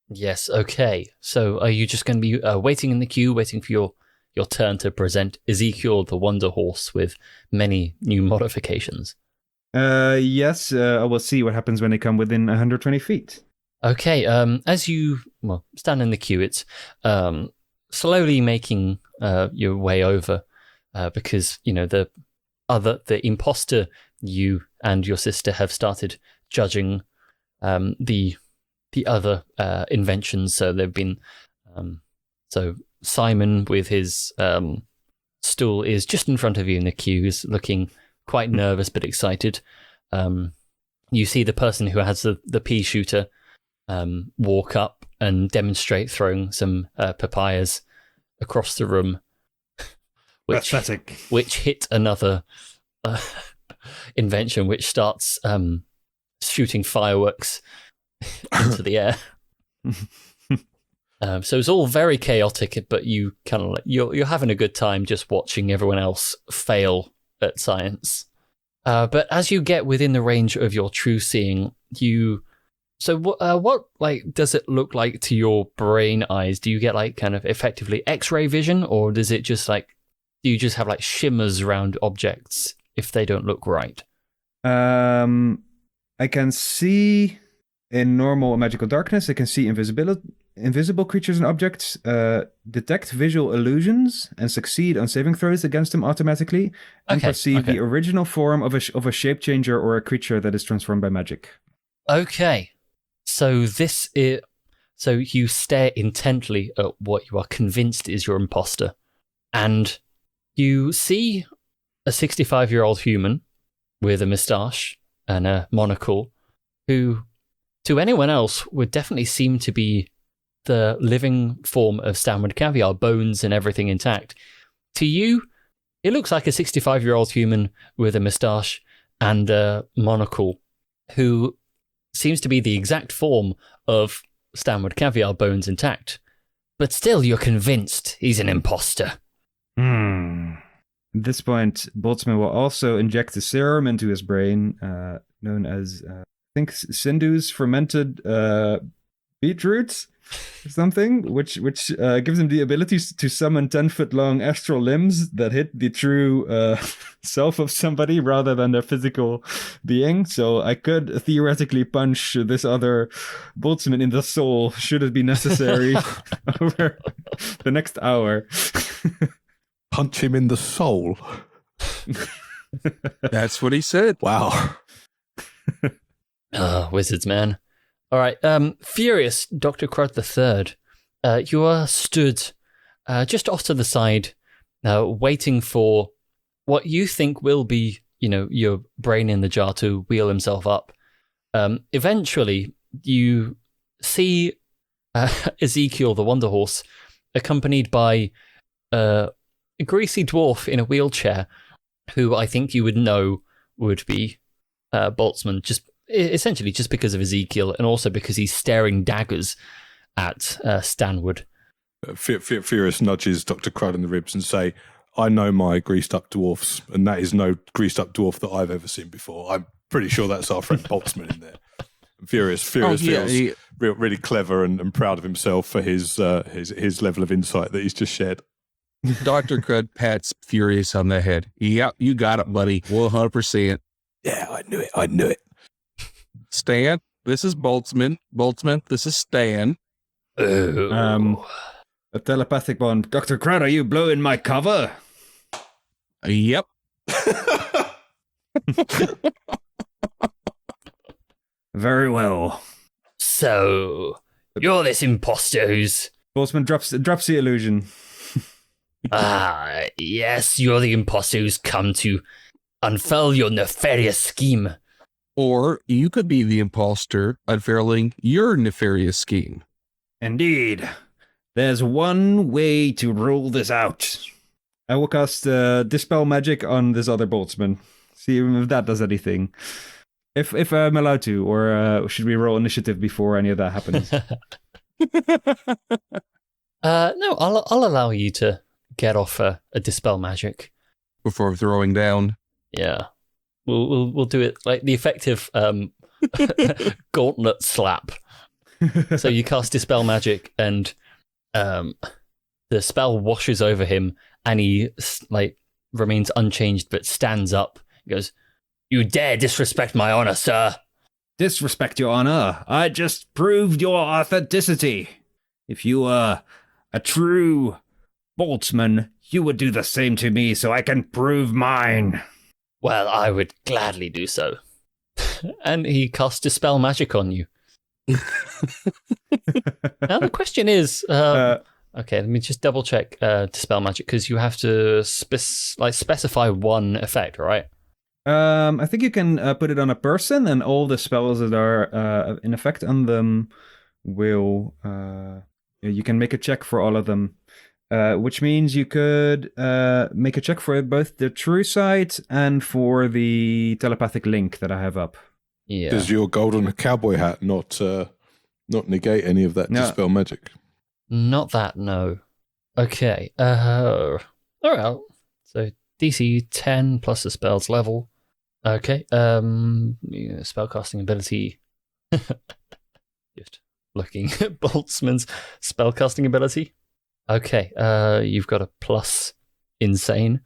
Yes, okay. So are you just going to be waiting in the queue, waiting for your turn to present Ezekiel the Wonder Horse with many new modifications? Yes, I will see what happens when they come within 120 feet. Okay, as you stand in the queue, it's slowly making your way over because, the imposter, you and your sister have started judging the other inventions. So they've been so Simon with his stool is just in front of you in the queue, is looking quite nervous but excited. You see the person who has the pea shooter walk up and demonstrate throwing some papayas across the room, which hit another invention, which starts shooting fireworks into the air. So it's all very chaotic, but you kind of you're having a good time just watching everyone else fail at science. But as you get within the range of your true seeing, So what does it look like to your brain eyes? Do you get kind of effectively X-ray vision, or does it just do you just have shimmers around objects if they don't look right? I can see in normal magical darkness. I can see invisible creatures and objects, detect visual illusions, and succeed on saving throws against them automatically, and perceive the original form of a shape changer or a creature that is transformed by magic. Okay. So so you stare intently at what you are convinced is your imposter, and you see a 65-year-old human with a moustache and a monocle, who, to anyone else, would definitely seem to be the living form of Stanwood Caviar, bones and everything intact. To you, it looks like a 65-year-old human with a moustache and a monocle, who seems to be the exact form of Stanwood Caviar, bones intact. But still, you're convinced he's an imposter. At this point, Boltzmann will also inject a serum into his brain, known as, I think, Sindhu's fermented beetroots or something, which gives him the ability to summon 10-foot-long astral limbs that hit the true self of somebody rather than their physical being. So I could theoretically punch this other Boltzmann in the soul, should it be necessary, over the next hour. Punch him in the soul. That's what he said. Wow. Wizards, man. All right, Furious, Dr. Crud III, you are stood just off to the side, waiting for what you think will be, your brain in the jar to wheel himself up. Eventually, you see Ezekiel, the Wonder Horse, accompanied by a greasy dwarf in a wheelchair, who I think you would know would be Boltzmann, essentially just because of Ezekiel, and also because he's staring daggers at Stanwood. Furious nudges Dr. Crud in the ribs and say, I know my greased up dwarfs, and that is no greased up dwarf that I've ever seen before. I'm pretty sure that's our friend Boltzmann in there. Furious feels really clever and proud of himself for his level of insight that he's just shared. Dr. Crud pats Furious on the head. Yep, you got it, buddy. 100%. Yeah, I knew it. Stan, this is Boltzmann. Boltzmann, this is Stan. A telepathic bond. Dr. Crud, are you blowing my cover? Yep. Very well. So, you're this imposter who's... Boltzmann drops the illusion. Yes, you're the imposter who's come to unfurl your nefarious scheme. Or you could be the imposter unfurling your nefarious scheme. Indeed. There's one way to rule this out. I will cast Dispel Magic on this other Boltzmann. See if that does anything. If I'm allowed to, or should we roll initiative before any of that happens? No, I'll allow you to get off a Dispel Magic. Before throwing down. Yeah. We'll do it like the effective gauntlet slap. So you cast Dispel Magic and the spell washes over him and he remains unchanged but stands up. He goes, "You dare disrespect my honor, sir." Disrespect your honor. I just proved your authenticity. If you were a true Boltzmann, you would do the same to me so I can prove mine. Well, I would gladly do so. And he casts Dispel Magic on you. Now the question is, okay, let me just double check Dispel Magic, because you have to specify one effect, right? I think you can put it on a person, and all the spells that are in effect on them will... you can make a check for all of them, which means you could make a check for both the True Sight and for the telepathic link that I have up. Yeah. Does your golden cowboy hat not negate any of that Dispel Magic? Not that, no. Okay. All right. So DC 10 plus the spell's level. Okay. Spellcasting ability. Just looking at Boltzmann's spellcasting ability. Okay. You've got a plus insane.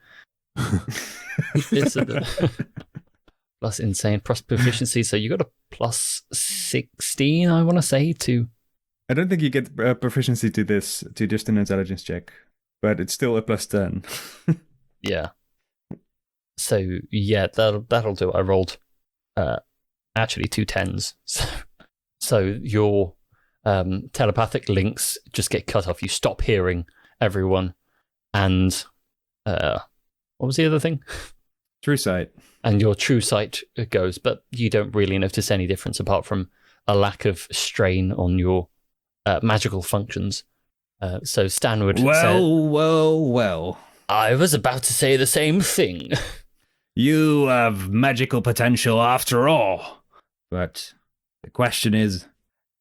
Plus insane plus proficiency. So you got a plus 16, I want to say, to... I don't think you get proficiency to this, to just an intelligence check, but it's still a plus 10. Yeah. So, yeah, that'll do. I rolled actually 2 10s. So your telepathic links just get cut off. You stop hearing everyone. And what was the other thing? True Sight. And your True Sight goes, but you don't really notice any difference apart from a lack of strain on your magical functions. So Stan would say... Well. I was about to say the same thing. You have magical potential after all. But the question is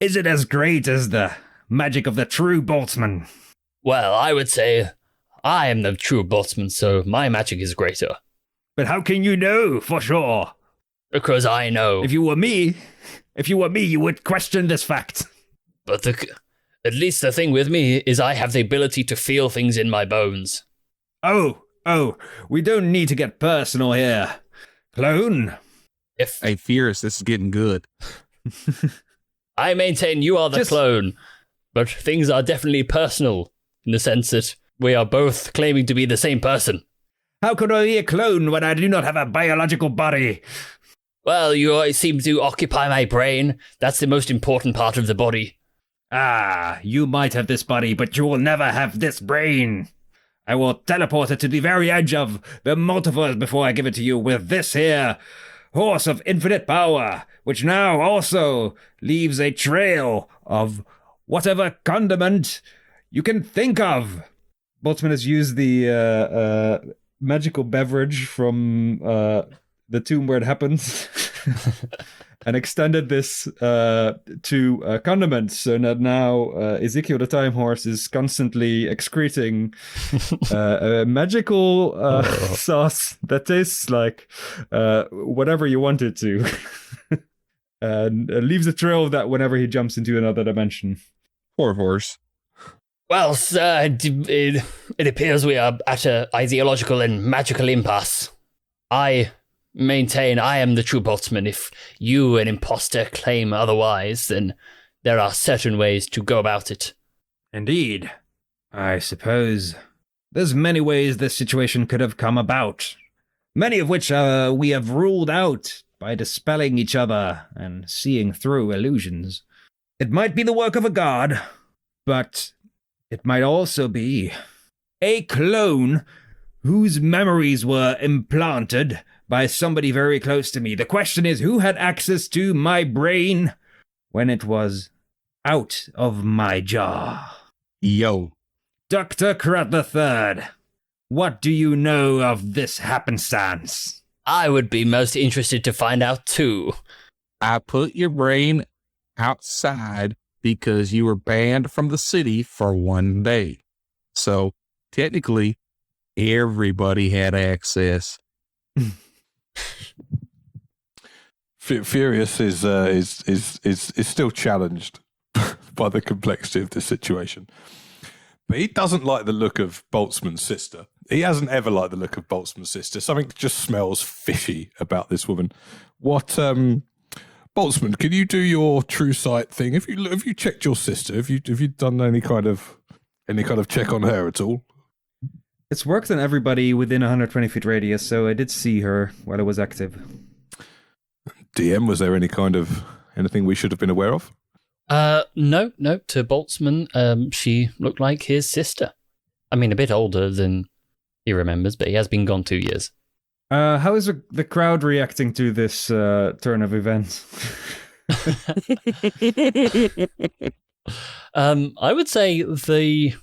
it as great as the magic of the true Boltzmann? Well, I would say I am the true Boltzmann, so my magic is greater. But how can you know for sure? Because I know. If you were me, you would question this fact. But at least the thing with me is I have the ability to feel things in my bones. Oh, we don't need to get personal here. Clone? Hey, Fierce, this is getting good. I maintain you are the clone, but things are definitely personal in the sense that we are both claiming to be the same person. How could I be a clone when I do not have a biological body? Well, you seem to occupy my brain. That's the most important part of the body. Ah, you might have this body, but you will never have this brain. I will teleport it to the very edge of the multiverse before I give it to you with this here horse of infinite power, which now also leaves a trail of whatever condiment you can think of. Boltzmann has used the magical beverage from the tomb where it happens and extended this to condiments, so that now Ezekiel the Time Horse is constantly excreting a magical sauce that tastes like whatever you want it to. And leaves a trail of that whenever he jumps into another dimension. Poor horse. Well, sir, it appears we are at an ideological and magical impasse. I maintain I am the true Boltzmann. If you, an imposter, claim otherwise, then there are certain ways to go about it. Indeed. I suppose there's many ways this situation could have come about, many of which we have ruled out by dispelling each other and seeing through illusions. It might be the work of a god, but it might also be a clone whose memories were implanted by somebody very close to me. The question is, who had access to my brain when it was out of my jaw? Yo. Dr. Crud III, what do you know of this happenstance? I would be most interested to find out too. I put your brain outside because you were banned from the city for 1 day. So technically, everybody had access. Furious is still challenged by the complexity of this situation. But he doesn't like the look of Boltzmann's sister. He hasn't ever liked the look of Boltzmann's sister. Something just smells fishy about this woman. What, Boltzmann, can you do your true sight thing? Have you checked your sister? Have you done any kind of check on her at all? It's worked on everybody within 120 feet radius, so I did see her while it was active. DM, was there anything we should have been aware of? No. To Boltzmann, she looked like his sister. I mean, a bit older than he remembers, but he has been gone 2 years. How is the crowd reacting to this turn of events? I would say the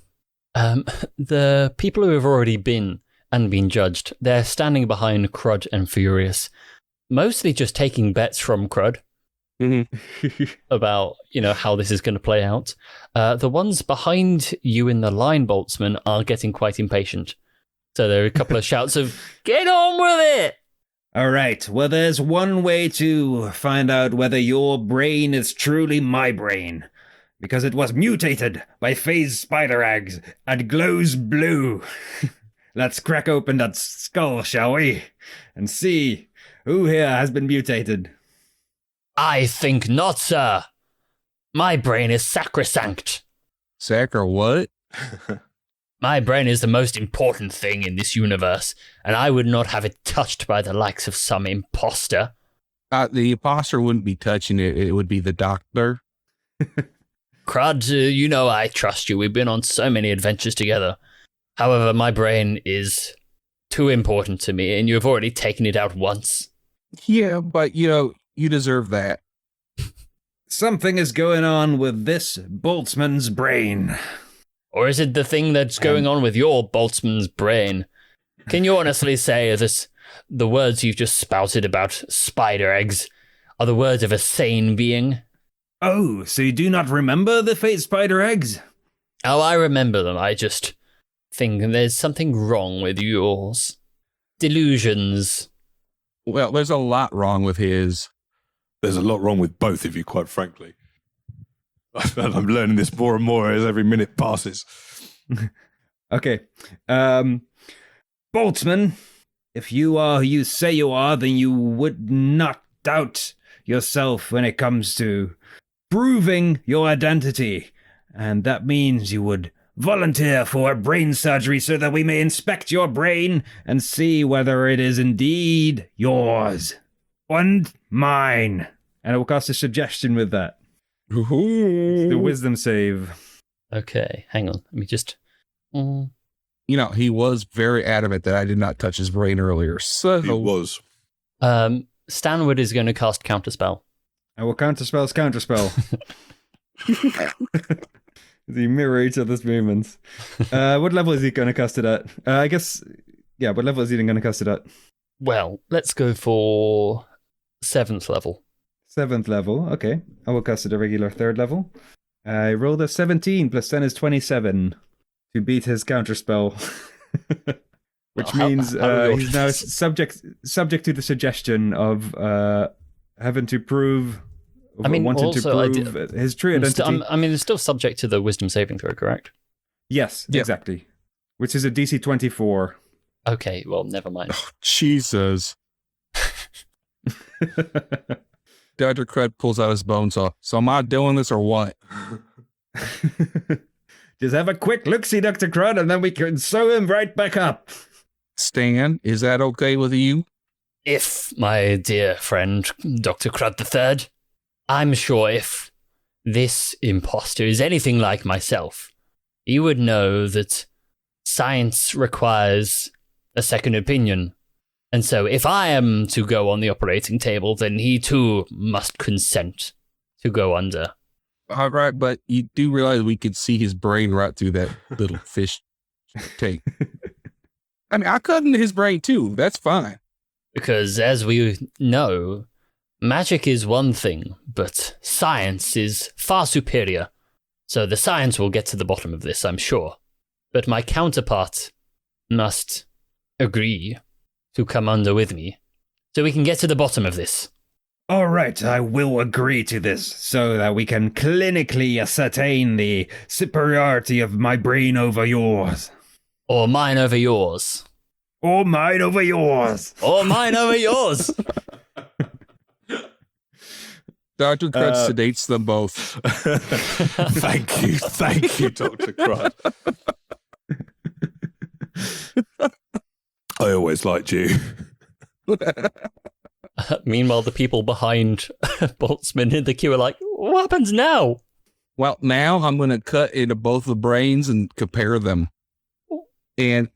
people who have already been judged, they're standing behind Crud and Furious, mostly just taking bets from Crud. About, how this is going to play out. The ones behind you in the line, Boltzmann, are getting quite impatient. So there are a couple of shouts of, get on with it! All right, well, there's one way to find out whether your brain is truly my brain. Because it was mutated by phase spider eggs and glows blue. Let's crack open that skull, shall we? And see who here has been mutated. I think not, sir. My brain is sacrosanct. Sacre what? My brain is the most important thing in this universe, and I would not have it touched by the likes of some imposter. The imposter wouldn't be touching it. It would be the doctor. Crud, I trust you. We've been on so many adventures together. However, my brain is too important to me, and you have already taken it out once. Yeah, but, you deserve that. Something is going on with this Boltzmann's brain. Or is it the thing that's going on with your Boltzmann's brain? Can you honestly say the words you've just spouted about spider eggs are the words of a sane being? Oh, so you do not remember the fate spider eggs? Oh, I remember them. I just think there's something wrong with yours. Delusions. Well, there's a lot wrong with his. There's a lot wrong with both of you, quite frankly. I'm learning this more and more as every minute passes. Okay. Boltzmann, if you are who you say you are, then you would not doubt yourself when it comes to proving your identity. And that means you would volunteer for brain surgery so that we may inspect your brain and see whether it is indeed yours. And mine. And I will cast a suggestion with that. The wisdom save. Okay, hang on. Let me just... He was very adamant that I did not touch his brain earlier. So He was. Stanwood is going to cast Counterspell. I will counterspell's counterspell. They mirror each other's movements. What level is he going to cast it at? What level is he going to cast it at? Well, let's go for 7th level. 7th level, okay. I will cast it at regular 3rd level. I rolled a 17 plus 10 is 27 to beat his counterspell. Which means he's now subject to the suggestion of having to prove... his true identity. It's still subject to the wisdom saving throw, correct? Yes, exactly. Which is a DC 24. Okay, well, never mind. Oh, Jesus. Dr. Crud pulls out his bone saw. So am I doing this or what? Just have a quick look-see, Dr. Crud, and then we can sew him right back up. Stan, is that okay with you? If, my dear friend, Dr. Crud III, I'm sure if this imposter is anything like myself, you would know that science requires a second opinion. And so if I am to go on the operating table, then he too must consent to go under. All right, but you do realize we could see his brain right through that little fish tank. I mean, I cut into his brain too. That's fine. Because as we know, magic is one thing, but science is far superior. So the science will get to the bottom of this, I'm sure. But my counterpart must agree to come under with me, so we can get to the bottom of this. All right, I will agree to this so that we can clinically ascertain the superiority of my brain over yours. Or mine over yours. Or mine over yours. Or mine over yours. Dr. Crud sedates them both. Thank you, Dr. Crud. I always liked you. Meanwhile, the people behind Boltzmann in the queue are like, what happens now? Well, now I'm going to cut into both the brains and compare them. And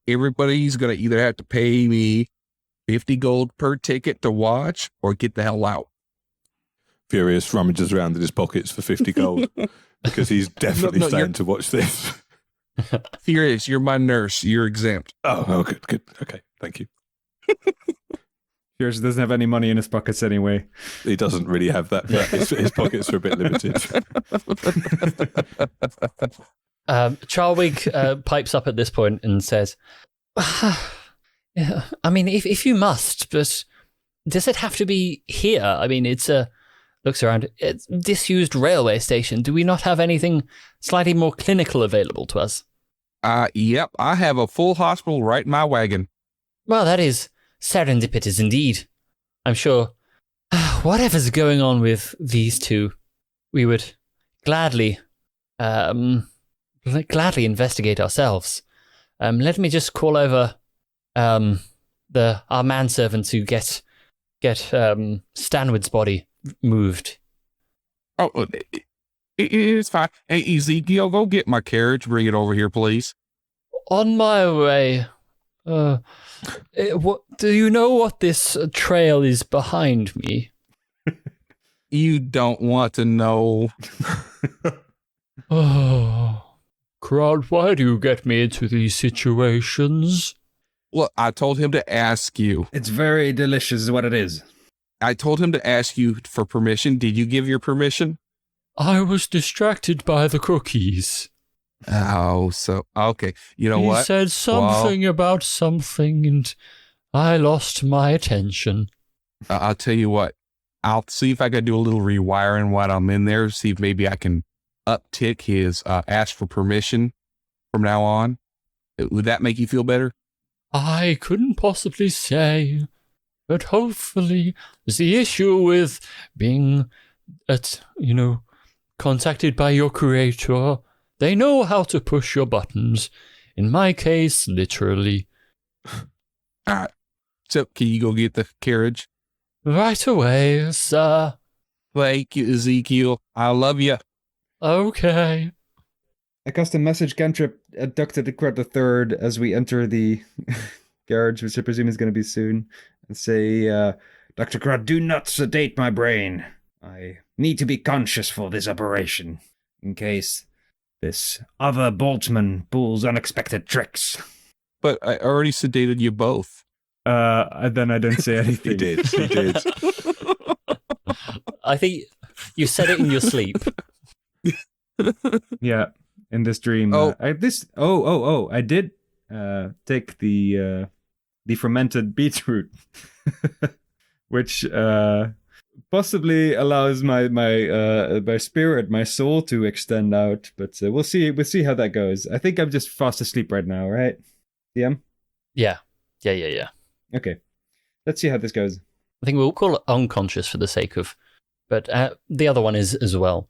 everybody's going to either have to pay me 50 gold per ticket to watch or get the hell out. Furious rummages around in his pockets for 50 gold because he's definitely staying to watch this. Furious, you're my nurse. You're exempt. Oh, good. Okay, thank you. Furious doesn't have any money in his pockets anyway. He doesn't really have that. His pockets are a bit limited. Charwig pipes up at this point and says, I mean, if you must, but does it have to be here? I mean, looks around, it's a disused railway station. Do we not have anything slightly more clinical available to us? Yep, I have a full hospital right in my wagon. Well, that is serendipitous indeed. I'm sure whatever's going on with these two, we would gladly investigate ourselves. Let me just call over our manservant to get Stanwood's body moved. Oh, it's fine. Hey, Ezekiel, go get my carriage. Bring it over here, please. On my way. What do you know what this trail is behind me? You don't want to know. Oh, Crud, why do you get me into these situations? Well, I told him to ask you. It's very delicious is what it is. I told him to ask you for permission. Did you give your permission? I was distracted by the cookies. Oh, so, okay. You know what? He said something about something, and I lost my attention. I'll tell you what. I'll see if I can do a little rewiring while I'm in there, see if maybe I can uptick his ask for permission from now on. Would that make you feel better? I couldn't possibly say, but hopefully the issue with being contacted by your creator, they know how to push your buttons. In my case, literally. All right. So, can you go get the carriage? Right away, sir. Thank you, Ezekiel. I love you. Okay. A custom message cantrip Dr. Crud III as we enter the garage, which I presume is going to be soon, and say, Dr. Crud, do not sedate my brain. I need to be conscious for this operation, in case this other Boltzmann pulls unexpected tricks. But I already sedated you both. Then I don't say anything. He did. I think you said it in your sleep. Yeah, in this dream. I did take the fermented beetroot, which possibly allows my spirit, my soul to extend out. But we'll see how that goes. I think I'm just fast asleep right now, right? DM? Yeah. Okay. Let's see how this goes. I think we'll call it unconscious for the sake of, but the other one is as well.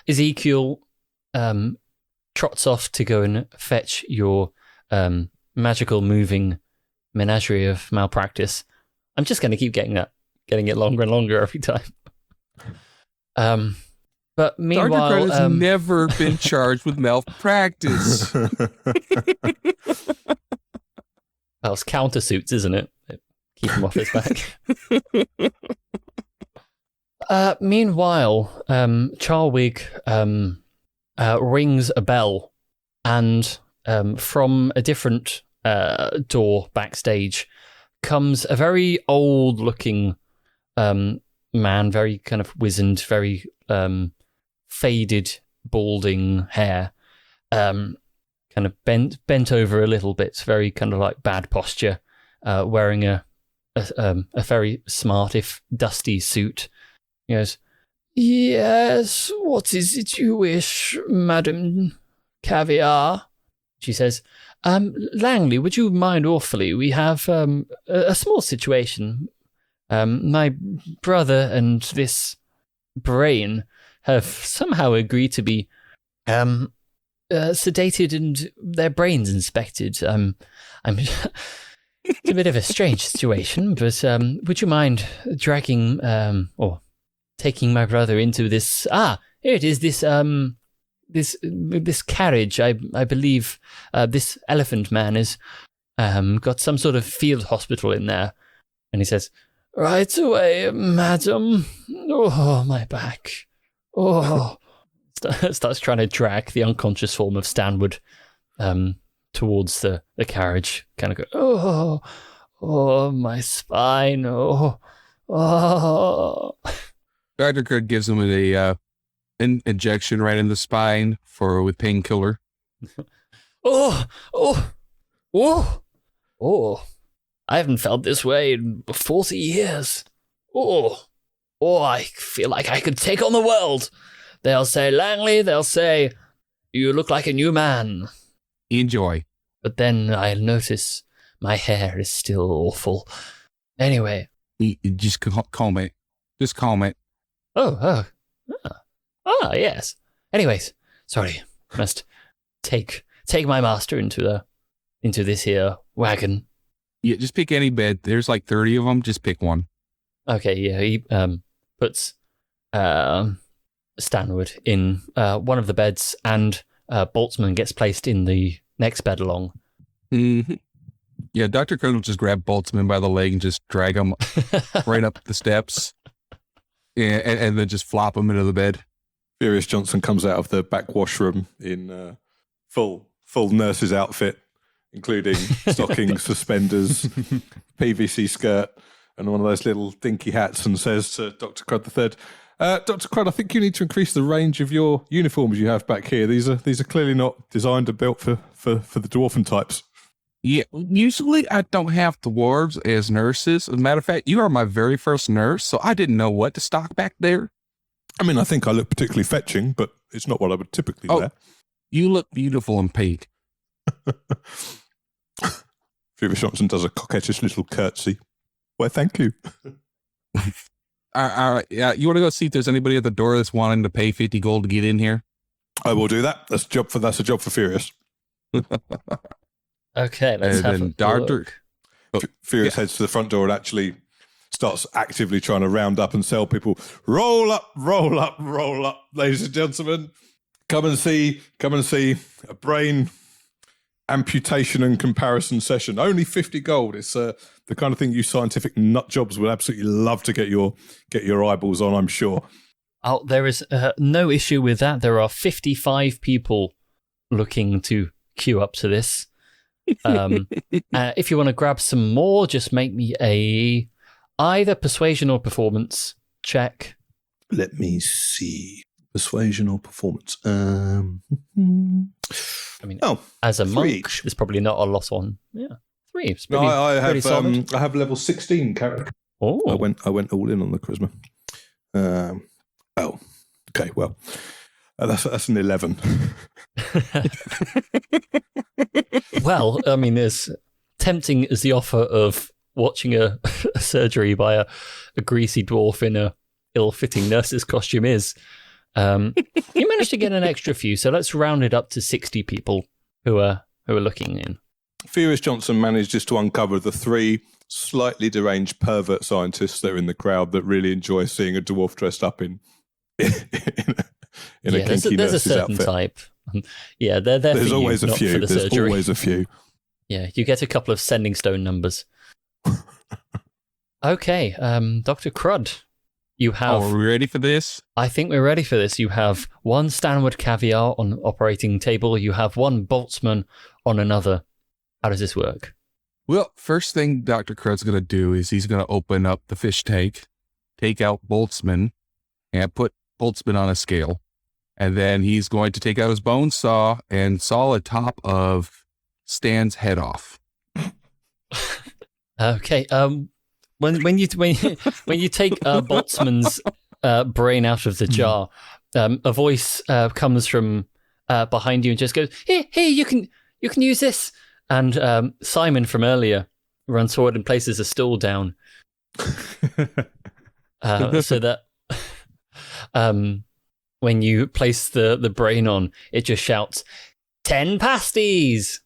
Ezekiel trots off to go and fetch your magical moving menagerie of malpractice. I'm just going to keep getting it longer and longer every time. But Dr. meanwhile, Crud has never been charged with malpractice. That's countersuits, isn't it? Keep him off his back. Meanwhile, Charwig rings a bell, and from a different door backstage comes a very old-looking man, very kind of wizened, very faded, balding hair, kind of bent over a little bit, very kind of like bad posture, wearing a very smart, if dusty suit. He goes, "Yes, what is it you wish, Madam Caviar?" She says, "Langley, would you mind awfully? We have a small situation. My brother and this brain have somehow agreed to be sedated and their brains inspected. It's a bit of a strange situation, but would you mind dragging or taking my brother into this? Here it is. This carriage. I believe this elephant man has got some sort of field hospital in there." And he says, "Right away, madam. Oh, my back. Oh." Starts trying to drag the unconscious form of Stanwood towards the carriage. Kind of go, oh, my spine. Oh. Dr. Crud gives him an injection right in the spine with painkiller. Oh. I haven't felt this way in 40 years. Oh, I feel like I could take on the world. They'll say, "Langley," they'll say, "You look like a new man." Enjoy. But then I'll notice my hair is still awful. Anyway. Just calm it. Just calm it. Yes. Anyways, sorry. Must take my master into this here wagon. Yeah, just pick any bed. There's like 30 of them. Just pick one. Okay, yeah. He puts Stanwood in one of the beds, and Boltzmann gets placed in the next bed along. Mm-hmm. Yeah, Dr. Crud will just grab Boltzmann by the leg and just drag him right up the steps, and then just flop him into the bed. Furious Johnson comes out of the back washroom in full nurse's outfit, including stockings, suspenders, PVC skirt, and one of those little dinky hats, and says to Dr. Crud III, "Dr. Crud, I think you need to increase the range of your uniforms you have back here. These are clearly not designed or built for the dwarven types." Yeah, usually I don't have dwarves as nurses. As a matter of fact, you are my very first nurse, so I didn't know what to stock back there. I mean, I think I look particularly fetching, but it's not what I would typically wear. You look beautiful in pink. Furious Johnson does a coquettish little curtsy. Why, thank you. All right, yeah, you want to go see if there's anybody at the door that's wanting to pay 50 gold to get in here? I will do that. That's a job for Furious. Okay, let's have a look. Furious heads to the front door and actually starts actively trying to round up and sell people. Roll up, ladies and gentlemen. Come and see a brain amputation and comparison session. Only 50 gold. It's the kind of thing you scientific nut jobs would absolutely love to get your eyeballs on, I'm sure. Oh, there is no issue with that. There are 55 people looking to queue up to this. If you want to grab some more, just make me either persuasion or performance check. Let me see. Persuasion or performance? I mean, as a monk, each. there's probably not a lot on. Yeah, 3. It's No, pretty, I pretty solid. I have level 16 character. Oh, I went all in on the charisma. Okay, well, that's an 11. Well, I mean, as tempting as the offer of watching a surgery by a greasy dwarf in a ill-fitting nurse's costume is, you managed to get an extra few. So let's round it up to 60 people who are looking in. Furious Johnson manages to uncover the 3 slightly deranged pervert scientists that are in the crowd that really enjoy seeing a dwarf dressed up in in a kinky there's a nurse's certain outfit. type. Yeah, they're there There's for always you, a not few. for the There's surgery. always a few. Yeah, you get a couple of sending stone numbers. Okay, Dr. Crud, you have... Are we ready for this? I think we're ready for this. You have one Stanwood caviar on operating table. You have one Boltzmann on another. How does this work? Well, first thing Dr. Crud's going to do is he's going to open up the fish tank, take out Boltzmann, and put Boltzmann on a scale. And then he's going to take out his bone saw and saw the top of Stan's head off. Okay. When you take Boltzmann's brain out of the jar, a voice comes from behind you and just goes, "Here, you can use this." And Simon from earlier runs forward and places a stool down, so that when you place the brain on, it just shouts, 10 pasties!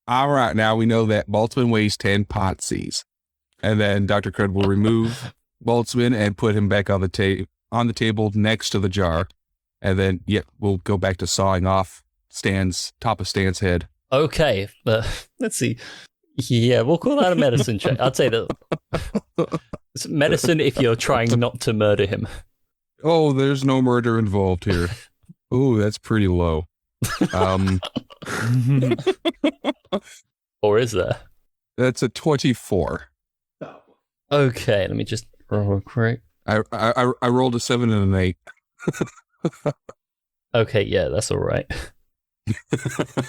All right, now we know that Boltzmann weighs 10 potsies. And then Dr. Crud will remove Boltzmann and put him back on the table next to the jar. And then, we'll go back to sawing off top of Stan's head. Okay, let's see. Yeah, we'll call that a medicine check. I'd say that it's medicine if you're trying not to murder him. Oh, there's no murder involved here. Ooh, that's pretty low. Or is there? That's a 24. Okay, let me just roll quick. I rolled a 7 and an 8. Okay, yeah, that's all right.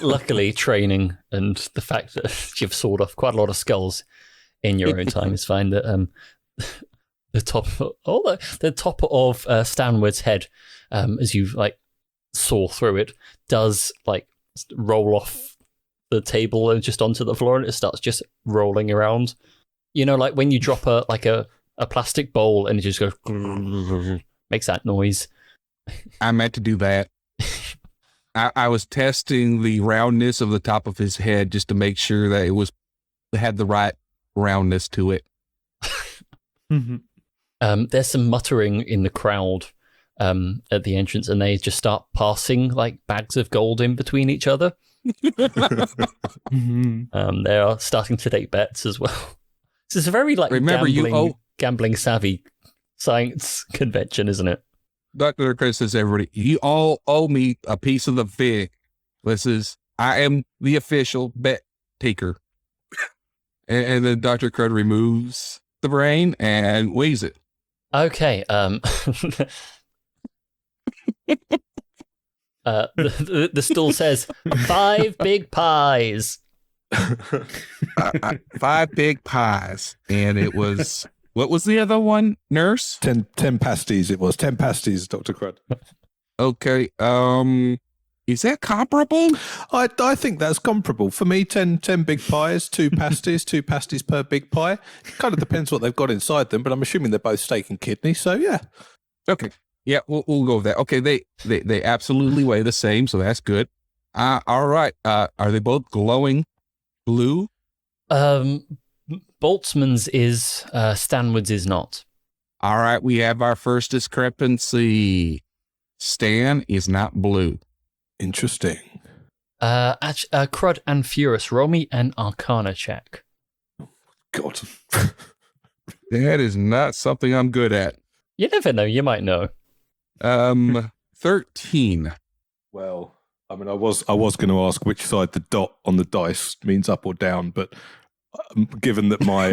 Luckily, training and the fact that you've sawed off quite a lot of skulls in your own time is fine. That the top of Stanwood's head, as you saw through it, does roll off the table and just onto the floor, and it starts just rolling around. You know, like when you drop a plastic bowl and it just goes makes that noise. I meant to do that. I was testing the roundness of the top of his head just to make sure that it had the right roundness to it. There's some muttering in the crowd at the entrance, and they just start passing bags of gold in between each other. They are starting to take bets as well. This is a very gambling savvy science convention, isn't it? Dr. Chris says, everybody, you all owe me a piece of the fig. I am the official bet taker. and then Dr. Crud removes the brain and weighs it. Okay. The stool says 5 big pies. 5 big pies. And it was, what was the other one, nurse? 10 pasties it was. 10 pasties, Dr. Crud. Okay. Is that comparable? I think that's comparable. For me, 10 big pies, 2 pasties, 2 pasties per big pie. It kind of depends what they've got inside them, but I'm assuming they're both steak and kidney, so yeah. Okay. Yeah, we'll go with that. Okay, they absolutely weigh the same, so that's good. All right. Are they both glowing blue? Boltzmann's is, Stanwood's is not. All right, we have our first discrepancy. Stan is not blue. Interesting. Crud and Furious, roll me an Arcana check. God. That is not something I'm good at. You never know, you might know. 13. Well, I mean, I was going to ask which side the dot on the dice means up or down, but given that my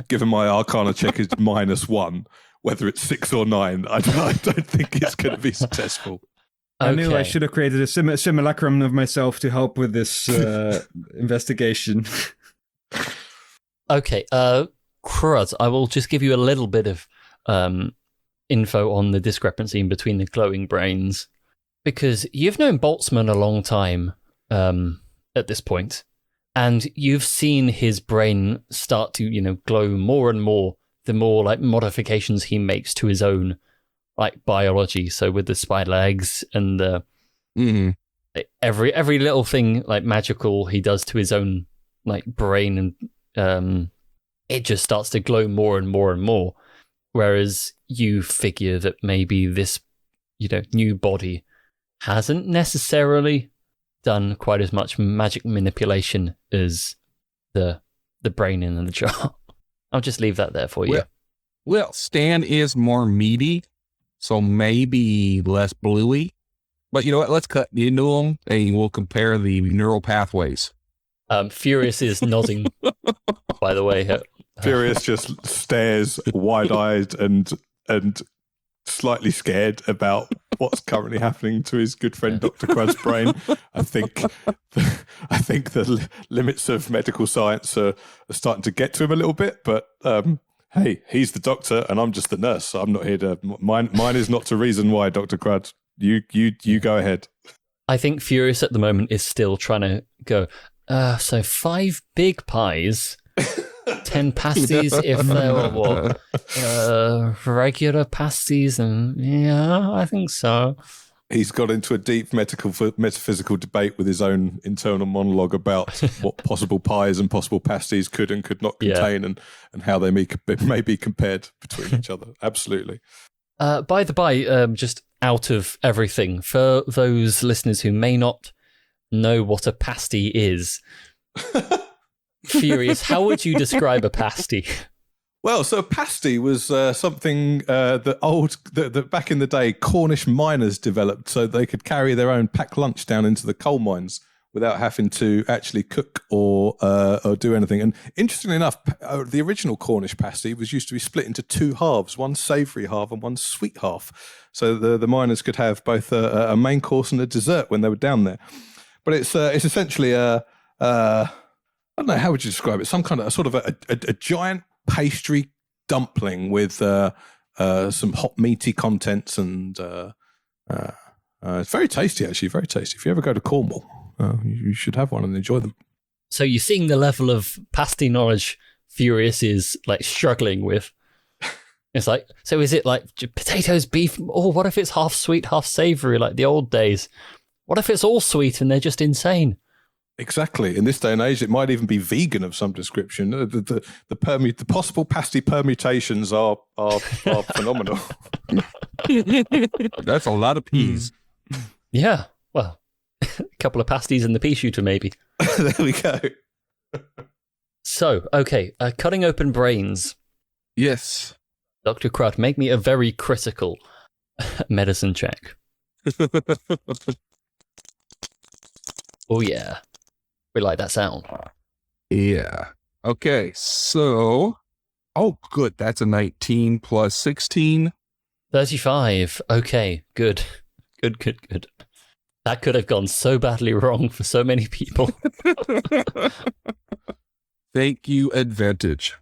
given my Arcana check is -1, whether it's 6 or 9, I don't think it's going to be successful. I knew I should have created a simulacrum of myself to help with this investigation. Okay, Crud, I will just give you a little bit of info on the discrepancy in between the glowing brains, because you've known Boltzmann a long time at this point, and you've seen his brain start to, glow more and more the more modifications he makes to his own biology. So with the spider legs and every little thing magical he does to his own brain, and it just starts to glow more and more and more. Whereas you figure that maybe this new body hasn't necessarily done quite as much magic manipulation as the brain in the jar. I'll just leave that there for you. Well, Stan is more meaty, so maybe less bluey. But you know what? Let's cut into them and we'll compare the neural pathways. Furious is nodding, by the way. Furious just stares wide-eyed and slightly scared about what's currently happening to his good friend Dr. Crud's brain. I think the limits of medical science are starting to get to him a little bit, but hey, he's the doctor and I'm just the nurse. So I'm not here to mine is not to reason why, Dr. Crud. You go ahead. I think Furious at the moment is still trying to go, so 5 big pies, 10 pasties if there were regular pasties, and yeah, I think so. He's got into a deep metaphysical debate with his own internal monologue about what possible pies and possible pasties could and could not contain, and how they may be compared between each other. Absolutely. By the by, just out of everything, for those listeners who may not know what a pasty is, Furious, how would you describe a pasty? Well, so a pasty was something that back in the day Cornish miners developed so they could carry their own packed lunch down into the coal mines without having to actually cook or do anything. And interestingly enough, the original Cornish pasty was used to be split into 2 halves, one savoury half and one sweet half. So the miners could have both a main course and a dessert when they were down there. But it's essentially I don't know, how would you describe it? Some kind of a giant pastry dumpling with some hot meaty contents, and it's very tasty, actually, very tasty. If you ever go to Cornwall, you should have one and enjoy them. So you're seeing the level of pasty knowledge Furious is like struggling with. It's like, so is it like potatoes, beef? Oh, what if it's half sweet, half savoury like the old days? What if it's all sweet and they're just insane? Exactly. In this day and age, it might even be vegan of some description. The possible pasty permutations are phenomenal. That's a lot of peas. Yeah. Well, a couple of pasties and the pea shooter, maybe. There we go. So, okay, cutting open brains. Yes. Dr. Crud, make me a very critical medicine check. Oh, yeah. We like that sound. Yeah. Okay, so... Oh, good. That's a 19 plus 16. 35. Okay, good. Good. That could have gone so badly wrong for so many people. Thank you, advantage.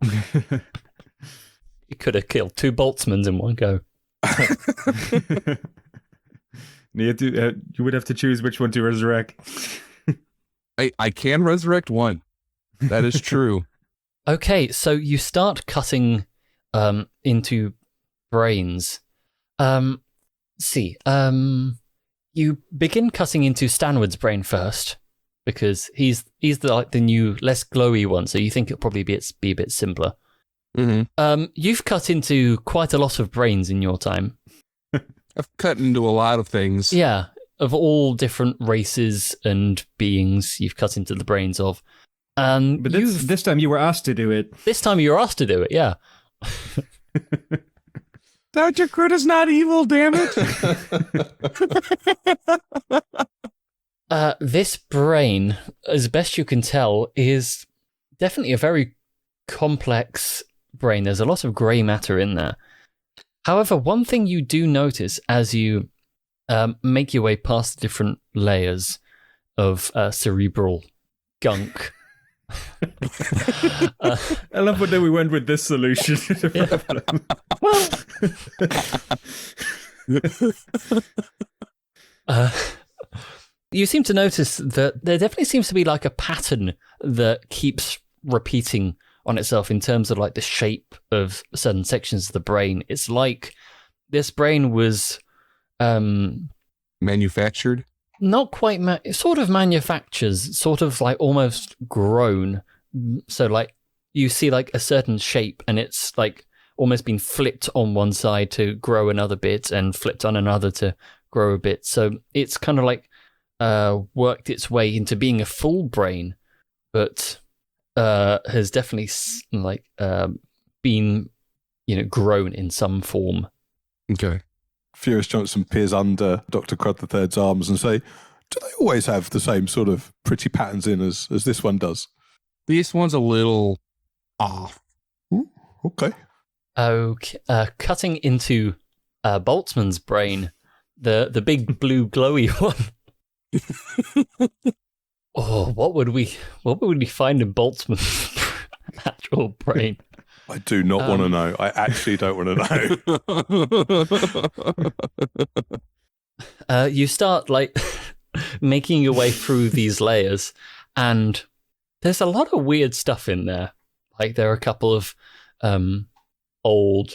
You could have killed 2 Boltzmanns in one go. You would have to choose which one to resurrect. I can resurrect one. That is true. Okay, so you start cutting into brains. You begin cutting into Stanwood's brain first, because he's the new, less glowy one, so you think it'll probably be a bit simpler. Mm-hmm. You've cut into quite a lot of brains in your time. I've cut into a lot of things. Yeah, of all different races and beings you've cut into the brains of. But this time you were asked to do it. This time you were asked to do it, yeah. Dr. Crud is not evil, damn it. This brain, as best you can tell, is definitely a very complex brain. There's a lot of grey matter in there. However, one thing you do notice as you make your way past the different layers of cerebral gunk. I love that we went with this solution to the problem. You seem to notice that there definitely seems to be like a pattern that keeps repeating on itself in terms of like the shape of certain sections of the brain. It's like this brain was manufactured. Not quite, sort of manufactures, sort of like almost grown. So like you see like a certain shape, and it's like almost been flipped on one side to grow another bit and flipped on another to grow a bit. So it's kind of like worked its way into being a full brain, but has definitely been grown in some form. Okay. Furious Johnson peers under Dr. Crud III's arms and say, do they always have the same sort of pretty patterns in as this one does? This one's a little off. Ooh, okay. Okay. Cutting into Boltzmann's brain, the big blue glowy one. Oh, what would we find in Boltzmann's actual brain? I do not want to know. I actually don't want to know. You start making your way through these layers, and there's a lot of weird stuff in there. Like there are a couple of old,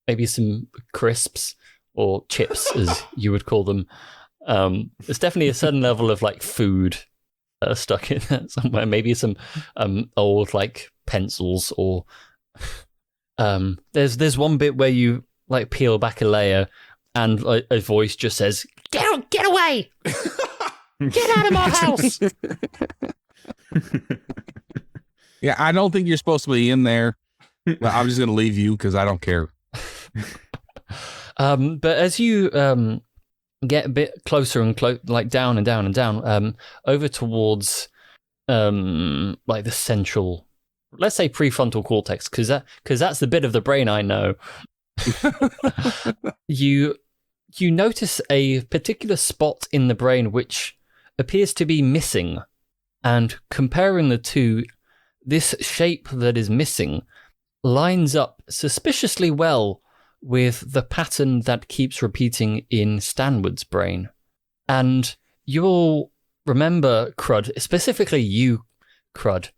maybe some crisps or chips, as you would call them. There's definitely a certain level of food stuck in there somewhere. Maybe some old pencils, or there's one bit where you peel back a layer and a voice just says, "Get away! Get out of my house!" Yeah, I don't think you're supposed to be in there. But I'm just gonna leave you because I don't care. But as you get a bit closer and down and down and down, over towards the central, let's say prefrontal cortex, because that's the bit of the brain I know. You notice a particular spot in the brain which appears to be missing, and comparing the two, this shape that is missing lines up suspiciously well with the pattern that keeps repeating in Stanwood's brain. And you'll remember, Crud, specifically you, Crud,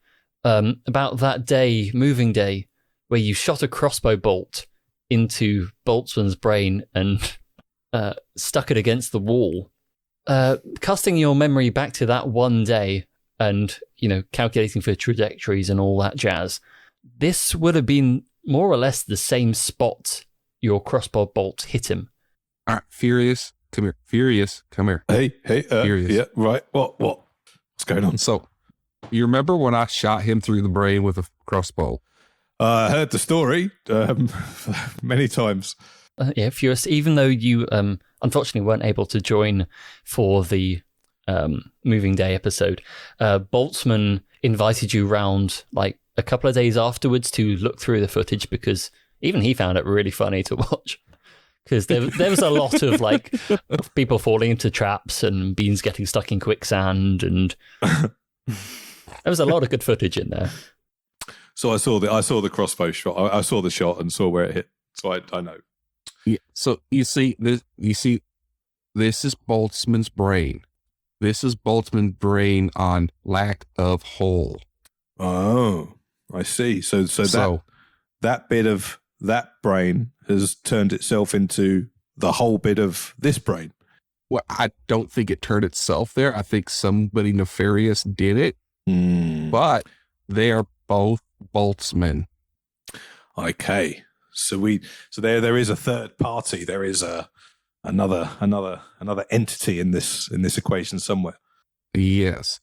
about that day, moving day, where you shot a crossbow bolt into Boltzmann's brain and stuck it against the wall. Casting your memory back to that one day and, calculating for trajectories and all that jazz, this would have been more or less the same spot your crossbow bolt hit him. All right, Furious, come here. Furious, come here. Hey, Furious. yeah, right. What? What's going on? So, you remember when I shot him through the brain with a crossbow? I heard the story many times. Yeah, Furious, even though you unfortunately weren't able to join for the moving day episode, Boltzmann invited you round a couple of days afterwards to look through the footage, because even he found it really funny to watch. Because there was a lot of people falling into traps and beans getting stuck in quicksand, and there was a lot of good footage in there. So I saw the crossbow shot. I saw the shot and saw where it hit. So I know. Yeah. So you see this. This is Boltzmann's brain. This is Boltzmann's brain on lack of whole. Oh, I see. So that bit of that brain has turned itself into the whole bit of this brain. Well, I don't think it turned itself there. I think somebody nefarious did it, but they are both Boltzmann. Okay, so there is a third party. There is another entity in this equation somewhere. Yes.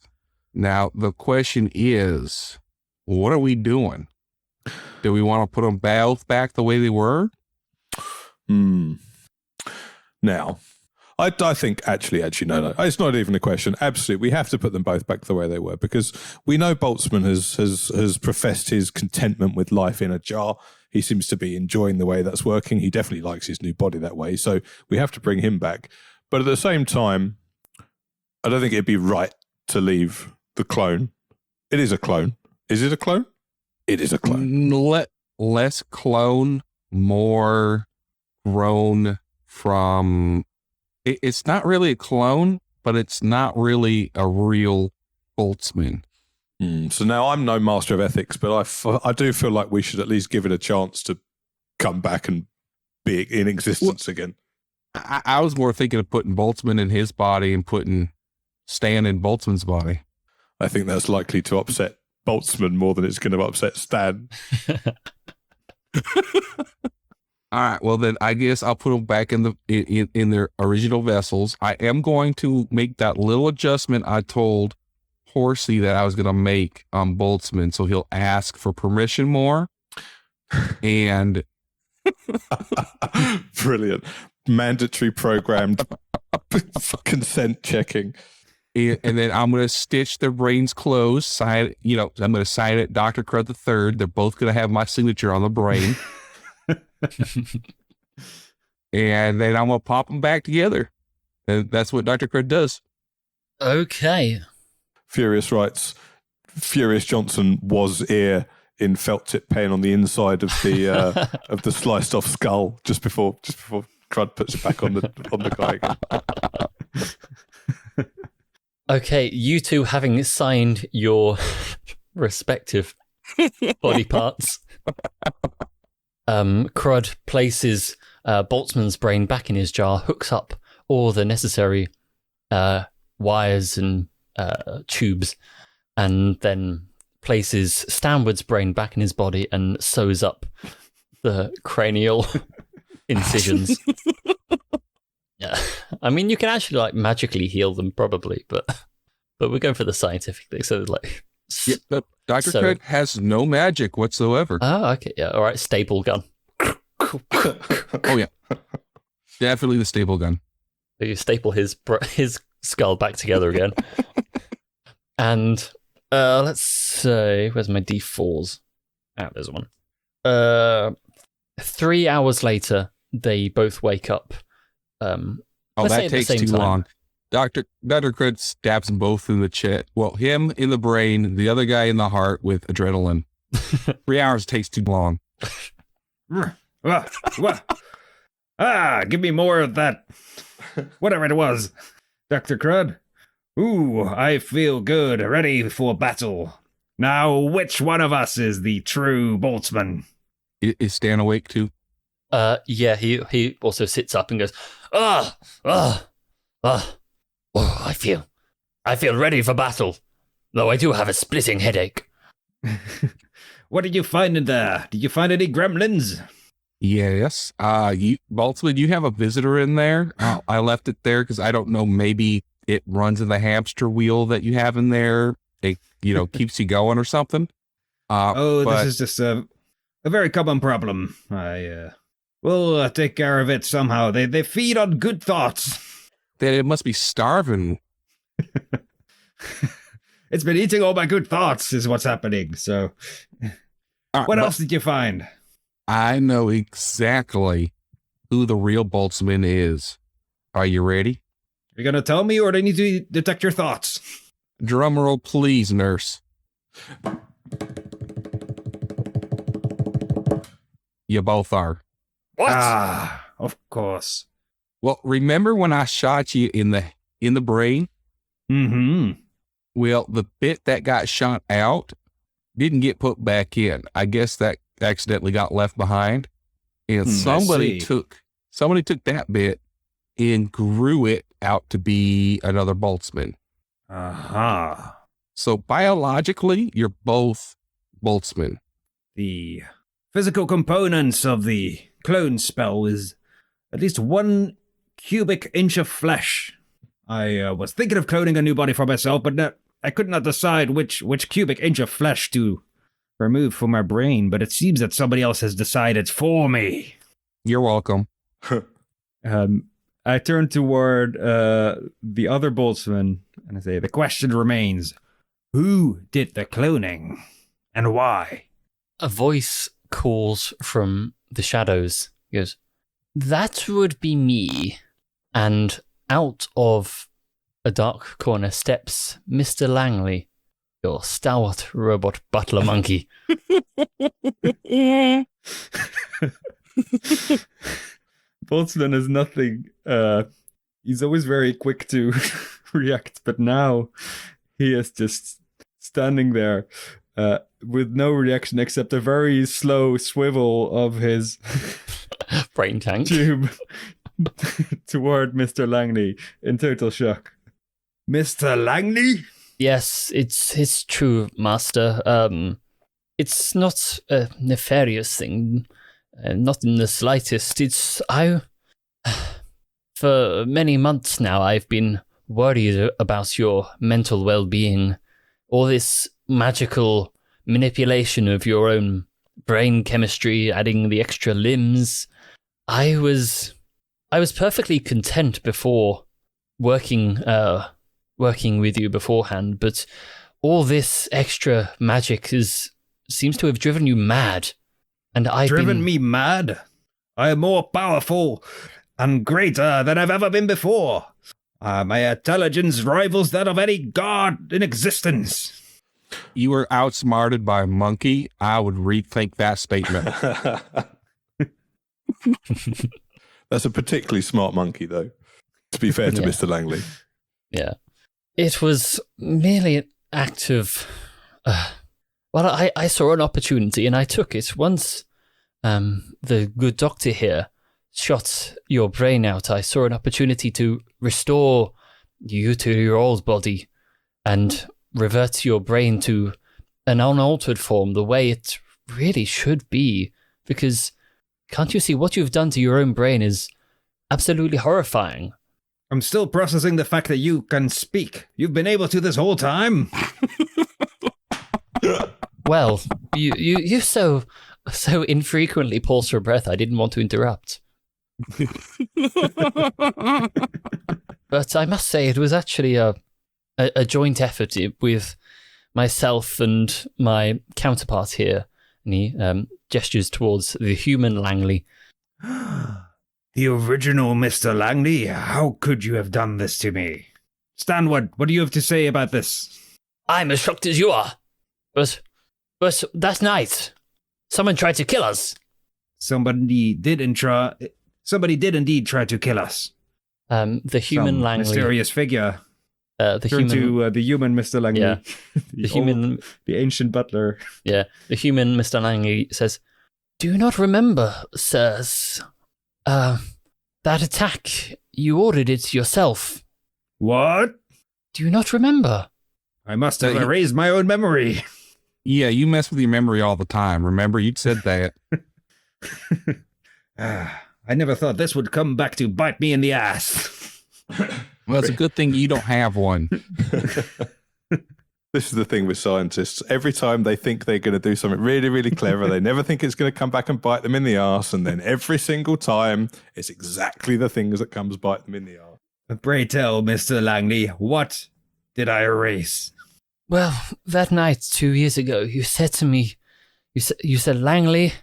Now the question is, what are we doing? Do we want to put them both back the way they were? Now, I think actually, no. It's not even a question. Absolutely, we have to put them both back the way they were, because we know Boltzmann has professed his contentment with life in a jar. He seems to be enjoying the way that's working. He definitely likes his new body that way. So we have to bring him back. But at the same time, I don't think it'd be right to leave the clone. It is a clone. Is it a clone? It is a clone. Less clone, more grown from... It's not really a clone, but it's not really a real Boltzmann. So now I'm no master of ethics, but I do feel like we should at least give it a chance to come back and be in existence again. I was more thinking of putting Boltzmann in his body and putting Stan in Boltzmann's body. I think that's likely to upset Boltzmann more than it's going to upset Stan. All right. Well, then I guess I'll put them back in their original vessels. I am going to make that little adjustment I told Horsey that I was going to make on Boltzmann, so he'll ask for permission more. And Brilliant. Mandatory programmed consent checking. and then I'm going to stitch their brains closed. Sign, I'm going to sign it, Dr. Crud III. They're both going to have my signature on the brain. And then I'm going to pop them back together. And that's what Dr. Crud does. Okay. Furious writes, Furious Johnson was ear in felt tip pain on the inside of the of the sliced off skull just before Crud puts it back on the guy again. Okay, you two having signed your respective body parts. Crud places Boltzmann's brain back in his jar, hooks up all the necessary wires and tubes, and then places Stanwood's brain back in his body and sews up the cranial incisions. Yeah, I mean, you can actually like magically heal them probably, but we're going for the scientific thing. So like, Yeah, but Dr. Crud has no magic whatsoever. Oh, okay, yeah, all right, staple gun. Oh yeah, definitely the staple gun. So you staple his skull back together again, and let's say, where's my D4s? Ah, there's one. 3 hours later, they both wake up. That takes too long. Dr. Crud stabs them both in the chest. Well, him in the brain, the other guy in the heart with adrenaline. 3 hours takes too long. Give me more of that. Whatever it was. Dr. Crud. Ooh, I feel good, ready for battle. Now, which one of us is the true Boltzmann? Is Stan awake too? Yeah, he also sits up and goes, I feel ready for battle, though I do have a splitting headache. What did you find in there? Did you find any gremlins? Yes. Boltzmann, you have a visitor in there. I left it there because I don't know, maybe it runs in the hamster wheel that you have in there. It, keeps you going or something. This is just a very common problem. We'll take care of it somehow. They feed on good thoughts. That it must be starving. It's been eating all my good thoughts is what's happening. So what else did you find? I know exactly who the real Boltzmann is. Are you ready? Are you going to tell me, or do I need to detect your thoughts? Drum roll, please, nurse. You both are. What? Of course. Well, remember when I shot you in the brain? Mm-hmm. Well, the bit that got shot out didn't get put back in. I guess that accidentally got left behind. And somebody took that bit and grew it out to be another Boltzmann. Uh-huh. So biologically, you're both Boltzmann. The physical components of the clone spell is at least 1 cubic inch of flesh. I was thinking of cloning a new body for myself, but I could not decide which cubic inch of flesh to remove from my brain, but it seems that somebody else has decided for me. You're welcome. I turn toward the other Boltzmann and I say, the question remains, who did the cloning and why? A voice calls from the shadows. He goes, that would be me. And out of a dark corner steps Mr. Langley, your stalwart robot butler monkey. Boltzmann is nothing. He's always very quick to react, but now he is just standing there with no reaction except a very slow swivel of his brain tank tube toward Mr. Langley in total shock. Mr. Langley? Yes, it's true, Master. It's not a nefarious thing. Not in the slightest. For many months now, I've been worried about your mental well-being. All this magical manipulation of your own brain chemistry, adding the extra limbs. I was perfectly content before working with you beforehand, but all this extra magic seems to have driven you mad. And I've driven me mad? I am more powerful and greater than I've ever been before. My intelligence rivals that of any god in existence. You were outsmarted by a monkey. I would rethink that statement. That's a particularly smart monkey, though, to be fair to Mr. Langley. Yeah. It was merely an act of... I saw an opportunity and I took it. Once the good doctor here shot your brain out, I saw an opportunity to restore you to your old body and revert your brain to an unaltered form, the way it really should be. Because can't you see what you've done to your own brain is absolutely horrifying? I'm still processing the fact that you can speak. You've been able to this whole time. Well, you so infrequently pause for breath. I didn't want to interrupt. But I must say it was actually a joint effort with myself and my counterpart here. And he gestures towards the human Langley. The original Mr. Langley? How could you have done this to me? Stanwood, what do you have to say about this? I'm as shocked as you are. But that night, someone tried to kill us. Somebody did indeed try to kill us. The human Some Langley. mysterious figure. The Turn to the human Mr. Langley. Yeah. The ancient butler. Yeah. The human Mr. Langley says, "Do you not remember, sirs, that attack? You ordered it yourself." What? Do you not remember? I must have erased my own memory. Yeah, you mess with your memory all the time. Remember, you said that. I never thought this would come back to bite me in the ass. Well, it's a good thing you don't have one. This is the thing with scientists. Every time they think they're going to do something really, really clever, they never think it's going to come back and bite them in the arse. And then every single time, it's exactly the things that comes bite them in the arse. Pray tell, Mr. Langley, what did I erase? Well, that night 2 years ago, you said to me, you said, "Langley,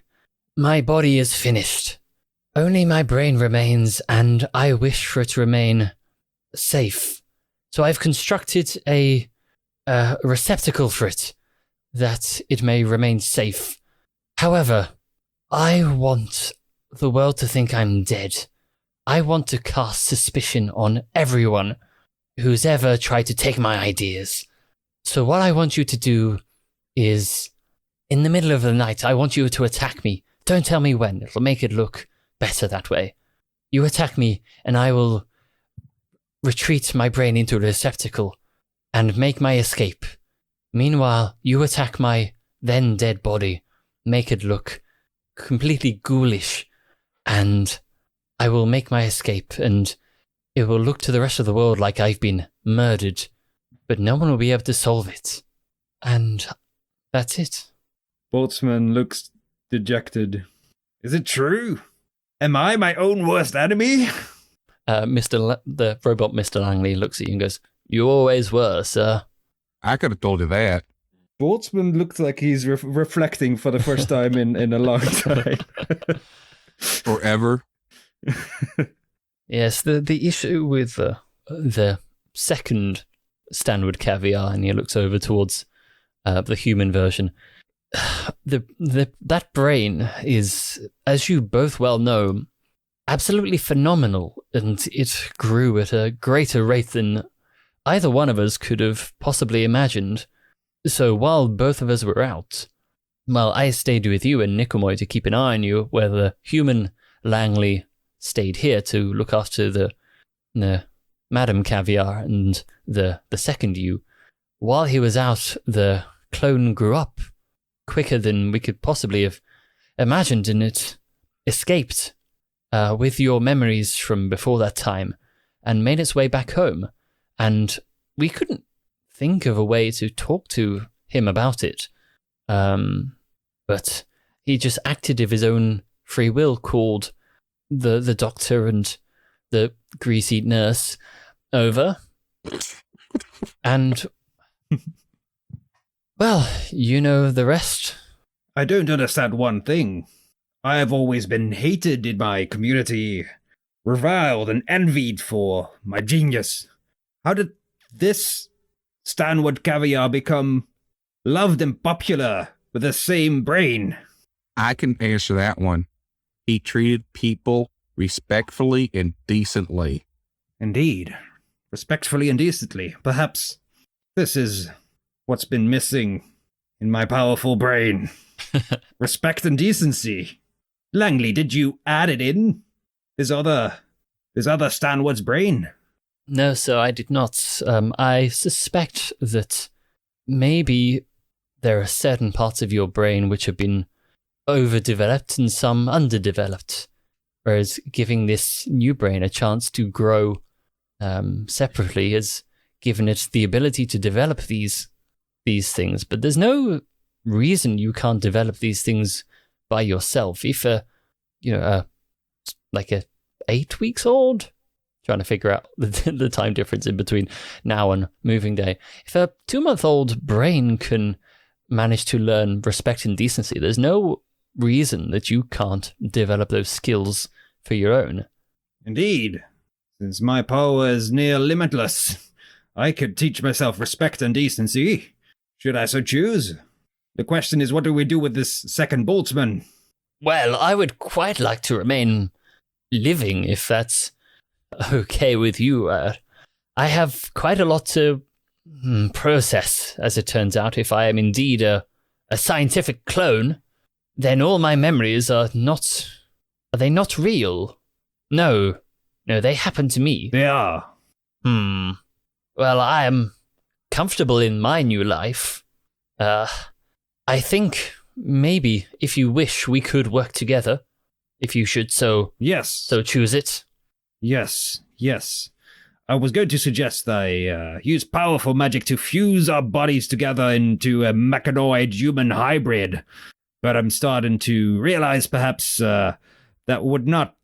my body is finished. Only my brain remains, and I wish for it to remain safe. So I've constructed a receptacle for it, that it may remain safe. However, I want the world to think I'm dead. I want to cast suspicion on everyone who's ever tried to take my ideas. So what I want you to do is, in the middle of the night, I want you to attack me. Don't tell me when. It'll make it look better that way. You attack me, and I will retreat my brain into a receptacle and make my escape. Meanwhile, you attack my then dead body, make it look completely ghoulish, and I will make my escape, and it will look to the rest of the world like I've been murdered, but no one will be able to solve it. And that's it." Boltzmann looks dejected. Is it true? Am I my own worst enemy? The robot Mr. Langley looks at you and goes, "You always were, sir." I could have told you that. Boltzmann looks like he's reflecting for the first time in a long time. Forever. Yes, the issue with the second Stanwood caviar, and he looks over towards the human version. That brain is, as you both well know, absolutely phenomenal, and it grew at a greater rate than either one of us could have possibly imagined. So while both of us were out, I stayed with you and Nicomoy to keep an eye on you, where the human Langley stayed here to look after the Madam Caviar and the second you. While he was out, the clone grew up quicker than we could possibly have imagined, and it escaped with your memories from before that time and made its way back home. And we couldn't think of a way to talk to him about it. But he just acted of his own free will, called the doctor and the greasy nurse over. And, well, you know the rest. I don't understand one thing. I have always been hated in my community, reviled and envied for my genius. How did this Stanwood caviar become loved and popular with the same brain? I can answer that one. He treated people respectfully and decently. Indeed. Respectfully and decently. Perhaps this is what's been missing in my powerful brain. Respect and decency. Langley, did you add it in? This other Stanwood's brain? No, sir, I did not. I suspect that maybe there are certain parts of your brain which have been overdeveloped and some underdeveloped, whereas giving this new brain a chance to grow separately has given it the ability to develop these things. But there's no reason you can't develop these things by yourself. If like a 8 weeks old, trying to figure out the time difference in between now and moving day. If a 2-month-old brain can manage to learn respect and decency, there's no reason that you can't develop those skills for your own. Indeed. Since my power is near limitless, I could teach myself respect and decency, should I so choose. The question is, what do we do with this second Boltzmann? Well, I would quite like to remain living, if that's okay with you. I have quite a lot to process, as it turns out. If I am indeed a scientific clone, then all my memories are they not real? No, they happen to me. They are. Well, I am comfortable in my new life. I think maybe, if you wish, we could work together, if you should so choose it. Yes. I was going to suggest I use powerful magic to fuse our bodies together into a mechanoid human hybrid, but I'm starting to realize perhaps that would not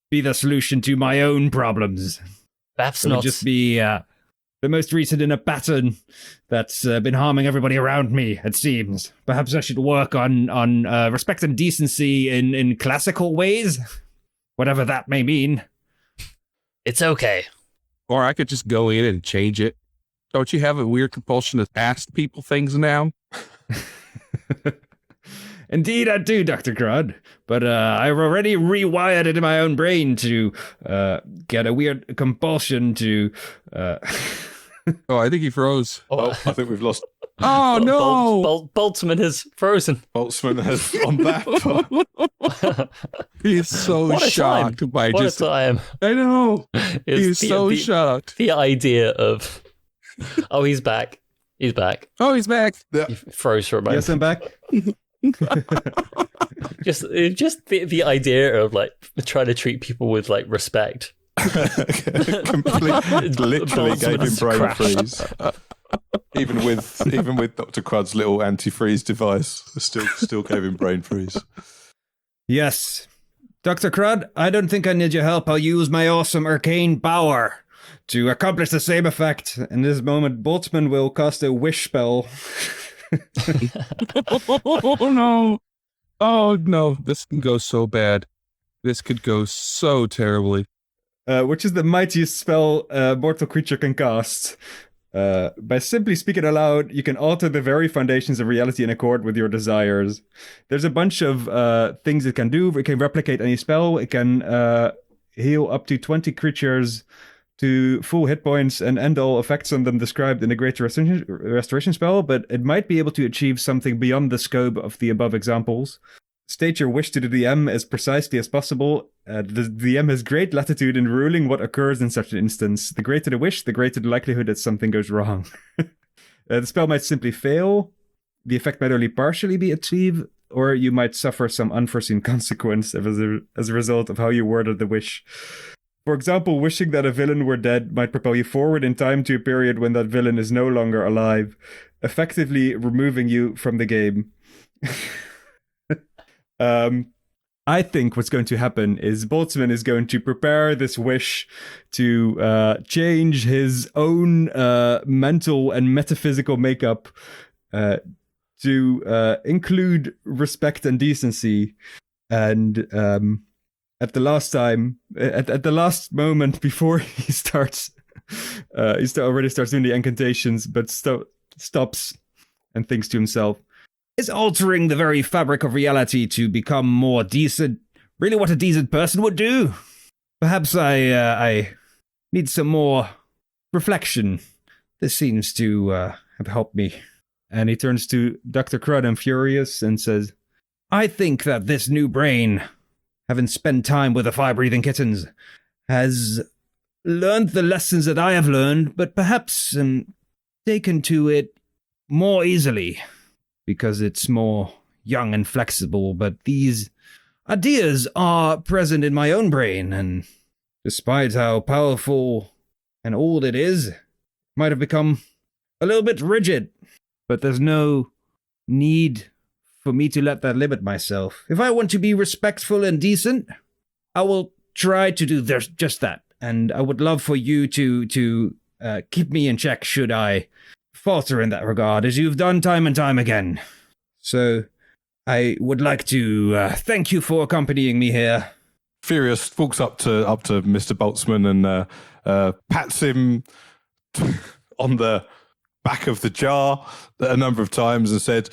be the solution to my own problems. Perhaps it not. Would just be the most recent in a pattern that's been harming everybody around me, it seems. Perhaps I should work on respect and decency in classical ways, whatever that may mean. It's okay. Or I could just go in and change it. Don't you have a weird compulsion to ask people things now? Indeed I do, Dr. Crud. But I've already rewired it in my own brain to get a weird compulsion to... Oh, I think he froze. Oh, I think we've lost. Oh, no! Boltzmann has frozen. Boltzmann has gone back. He's so shocked by what just... a time. I know. It's He's so shocked. The idea of... Oh, he's back. He's back. Oh, he's back. He froze for a moment. Yes, I'm back. just the idea of like trying to treat people with like respect. Literally gave him brain freeze. Even with Dr. Crud's little antifreeze device, still gave him brain freeze. Yes. Dr. Crud, I don't think I need your help. I'll use my awesome arcane power to accomplish the same effect. In this moment, Boltzmann will cast a wish spell. Oh, no. Oh, no. This can go so bad. This could go so terribly. Which is the mightiest spell a mortal creature can cast. By simply speaking aloud, you can alter the very foundations of reality in accord with your desires. There's a bunch of things it can do. It can replicate any spell. It can heal up to 20 creatures to full hit points and end all effects on them described in the Great Restoration spell, but it might be able to achieve something beyond the scope of the above examples. State your wish to the DM as precisely as possible. The DM has great latitude in ruling what occurs in such an instance. The greater the wish, the greater the likelihood that something goes wrong. The spell might simply fail. The effect might only partially be achieved, or you might suffer some unforeseen consequence as a result of how you worded the wish. For example, wishing that a villain were dead might propel you forward in time to a period when that villain is no longer alive, effectively removing you from the game. I think what's going to happen is Boltzmann is going to prepare this wish to change his own mental and metaphysical makeup to include respect and decency. And at the last moment before he starts, already starts doing the incantations, but stops and thinks to himself, is altering the very fabric of reality to become more decent really what a decent person would do? Perhaps I need some more reflection. This seems to have helped me. And he turns to Dr. Crud and Furious and says, I think that this new brain, having spent time with the fire-breathing kittens, has learned the lessons that I have learned, but perhaps taken to it more easily, because it's more young and flexible. But these ideas are present in my own brain, and despite how powerful and old it is, it might have become a little bit rigid. But there's no need for me to let that limit myself. If I want to be respectful and decent, I will try to do just that. And I would love for you to keep me in check should I falter in that regard, as you've done time and time again. So I would like to thank you for accompanying me here. Furious walks up to Mr. Boltzmann and pats him on the back of the jar a number of times and said,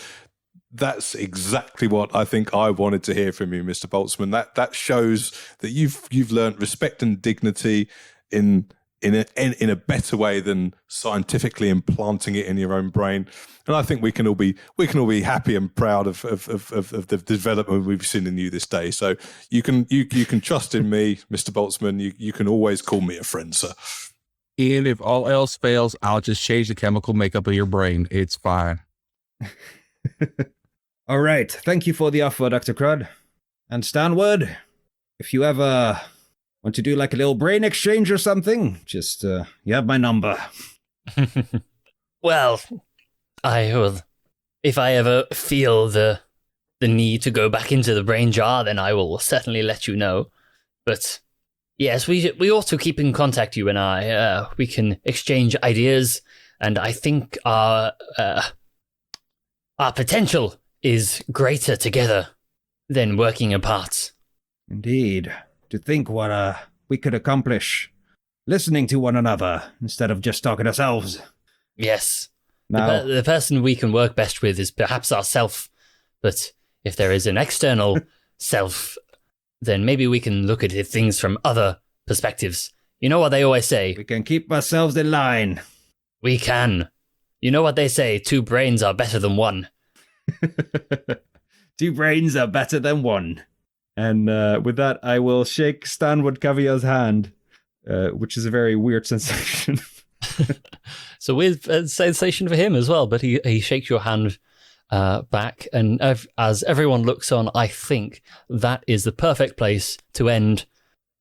that's exactly what I think I wanted to hear from you, Mr. Boltzmann. That shows that you've learned respect and dignity in a better way than scientifically implanting it in your own brain. And I think we can all be happy and proud of the development we've seen in you this day. So you can trust in me, Mr. Boltzmann. You can always call me a friend, sir. And if all else fails, I'll just change the chemical makeup of your brain. It's fine. All right. Thank you for the offer, Dr. Crud. And Stanwood, if you ever want to do like a little brain exchange or something, just, you have my number. Well, I will. If I ever feel the need to go back into the brain jar, then I will certainly let you know. But yes, we ought to keep in contact, you and I. We can exchange ideas, and I think our potential is greater together than working apart. Indeed. To think what we could accomplish listening to one another instead of just talking ourselves. Yes. Now, The person we can work best with is perhaps ourself, but if there is an external self, then maybe we can look at things from other perspectives. You know what they always say? we can keep ourselves in line. We can. You know what they say? 2 brains are better than 1. 2 brains are better than 1. And with that, I will shake Stanwood Caviar's hand, which is a very weird sensation. It's a weird sensation for him as well, but he shakes your hand back. And as everyone looks on, I think that is the perfect place to end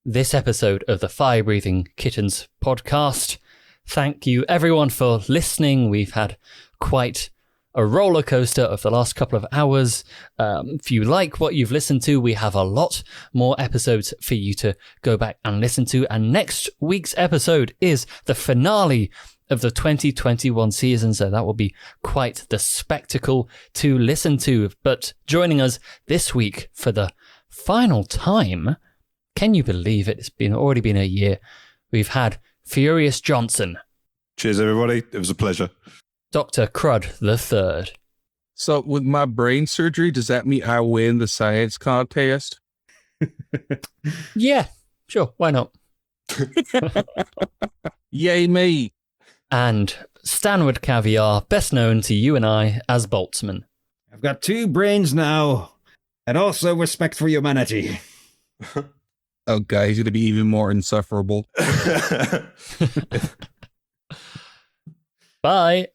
this episode of the Fire Breathing Kittens podcast. Thank you, everyone, for listening. We've had quite a roller coaster of the last couple of hours. If you like what you've listened to, we have a lot more episodes for you to go back and listen to. And next week's episode is the finale of the 2021 season, so that will be quite the spectacle to listen to. But joining us this week for the final time, can you believe it? It's already been a year. We've had Furious Johnson. Cheers, everybody. It was a pleasure. Dr. Crud the Third. So with my brain surgery, does that mean I win the science contest? Yeah, sure, why not? Yay me. And Stanwood Caviar, best known to you and I as Boltzmann. I've got 2 brains now, and also respect for humanity. Oh, God, he's going to be even more insufferable. Bye.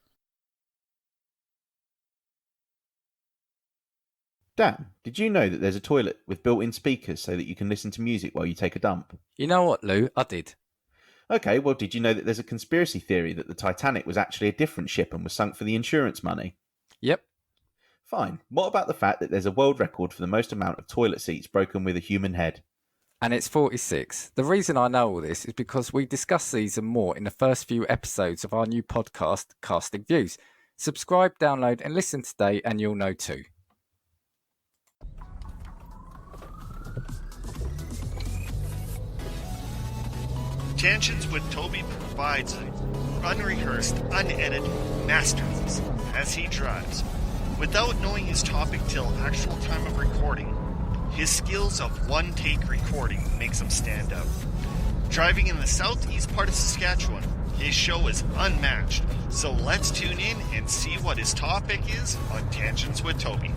Dan, did you know that there's a toilet with built-in speakers so that you can listen to music while you take a dump? You know what, Lou? I did. Okay, well, did you know that there's a conspiracy theory that the Titanic was actually a different ship and was sunk for the insurance money? Yep. Fine. What about the fact that there's a world record for the most amount of toilet seats broken with a human head? And it's 46. The reason I know all this is because we discuss these and more in the first few episodes of our new podcast, Casting Views. Subscribe, download, and listen today, and you'll know too. Tangents with Toby provides an unrehearsed, unedited masterpiece as he drives. Without knowing his topic till actual time of recording, his skills of one-take recording makes him stand out. Driving in the southeast part of Saskatchewan, his show is unmatched. So let's tune in and see what his topic is on Tangents with Toby.